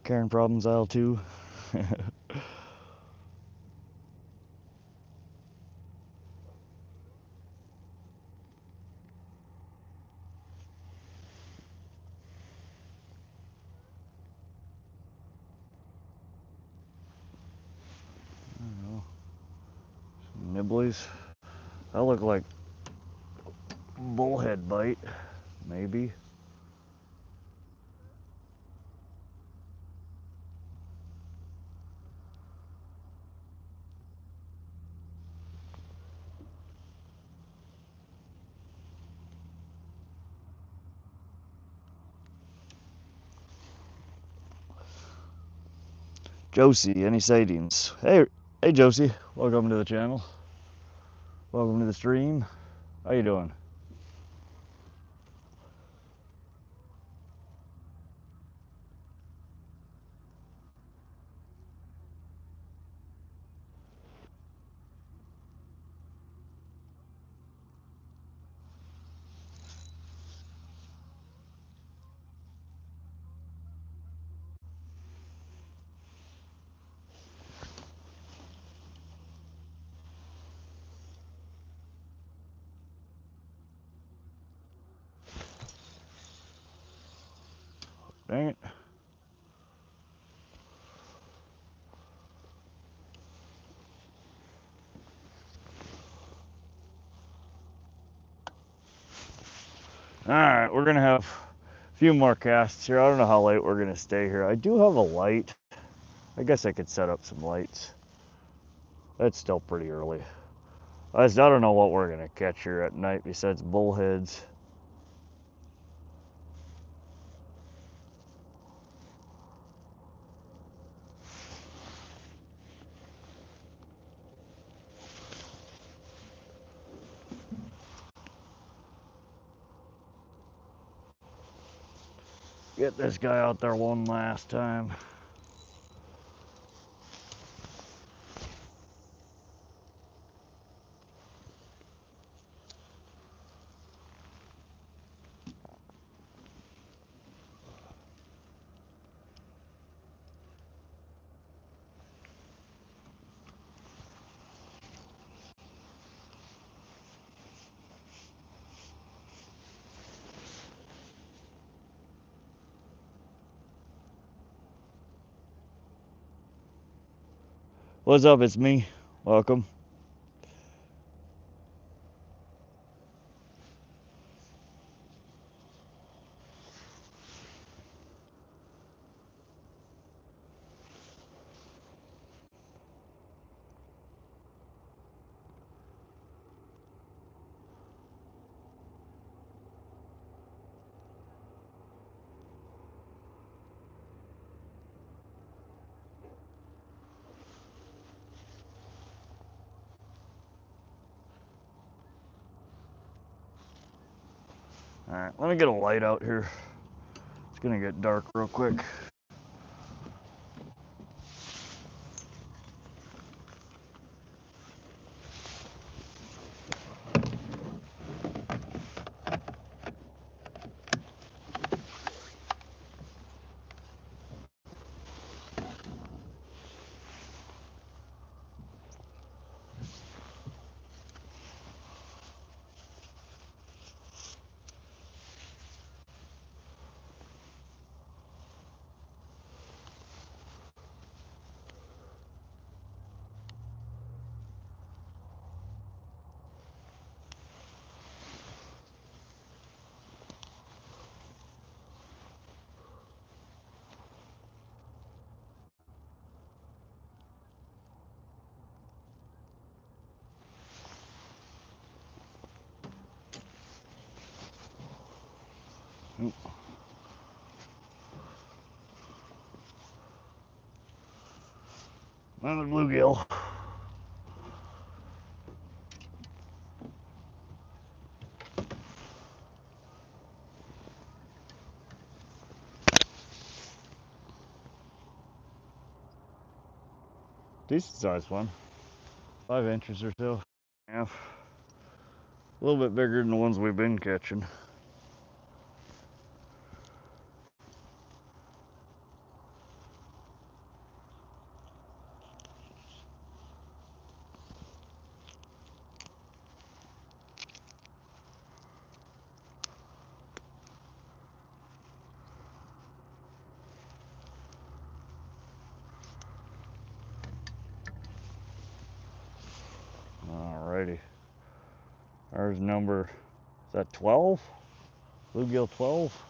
Karen Problems Aisle 2. I don't know. Some nibblies. That look like bullhead bite, maybe. Josie, any sightings? Hey Josie, welcome to the channel. Welcome to the stream. How you doing? Dang it. Alright, we're gonna have a few more casts here. I don't know how late we're gonna stay here. I do have a light. I guess I could set up some lights. It's still pretty early. I don't know what we're gonna catch here at night besides bullheads. Get this guy out there one last time. What's up? It's me. Welcome. All right, let me get a light out here. It's gonna get dark real quick. Oop. Another bluegill. Decent sized one. 5 inches or so. Yeah. A little bit bigger than the ones we've been catching. Alrighty. There's number, is that 12? Bluegill 12?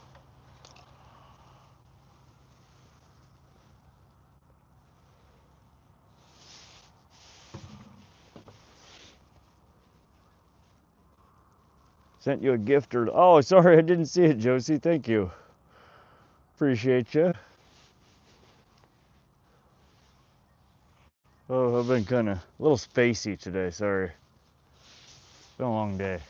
Sent you a gift or, oh, sorry, I didn't see it, Josie. Thank you. Appreciate you. Oh, I've been kind of a little spacey today, sorry. It's been a long day.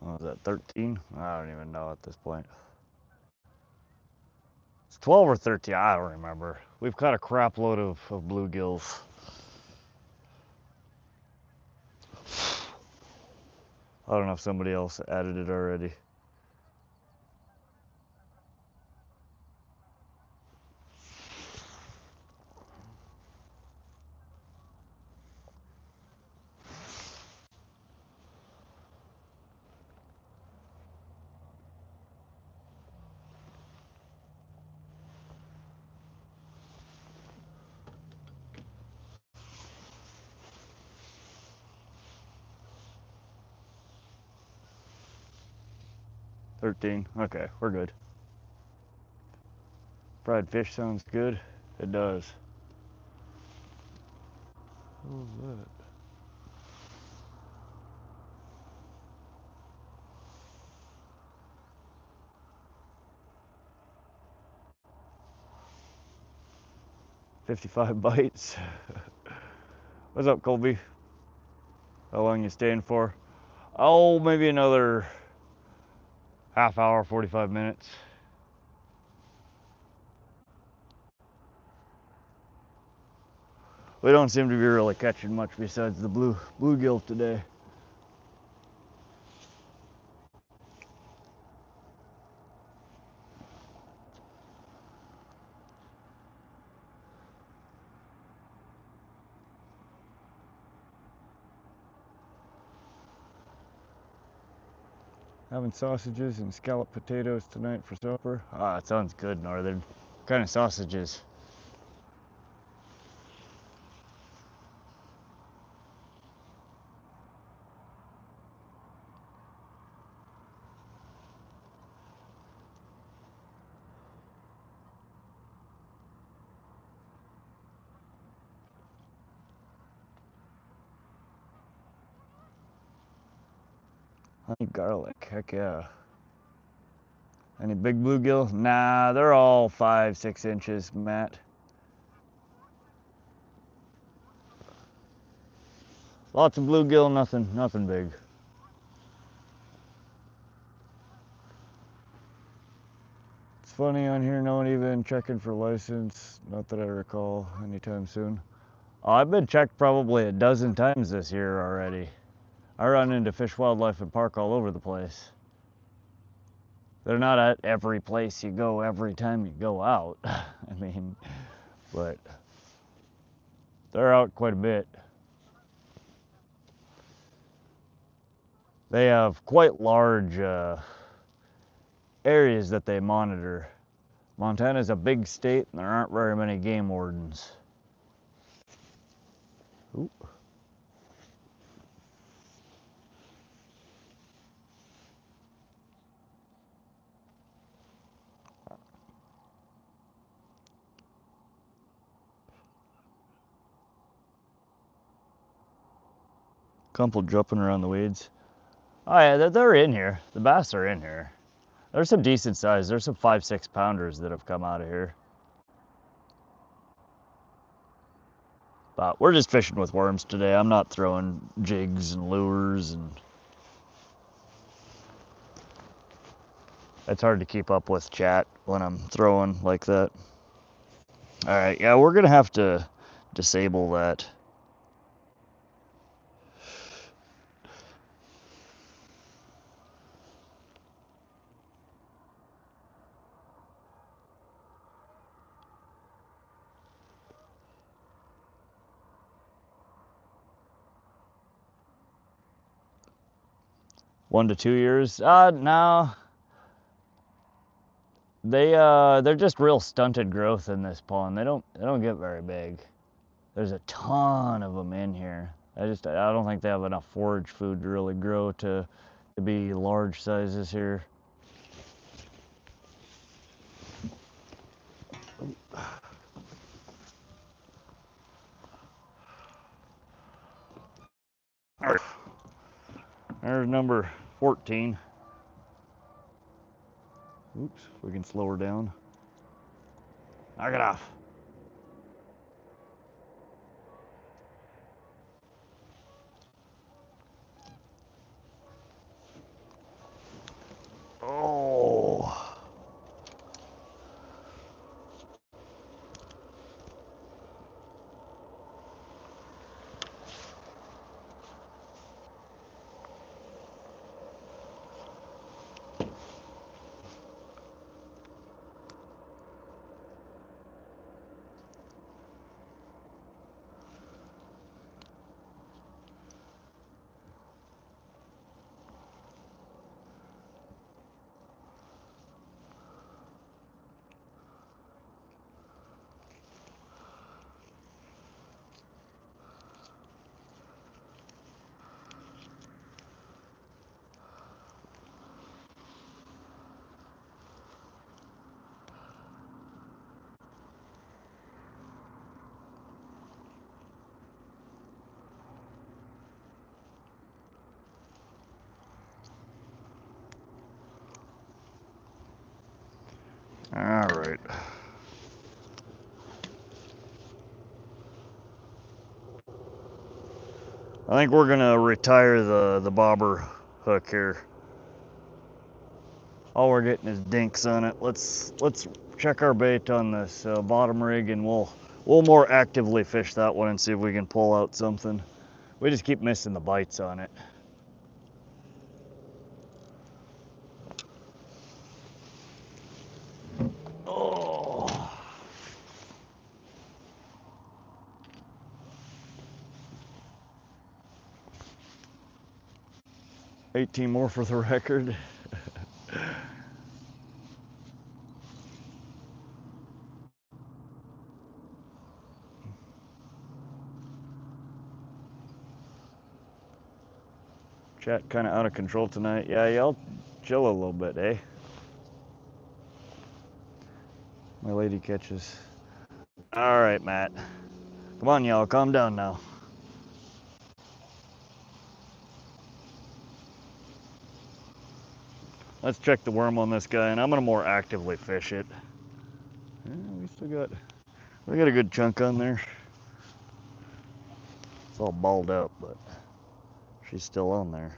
What was that, 13? I don't even know at this point. It's 12 or 13, I don't remember. We've caught a crap load of bluegills. I don't know if somebody else added it already. $13. Okay, we're good. Fried fish sounds good. It does. What was that? 55 bites. What's up, Colby? How long you staying for? Oh, maybe another half hour, 45 minutes. We don't seem to be really catching much besides the bluegill today. Having sausages and scalloped potatoes tonight for supper. Ah, it sounds good, Northern. What kind of sausages? Honey garlic, heck yeah. Any big bluegill? Nah, they're all 5-6 inches, Matt. Lots of bluegill, nothing big. It's funny on here, no one even checking for license. Not that I recall anytime soon. Oh, I've been checked probably a dozen times this year already. I run into Fish, Wildlife, and Park all over the place. They're not at every place you go every time you go out. I mean, but they're out quite a bit. They have quite large areas that they monitor. Montana's a big state and there aren't very many game wardens. Ooh. Couple jumping around the weeds. Oh yeah, they're in here. The bass are in here. There's some decent size. There's some 5-6 pounders that have come out of here. But we're just fishing with worms today. I'm not throwing jigs and lures, and it's hard to keep up with chat when I'm throwing like that. All right, yeah, we're gonna have to disable that. One to 2 years? No. They're just real stunted growth in this pond. They don't get very big. There's a ton of them in here. I don't think they have enough forage food to really grow to be large sizes here. There's number 14. Oops, we can slow her down. Knock it off. Oh. I think we're gonna retire the bobber hook here. All we're getting is dinks on it. Let's check our bait on this bottom rig, and we'll more actively fish that one and see if we can pull out something. We just keep missing the bites on it. Oh. $18 more for the record. Chat kind of out of control tonight. Yeah, y'all chill a little bit, eh? My lady catches. All right, Matt. Come on, y'all, calm down now. Let's check the worm on this guy, and I'm gonna more actively fish it. Yeah, we got a good chunk on there. It's all balled up, but she's still on there.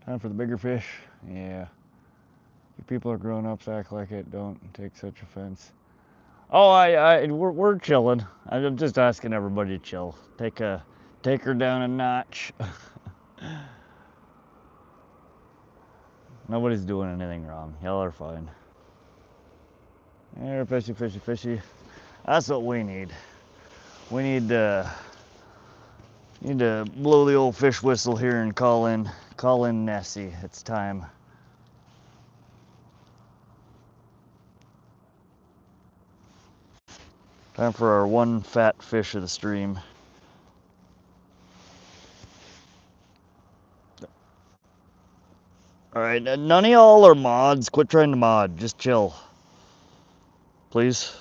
Time for the bigger fish. Yeah. You people are grown ups, act like it. Don't take such offense. Oh, we're chilling. I'm just asking everybody to chill. Take her down a notch. Nobody's doing anything wrong. Y'all are fine. There, fishy, fishy, fishy. That's what we need. We need to blow the old fish whistle here and call in Nessie. It's time. Time for our one fat fish of the stream. All right, none of y'all are mods. Quit trying to mod. Just chill, please.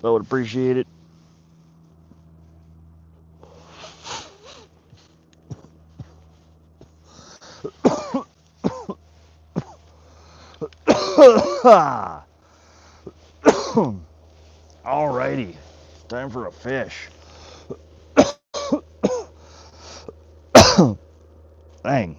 I would appreciate it. Alrighty, time for a fish. Dang.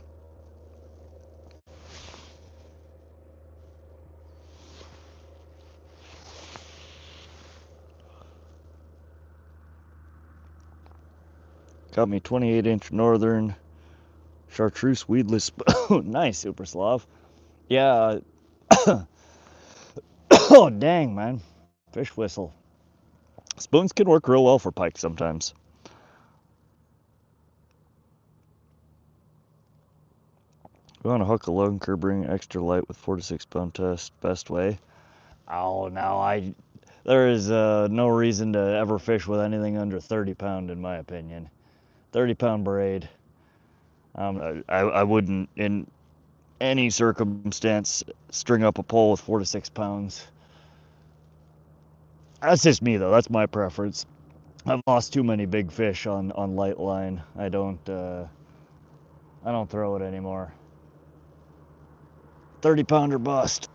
Got me 28-inch northern chartreuse weedless spoon. Nice, Super Slav. Yeah. Oh, dang, man. Fish whistle. Spoons can work real well for pike sometimes. You want to hook a lunker, bring extra light with 4 to 6 pound test. Best way. Oh, no, there is no reason to ever fish with anything under 30 pound, in my opinion. 30 pound braid. I wouldn't, in any circumstance, string up a pole with 4 to 6 pounds. That's just me, though. That's my preference. I've lost too many big fish on light line. I don't throw it anymore. 30 pounder bust.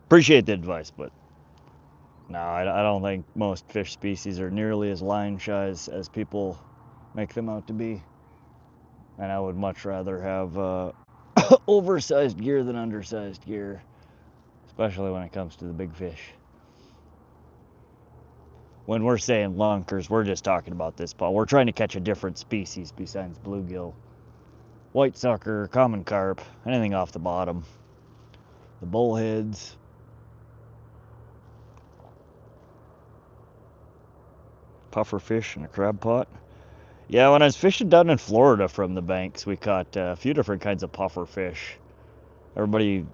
Appreciate the advice, but no, I don't think most fish species are nearly as line shy as people make them out to be. And I would much rather have oversized gear than undersized gear, especially when it comes to the big fish. When we're saying lunkers, we're just talking about this pond. We're trying to catch a different species besides bluegill. White sucker, common carp, anything off the bottom. The bullheads. Puffer fish and a crab pot. Yeah, when I was fishing down in Florida from the banks, we caught a few different kinds of puffer fish. Everybody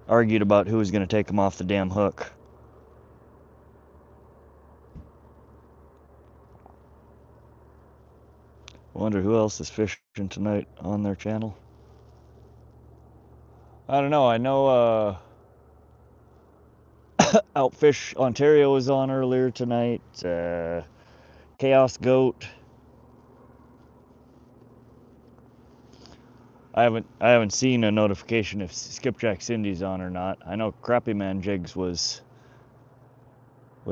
argued about who was going to take them off the damn hook. Wonder who else is fishing tonight on their channel. I don't know. I know Outfish Ontario was on earlier tonight. Chaos Goat. I haven't seen a notification if Skipjack Cindy's on or not. I know Crappy Man Jigs was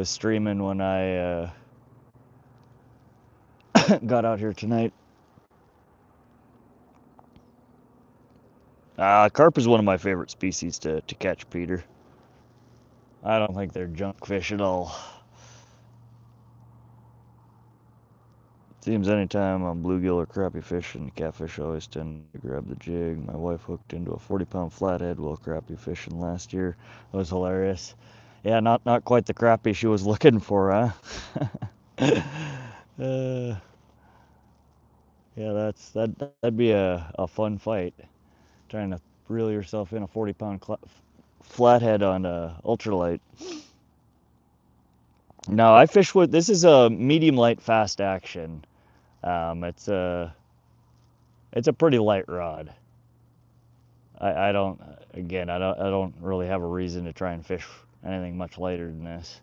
streaming when I got out here tonight. Carp is one of my favorite species to catch, Peter. I don't think they're junk fish at all. Seems anytime I'm bluegill or crappie fishing, catfish always tend to grab the jig. My wife hooked into a 40-pound flathead while crappie fishing last year. It was hilarious. Yeah, not quite the crappie she was looking for, huh? Yeah, that'd be a fun fight. Trying to reel yourself in a 40-pound flathead on ultralight. No, I fish with, this is a medium light fast action. It's a pretty light rod. I don't really have a reason to try and fish anything much lighter than this.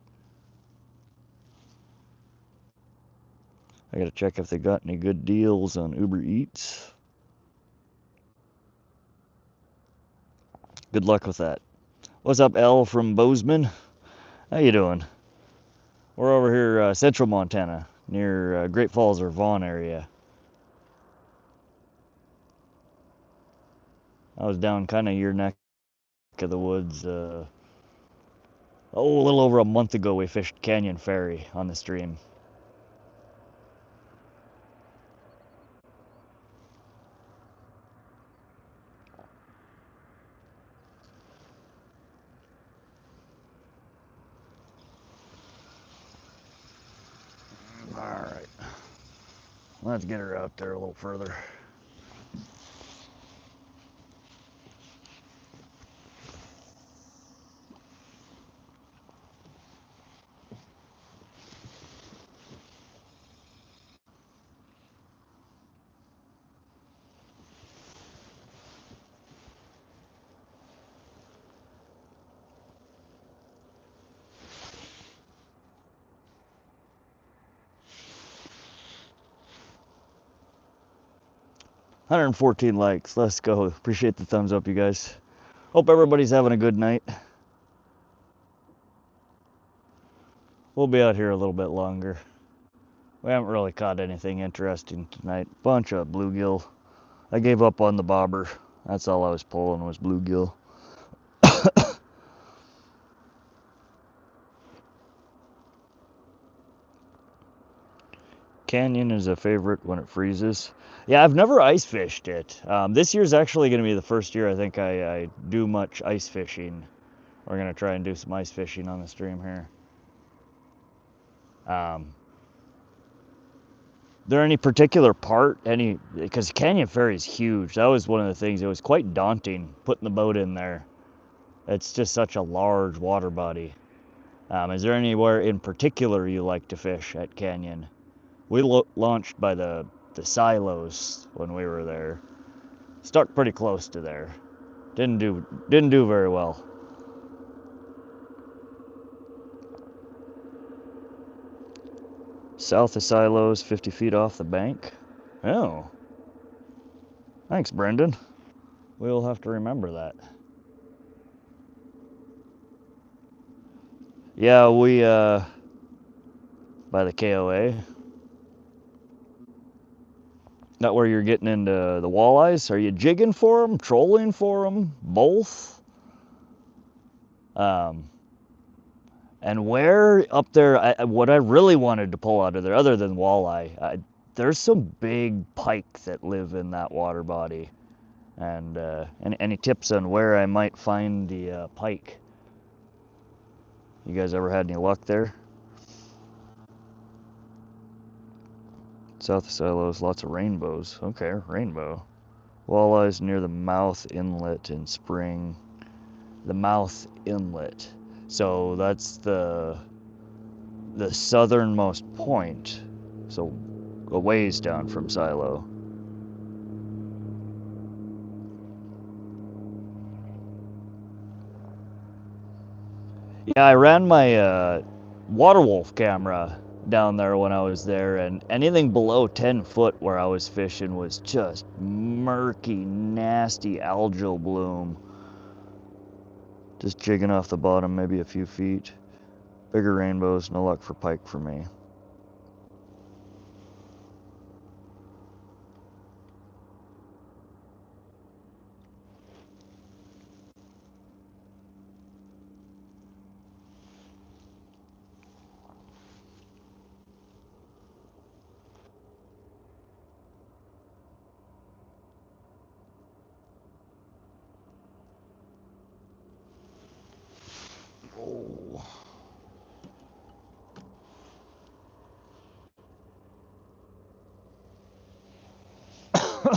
I gotta check if they got any good deals on Uber Eats. Good luck with that. What's up, Elle from Bozeman? How you doing? We're over here, central Montana, near Great Falls or Vaughan area. I was down kind of your neck of the woods. A little over a month ago, we fished Canyon Ferry on the stream. All right, let's get her out there a little further. $114 likes. Let's go. Appreciate the thumbs up, you guys. Hope everybody's having a good night. We'll be out here a little bit longer. We haven't really caught anything interesting tonight. Bunch of bluegill. I gave up on the bobber. That's all I was pulling was bluegill. Canyon is a favorite when it freezes. Yeah, I've never ice fished it. This year's actually going to be the first year I think I do much ice fishing. We're going to try and do some ice fishing on the stream here. There any particular part, because Canyon Ferry is huge. That was one of the things, it was quite daunting putting the boat in there. It's just such a large water body. Is there anywhere in particular you like to fish at Canyon? We launched by the silos when we were there. Stuck pretty close to there. Didn't do very well. South of silos, 50 feet off the bank. Oh. Thanks, Brendan. We'll have to remember that. Yeah, we by the KOA. That where you're getting into the walleyes? Are you jigging for them, trolling for them, both? And where up there, what I really wanted to pull out of there, other than walleye, there's some big pike that live in that water body. And any tips on where I might find the pike? You guys ever had any luck there? South of Silos, lots of rainbows. Okay, rainbow. Walleyes near the mouth inlet in spring. The mouth inlet. So that's the southernmost point. So a ways down from Silo. Yeah, I ran my water wolf camera down there when I was there, and anything below 10 foot where I was fishing was just murky, nasty algal bloom. Just jigging off the bottom, maybe a few feet. Bigger rainbows, no luck for pike for me.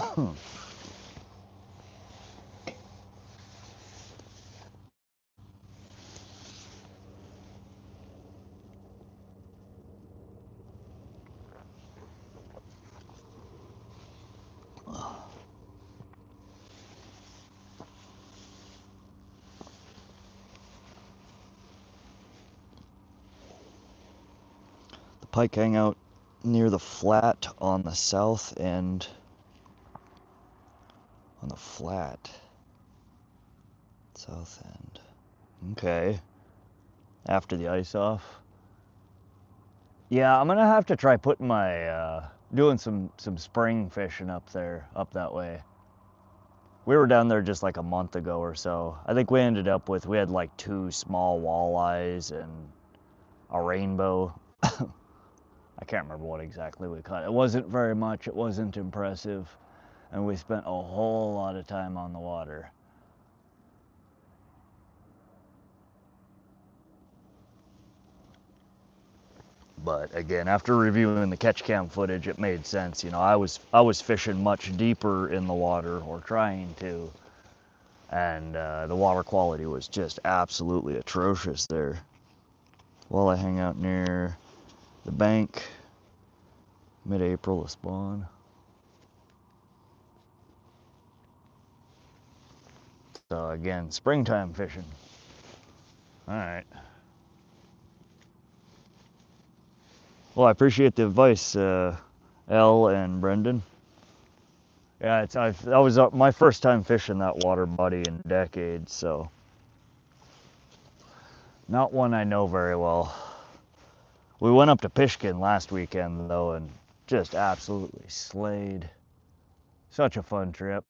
Oh. The pike hang out near the flat on the south end. On the flat. South end. Okay. After the ice off. Yeah, I'm gonna have to try putting my doing some spring fishing up there, up that way. We were down there just like a month ago or so. I think we ended up with, we had like 2 small walleyes and a rainbow. I can't remember what exactly we caught. It wasn't very much, it wasn't impressive, and we spent a whole lot of time on the water. But again, after reviewing the catch cam footage, it made sense. You know, I was fishing much deeper in the water, or trying to, and the water quality was just absolutely atrocious there. While I hang out near the bank, mid-April to spawn. So again, springtime fishing. All right. Well, I appreciate the advice, Elle and Brendan. Yeah, that was my first time fishing that water body in decades, so not one I know very well. We went up to Pishkin last weekend though, and just absolutely slayed. Such a fun trip.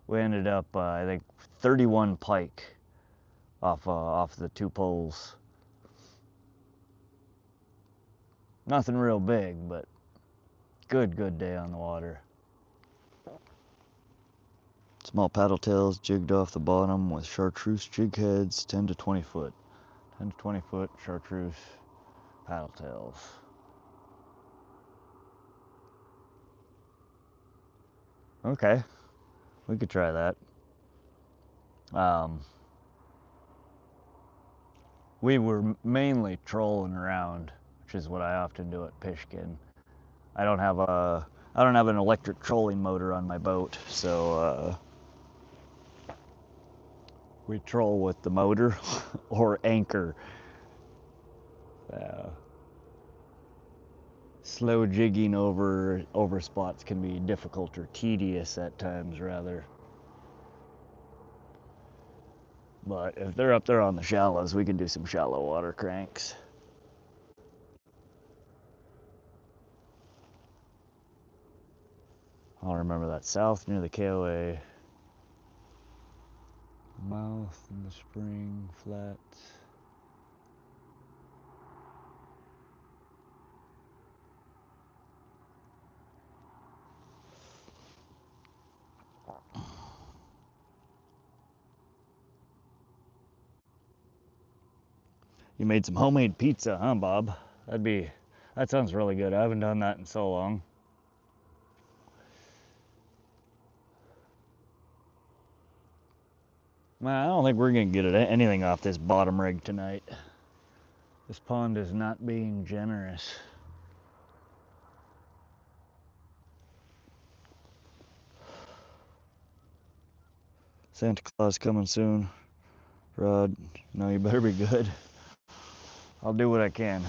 We ended up, I think, 31 pike off the 2 poles. Nothing real big, but good day on the water. Small paddle tails jigged off the bottom with chartreuse jig heads, 10 to 20 foot. 10 to 20 foot chartreuse paddle tails. Okay, we could try that. We were mainly trolling around, which is what I often do at Pishkin. I don't have an electric trolling motor on my boat, so we troll with the motor or anchor. Slow jigging over spots can be difficult or tedious at times, rather. But if they're up there on the shallows, we can do some shallow water cranks. I'll remember that. South near the KOA. Mouth in the spring, flat. You made some homemade pizza, huh, Bob? That sounds really good. I haven't done that in so long. Man, I don't think we're gonna get anything off this bottom rig tonight. This pond is not being generous. Santa Claus coming soon. Rod, no, you better be good. I'll do what I can.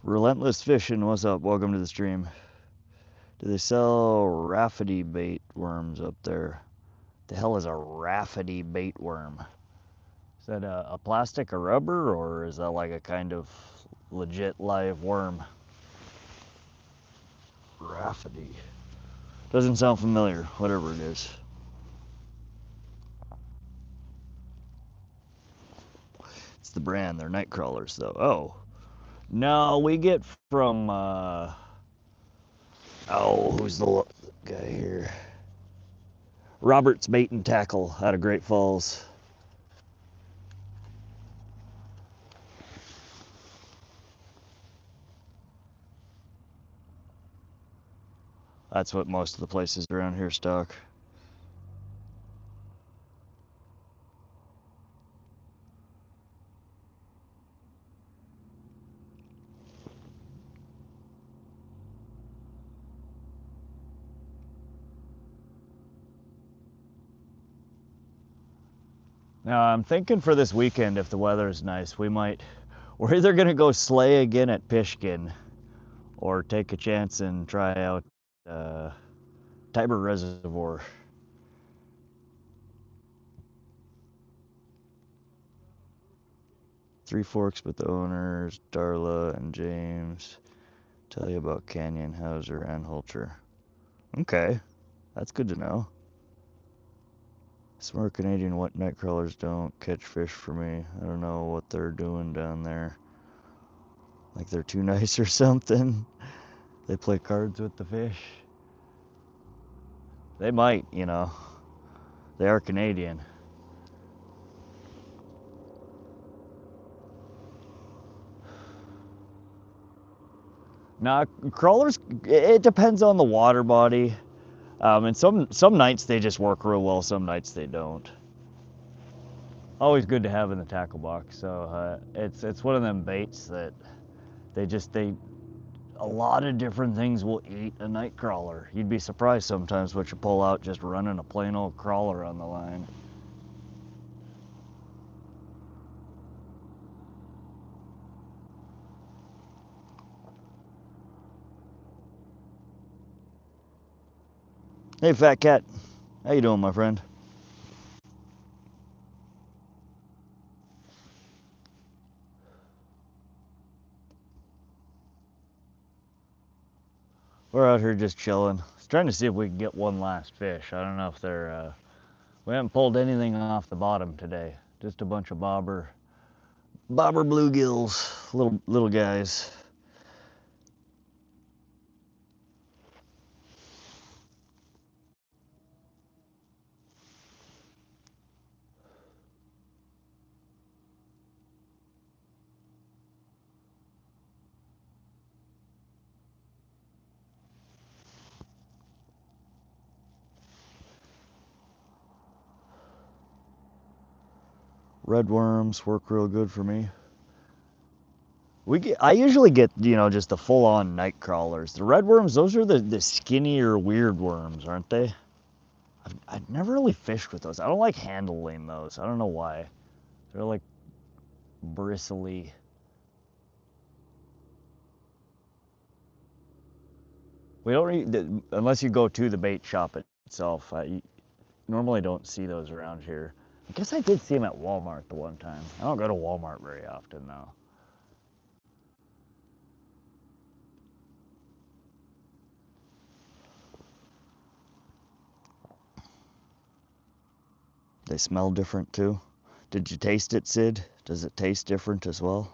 Relentless Fishing, what's up? Welcome to the stream. Do they sell rafferty bait worms up there? The hell is a rafferty bait worm? Is that a plastic or rubber, or is that like a kind of legit live worm? Rafferty. Doesn't sound familiar, whatever it is. It's the brand, they're night crawlers though. Oh. No, we get from, who's the guy here? Robert's Bait and Tackle out of Great Falls. That's what most of the places around here stock. Now I'm thinking for this weekend, if the weather is nice, we're either gonna go sleigh again at Pishkin, or take a chance and try out Tiber Reservoir. Three Forks with the owners, Darla and James. Tell you about Canyon, Hauser, and Holter. Okay, that's good to know. Smart Canadian what night crawlers don't catch fish for me. I don't know what they're doing down there. Like they're too nice or something. They play cards with the fish. They might, you know. They are Canadian. Now, crawlers, it depends on the water body. And some nights they just work real well, some nights they don't. Always good to have in the tackle box. So it's one of them baits that a lot of different things will eat a night crawler. You'd be surprised sometimes what you pull out just running a plain old crawler on the line. Hey, Fat Cat. How you doing, my friend? We're out here just chilling. I was trying to see if we can get one last fish. I don't know if they're... we haven't pulled anything off the bottom today. Just a bunch of bobber bluegills, little guys. Red worms work real good for me. I usually get, just the full-on night crawlers. The red worms, those are the skinnier, weird worms, aren't they? I've never really fished with those. I don't like handling those. I don't know why. They're like bristly. We don't unless you go to the bait shop itself. You normally don't see those around here. I guess I did see them at Walmart the one time. I don't go to Walmart very often though. They smell different too. Did you taste it, Sid? Does it taste different as well?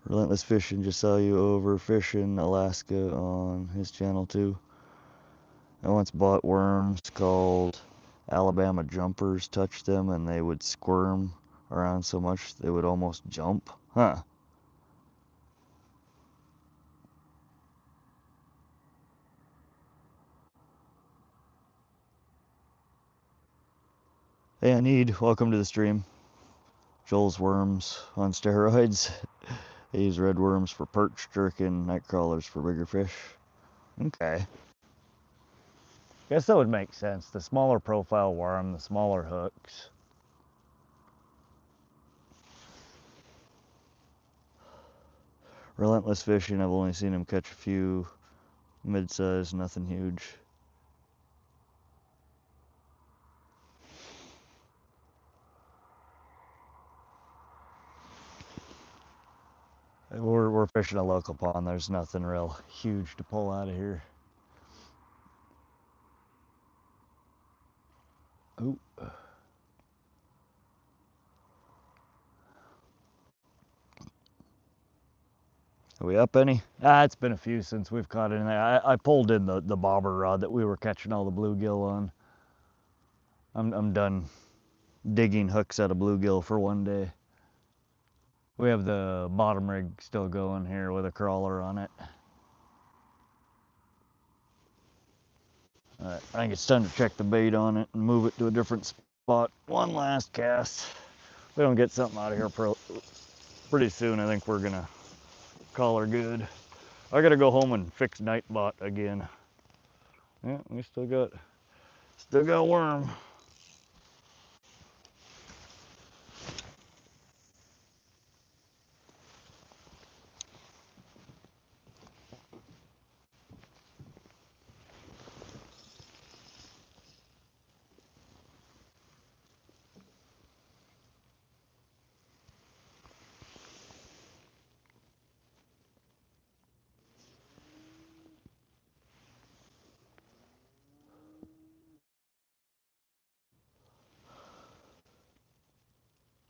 Relentless Fishing just saw you over fishing Alaska on his channel too. I once bought worms called Alabama jumpers, touched them and they would squirm around so much they would almost jump. Huh. Hey, Anid, welcome to the stream. Joel's worms on steroids. They use red worms for perch, jerkin, night crawlers for bigger fish. Okay. Guess that would make sense. The smaller profile worm, the smaller hooks. Relentless Fishing, I've only seen him catch a few mid-size, nothing huge. We're fishing a local pond. There's nothing real huge to pull out of here. Ooh. Are we up any? It's been a few since we've caught anything. I pulled in the bobber rod that we were catching all the bluegill on. I'm done digging hooks out of bluegill for one day. We have the bottom rig still going here with a crawler on it. Alright, I think it's time to check the bait on it and move it to a different spot. One last cast. If we don't get something out of here pretty soon, I think we're gonna call her good. I gotta go home and fix Nightbot again. Yeah, we still got a worm.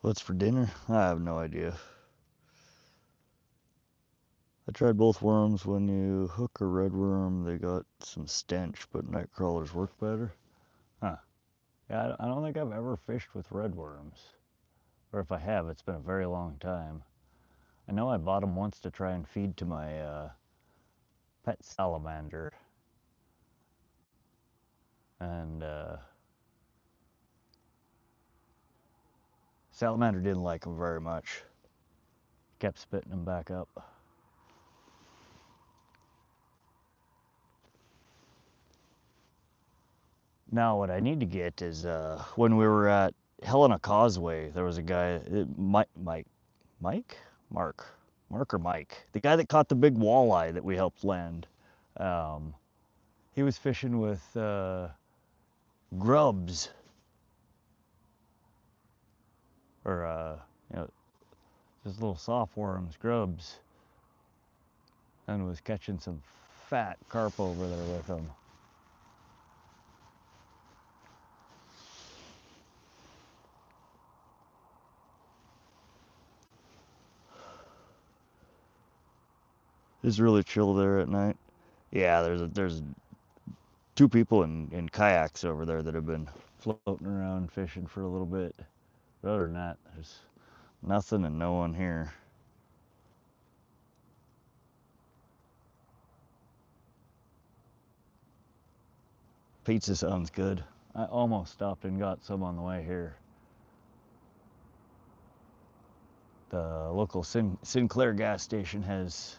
What's for dinner? I have no idea. I tried both worms. When you hook a red worm, they got some stench, but night crawlers work better. Huh. Yeah, I don't think I've ever fished with red worms. Or if I have, it's been a very long time. I know I bought them once to try and feed to my pet salamander. And salamander didn't like them very much. Kept spitting them back up. Now what I need to get is when we were at Helena Causeway, there was a guy, Mark or Mike, the guy that caught the big walleye that we helped land. He was fishing with grubs, or just little soft worms, grubs, and was catching some fat carp over there with them. It's really chill there at night. Yeah, there's two people in kayaks over there that have been floating around fishing for a little bit. But other than that, there's nothing and no one here. Pizza sounds good. I almost stopped and got some on the way here. The local Sinclair gas station has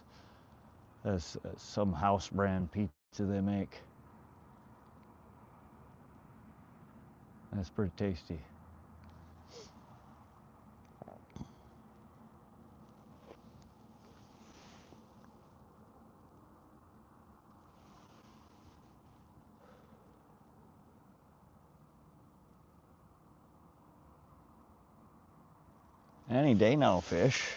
some house brand pizza they make. That's pretty tasty. Any day now, fish.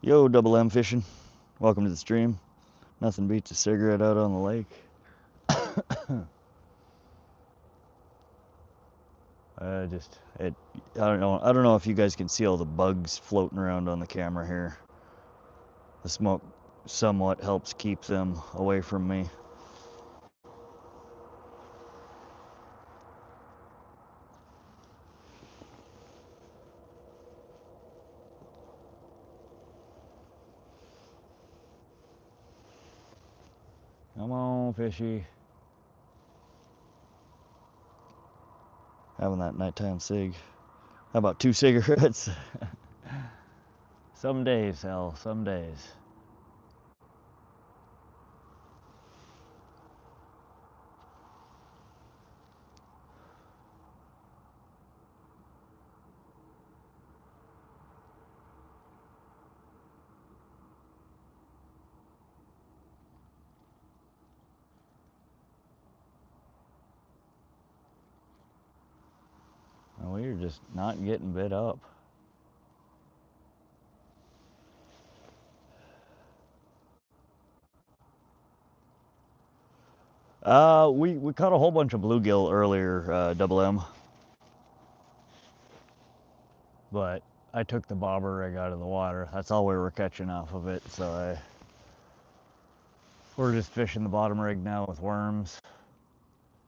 Yo, Double M fishing. Welcome to the stream. Nothing beats a cigarette out on the lake. I don't know if you guys can see all the bugs floating around on the camera here. The smoke somewhat helps keep them away from me. Come on, fishy. Having that nighttime cig. How about 2 cigarettes? Some days, hell, some days. We're just not getting bit up. We caught a whole bunch of bluegill earlier, Double M. But I took the bobber rig out of the water. That's all we were catching off of it, so we're just fishing the bottom rig now with worms.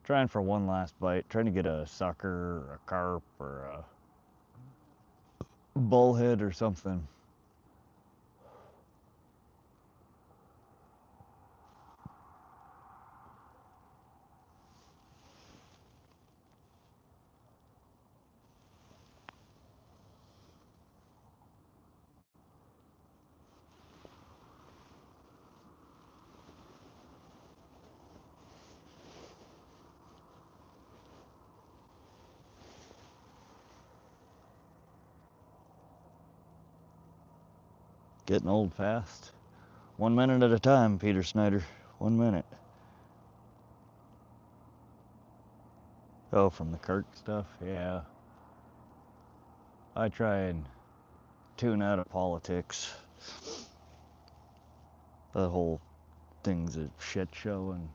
Trying for one last bite, trying to get a sucker or a carp or a bullhead or something. Getting old fast. 1 minute at a time, Peter Snyder. 1 minute. Oh, from the Kirk stuff? Yeah. I try and tune out of politics. The whole thing's a shit show and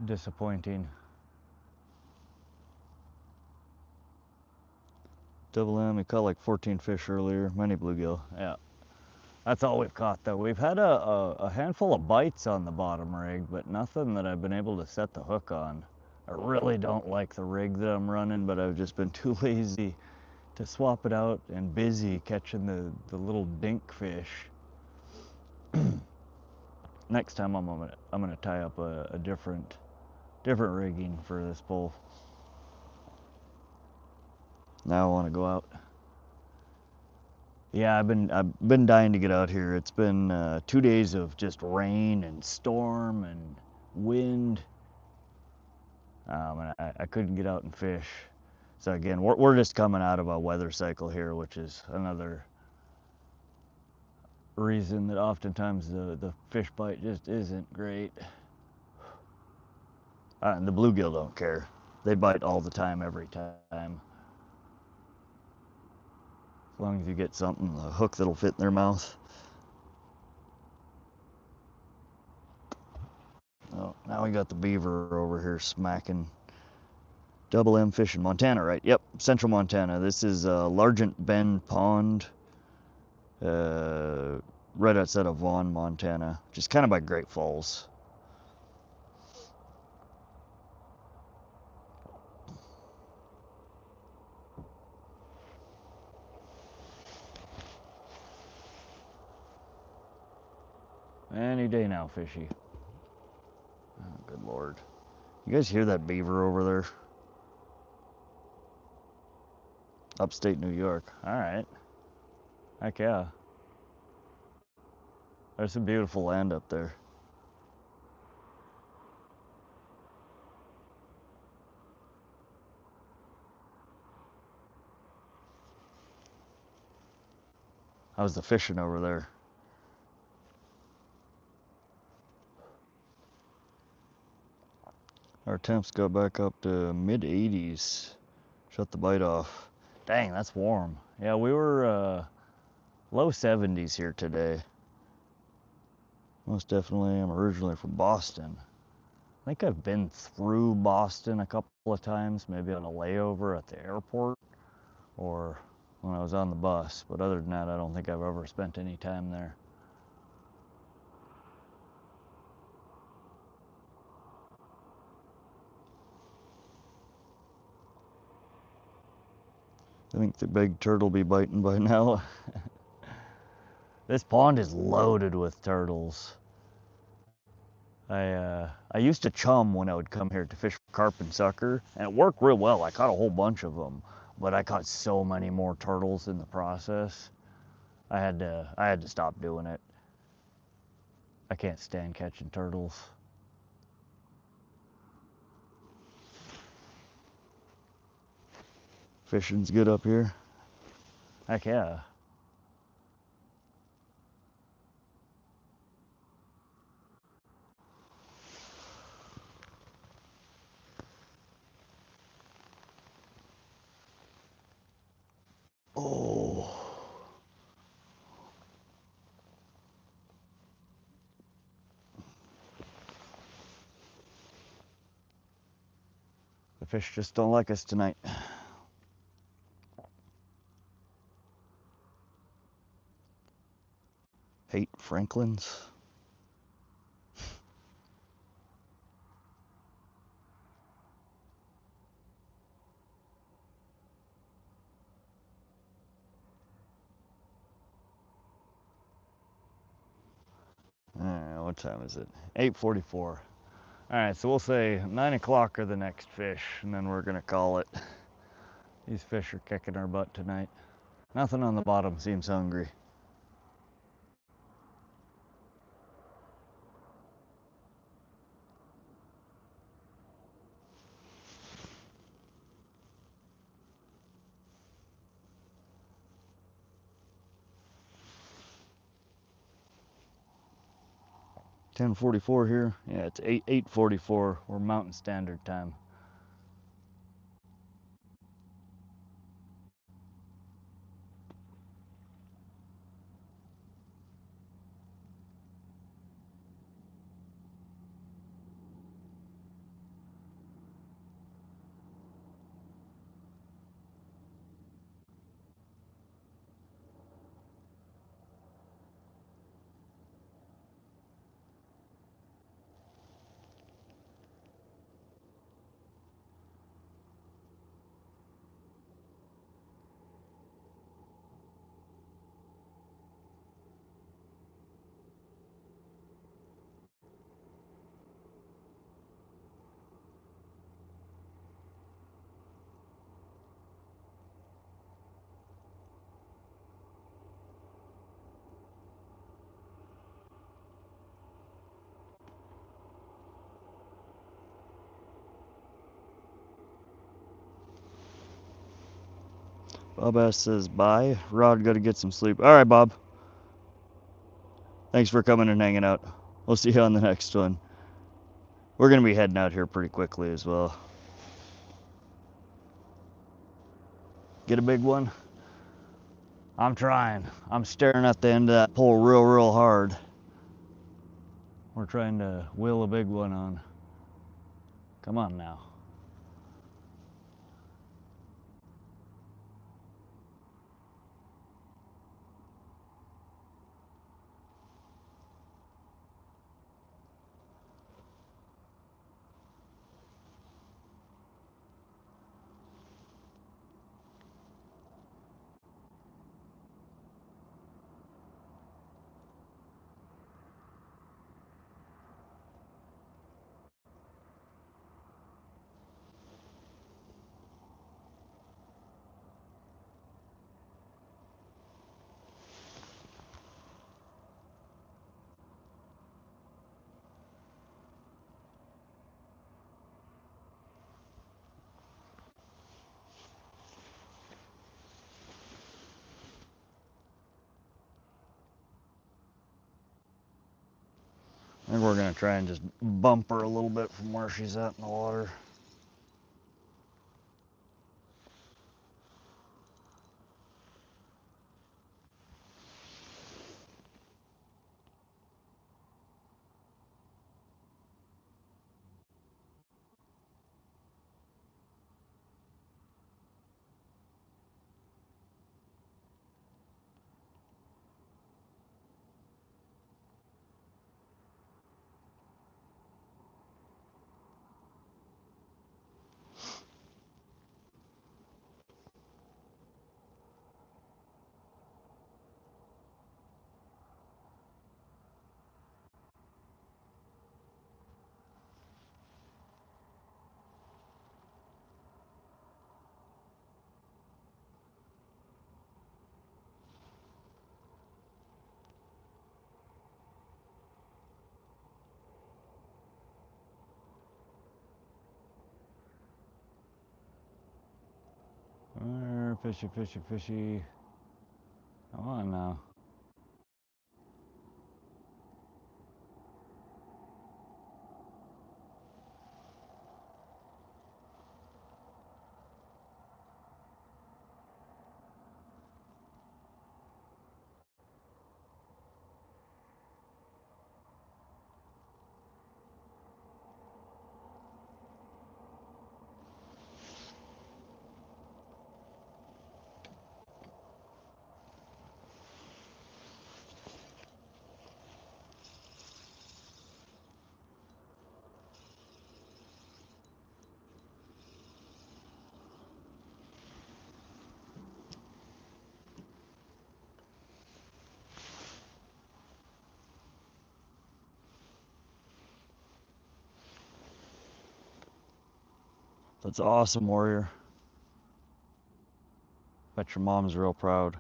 disappointing. Double M, we caught like 14 fish earlier, many bluegill. Yeah. That's all we've caught though. We've had a handful of bites on the bottom rig, but nothing that I've been able to set the hook on. I really don't like the rig that I'm running, but I've just been too lazy to swap it out and busy catching the little dink fish. Next time I'm gonna tie up a different rigging for this pull. Now I want to go out. Yeah, I've been dying to get out here. It's been 2 days of just rain and storm and wind, and I couldn't get out and fish. So again, we're just coming out of a weather cycle here, which is another reason that oftentimes the fish bite just isn't great. And the bluegill don't care. They bite all the time, every time. As long as you get something, a hook that'll fit in their mouth. Oh, now we got the beaver over here smacking. Double M fishing, Montana, right? Yep, central Montana. This is Largent Bend Pond, right outside of Vaughan, Montana, just kind of by Great Falls. Any day now, fishy. Oh, good Lord. You guys hear that beaver over there? Upstate New York. All right. Heck yeah. There's some beautiful land up there. How's the fishing over there? Our temps got back up to mid 80s. Shut the bite off. Dang, that's warm. Yeah, we were low 70s here today. Most definitely am originally from Boston. I think I've been through Boston a couple of times, maybe on a layover at the airport or when I was on the bus. But other than that, I don't think I've ever spent any time there. I think the big turtle be biting by now. This pond is loaded with turtles. I used to chum when I would come here to fish for carp and sucker, and it worked real well. I caught a whole bunch of them, but I caught so many more turtles in the process. I had to stop doing it. I can't stand catching turtles. Fishing's good up here. Heck yeah. Oh. The fish just don't like us tonight. 8 Franklins. What time is it? 8:44. All right, so we'll say 9 o'clock are the next fish, and then we're gonna call it. These fish are kicking our butt tonight. Nothing on the bottom seems hungry. $10:44 here. Yeah, it's 8:44. We're Mountain Standard Time. Bob S says bye. Rod, gotta get some sleep. All right, Bob. Thanks for coming and hanging out. We'll see you on the next one. We're gonna be heading out here pretty quickly as well. Get a big one? I'm trying. I'm staring at the end of that pole real hard. We're trying to wheel a big one on. Come on now. I think we're gonna try and just bump her a little bit from where she's at in the water. Fishy, fishy, fishy. Come on now. That's awesome, Warrior. Bet your mom's real proud.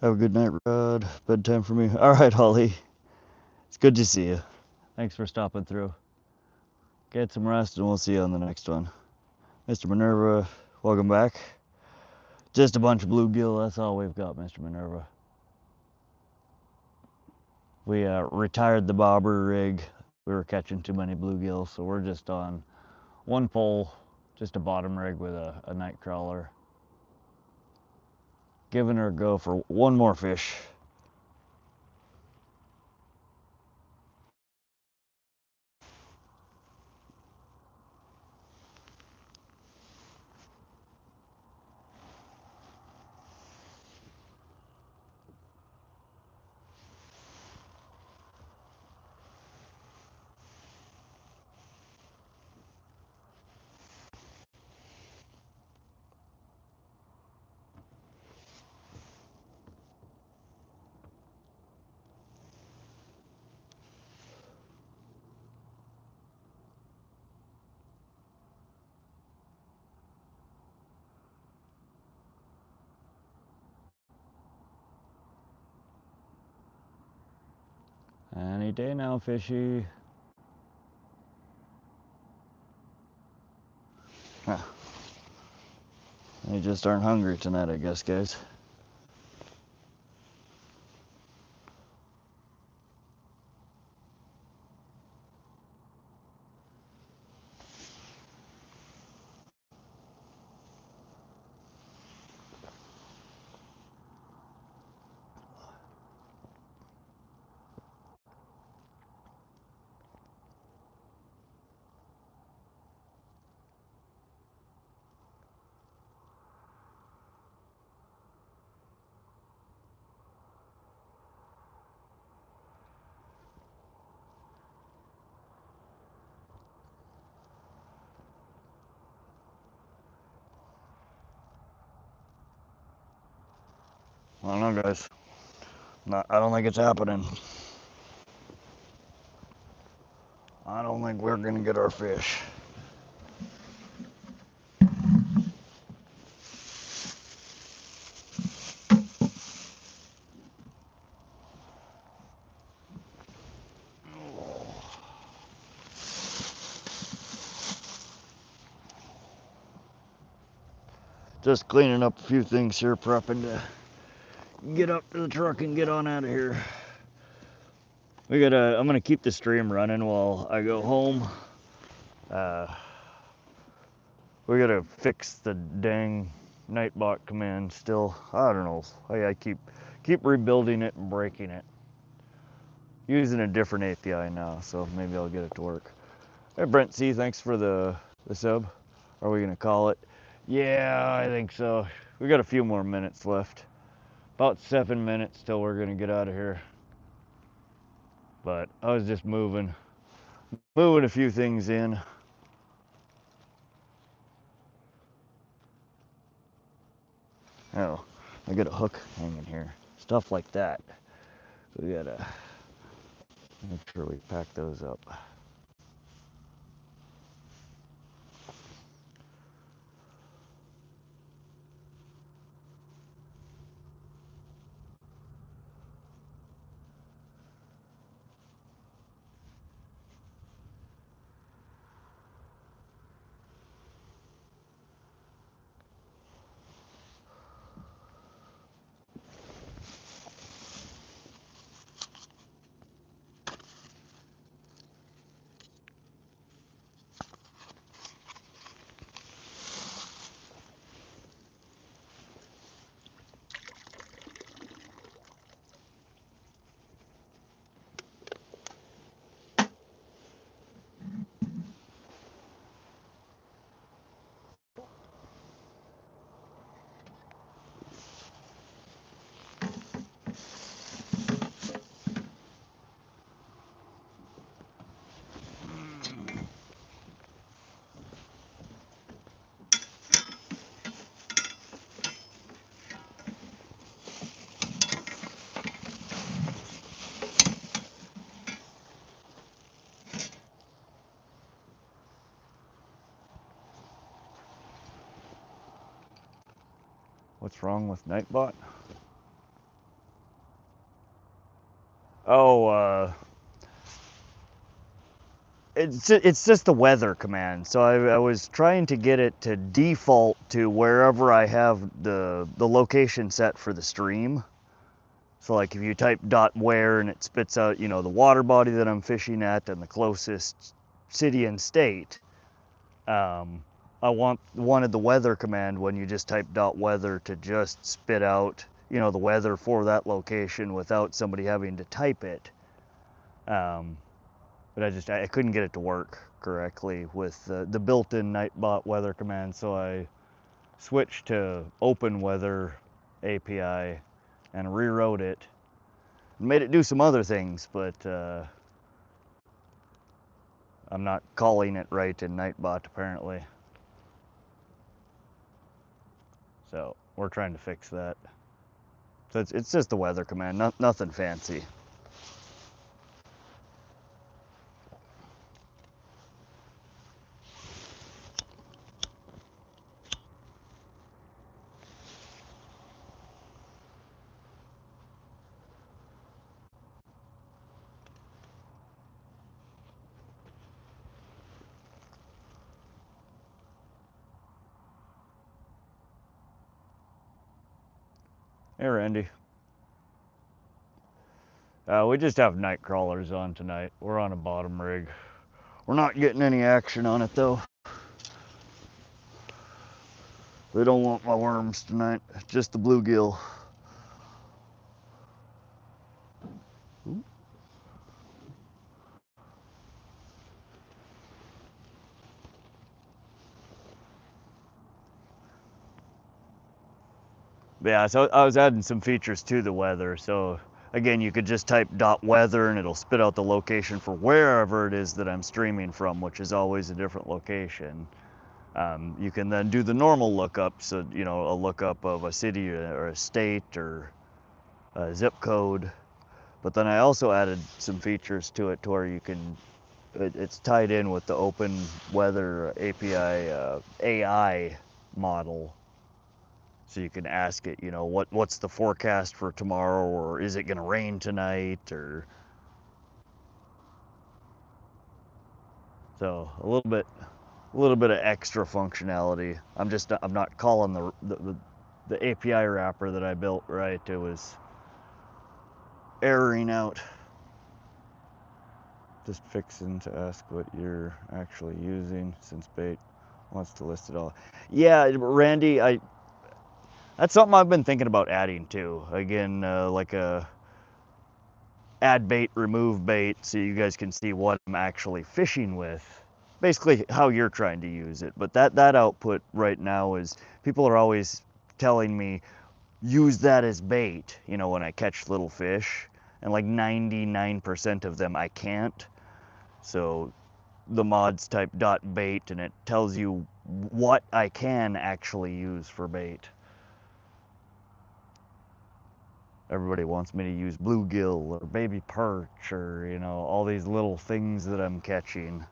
Have a good night, Rod. Bedtime for me. All right, Holly. It's good to see you. Thanks for stopping through. Get some rest, and we'll see you on the next one. Mr. Minerva, welcome back. Just a bunch of bluegill. That's all we've got, Mr. Minerva. We retired the bobber rig. We were catching too many bluegill, so we're just on one pole, just a bottom rig with a night crawler. Giving her a go for one more fish. Any day now, fishy. Huh. You just aren't hungry tonight, I guess, guys. I don't know, guys. I don't think it's happening. I don't think we're gonna get our fish. Just cleaning up a few things here, prepping to get up to the truck and get on out of here. I'm gonna keep the stream running while I go home. We gotta fix the dang Nightbot command still. I don't know. I keep rebuilding it and breaking it. Using a different API now, so maybe I'll get it to work. Hey Brent C, thanks for the sub. Are we gonna call it? Yeah, I think so. We got a few more minutes left. About 7 minutes till we're gonna get out of here. But I was just moving a few things in. Oh, I got a hook hanging here. Stuff like that. We gotta make sure we pack those up. What's wrong with Nightbot? Oh, it's just the weather command. So I was trying to get it to default to wherever I have the location set for the stream. So like if you type .where and it spits out, you know, the water body that I'm fishing at and the closest city and state. I wanted the weather command when you just type .weather to just spit out, you know, the weather for that location without somebody having to type it. But I couldn't get it to work correctly with the built-in Nightbot weather command, so I switched to Open Weather API and rewrote it. Made it do some other things, but I'm not calling it right in Nightbot apparently. So we're trying to fix that. So it's just the weather command, nothing fancy. Hey Randy. We just have night crawlers on tonight. We're on a bottom rig. We're not getting any action on it though. They don't want my worms tonight, just the bluegill. Ooh. Yeah, so I was adding some features to the weather. So again, you could just type .weather and it'll spit out the location for wherever it is that I'm streaming from, which is always a different location. You can then do the normal lookup, so you know, a lookup of a city or a state or zip code. But then I also added some features to it to where you can, it's tied in with the open weather API AI model. So you can ask it, you know, what's the forecast for tomorrow, or is it gonna rain tonight, or so a little bit of extra functionality. I'm not calling the API wrapper that I built right. It was erroring out. Just fixing to ask what you're actually using since bait wants to list it all. Yeah, Randy, that's something I've been thinking about adding too. Again, like a add bait, remove bait, so you guys can see what I'm actually fishing with. Basically how you're trying to use it. But that output right now is, people are always telling me, use that as bait, you know, when I catch little fish. And like 99% of them I can't. So the mods type dot bait and it tells you what I can actually use for bait. Everybody wants me to use bluegill or baby perch or, you know, all these little things that I'm catching.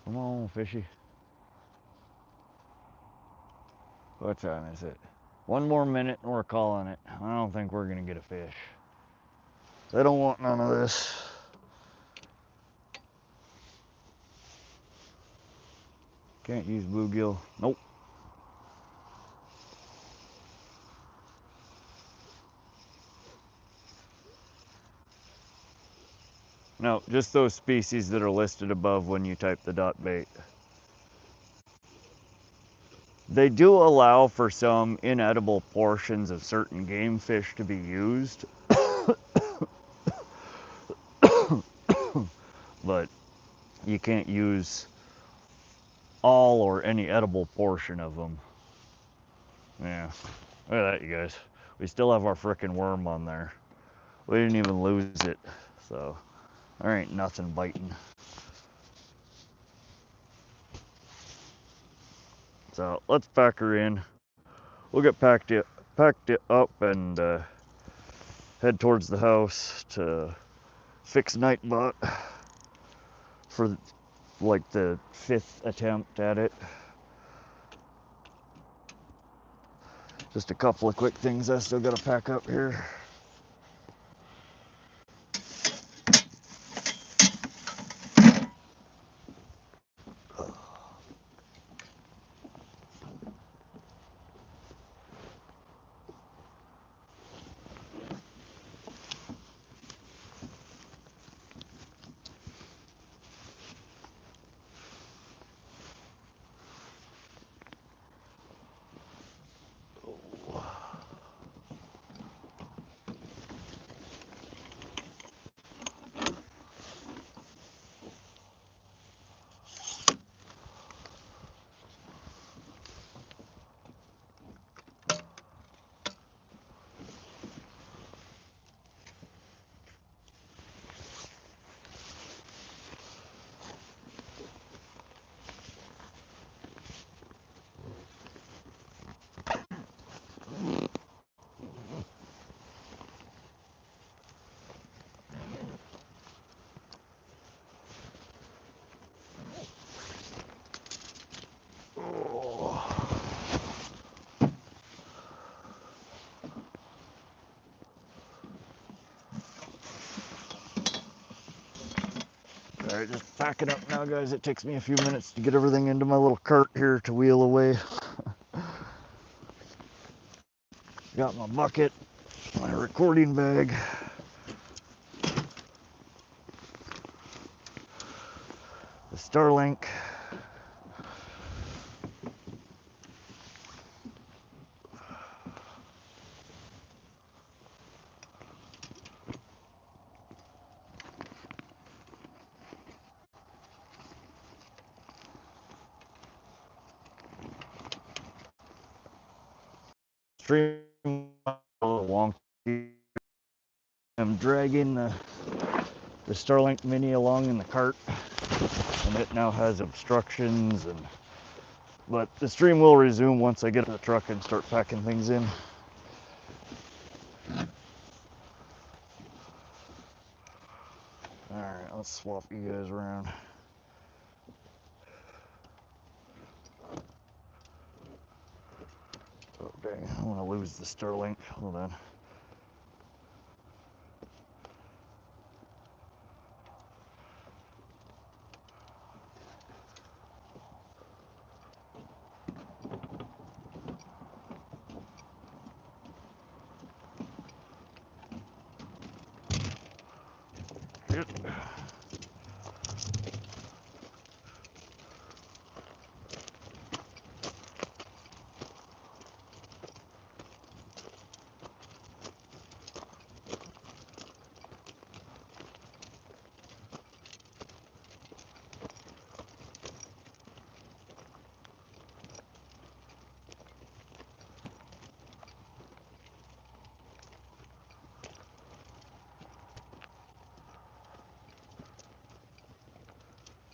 Come on, fishy. What time is it? One more minute and we're calling it. I don't think we're gonna get a fish. They don't want none of this. Can't use bluegill. Nope. No, just those species that are listed above when you type the dot bait. They do allow for some inedible portions of certain game fish to be used, but you can't use all or any edible portion of them. Yeah, look at that, you guys. We still have our frickin' worm on there. We didn't even lose it, so there ain't nothing biting. So let's pack her in. We'll get packed it up and head towards the house to fix Nightbot for like the 5th attempt at it. Just a couple of quick things I still gotta pack up here. Alright, just packing up now, guys. It takes me a few minutes to get everything into my little cart here to wheel away. Got my bucket, my recording bag, the Starlink, stream dragging the Starlink Mini along in the cart, and it now has obstructions, but the stream will resume once I get in the truck and start packing things in. All right, let's swap you guys around. Oh dang, I want to lose the Starlink. Hold on. Yep.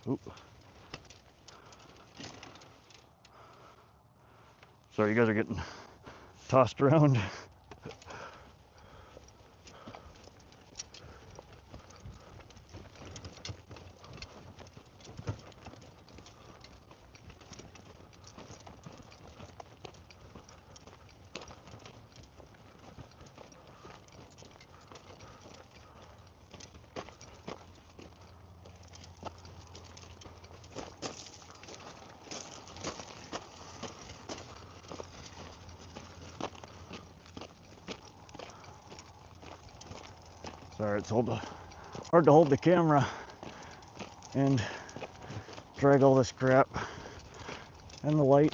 Oop. Sorry, you guys are getting tossed around. Sorry, it's hard to hold the camera and drag all this crap and the light.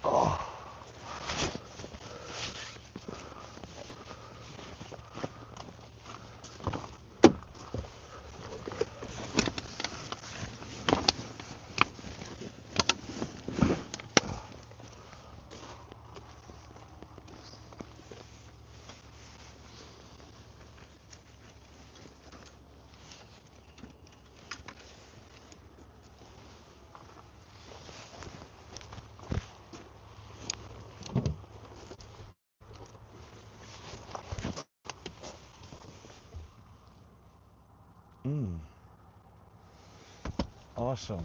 Oh. Awesome.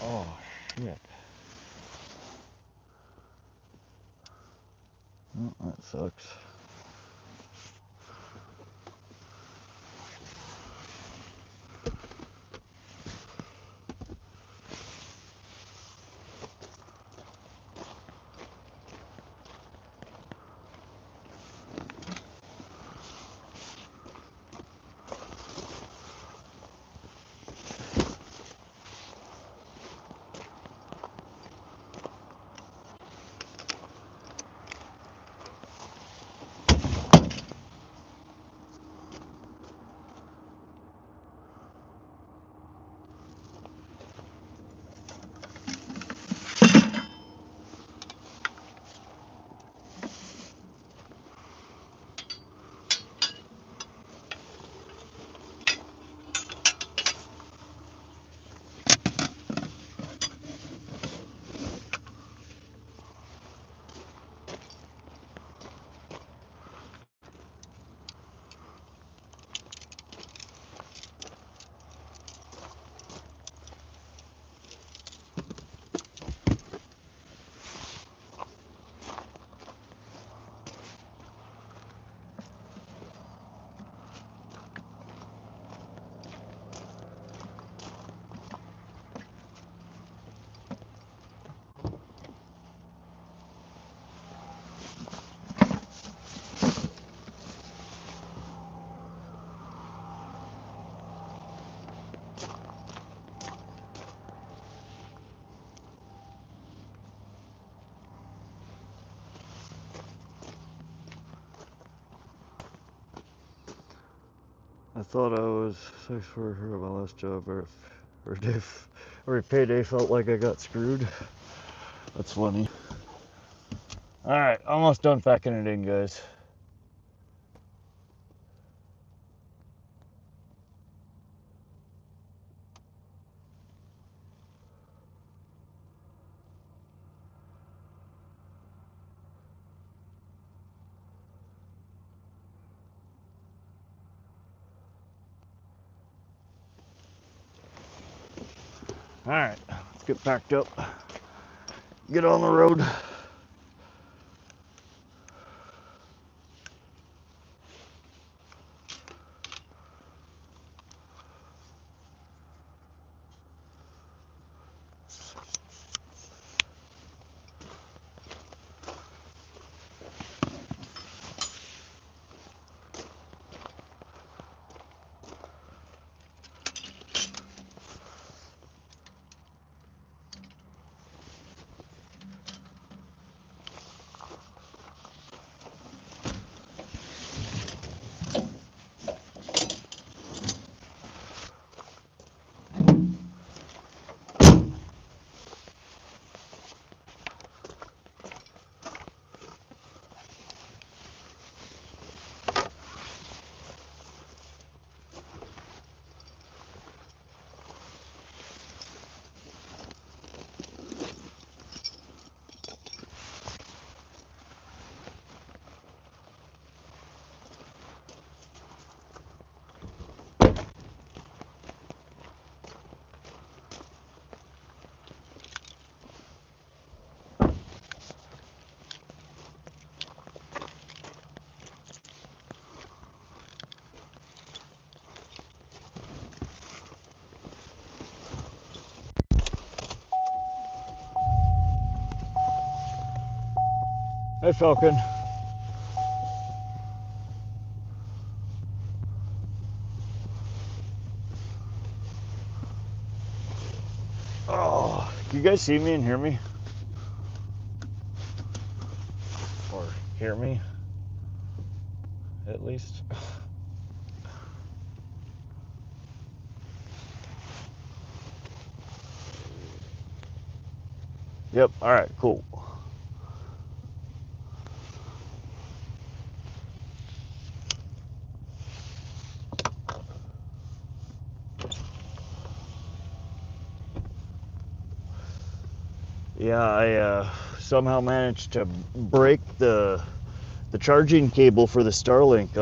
Oh, shit. Oh, that sucks. I thought I was 6 for my last job, every payday felt like I got screwed. That's funny. All right, almost done packing it in, guys. All right, let's get packed up, get on the road. Hey, Falcon. Oh, can you guys see me and hear me? Or hear me, at least. Yep, all right, cool. Yeah, I somehow managed to break the charging cable for the Starlink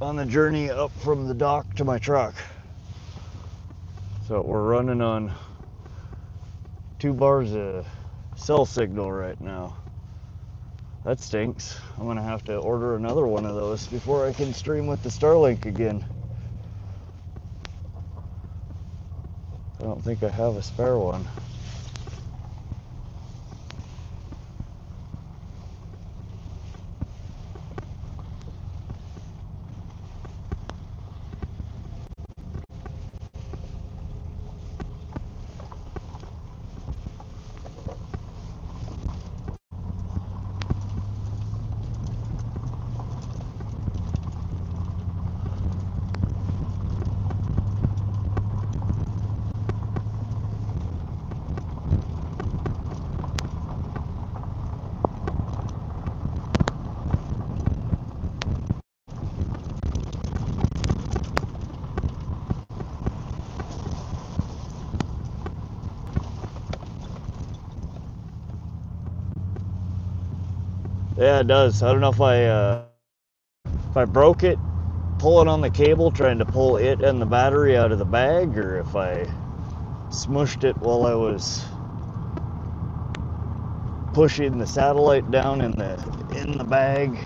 on the journey up from the dock to my truck. So we're running on 2 bars of cell signal right now. That stinks. I'm gonna have to order another one of those before I can stream with the Starlink again. I don't think I have a spare one. Yeah, it does. I don't know if I broke it pulling on the cable trying to pull it and the battery out of the bag, or if I smushed it while I was pushing the satellite down in the bag.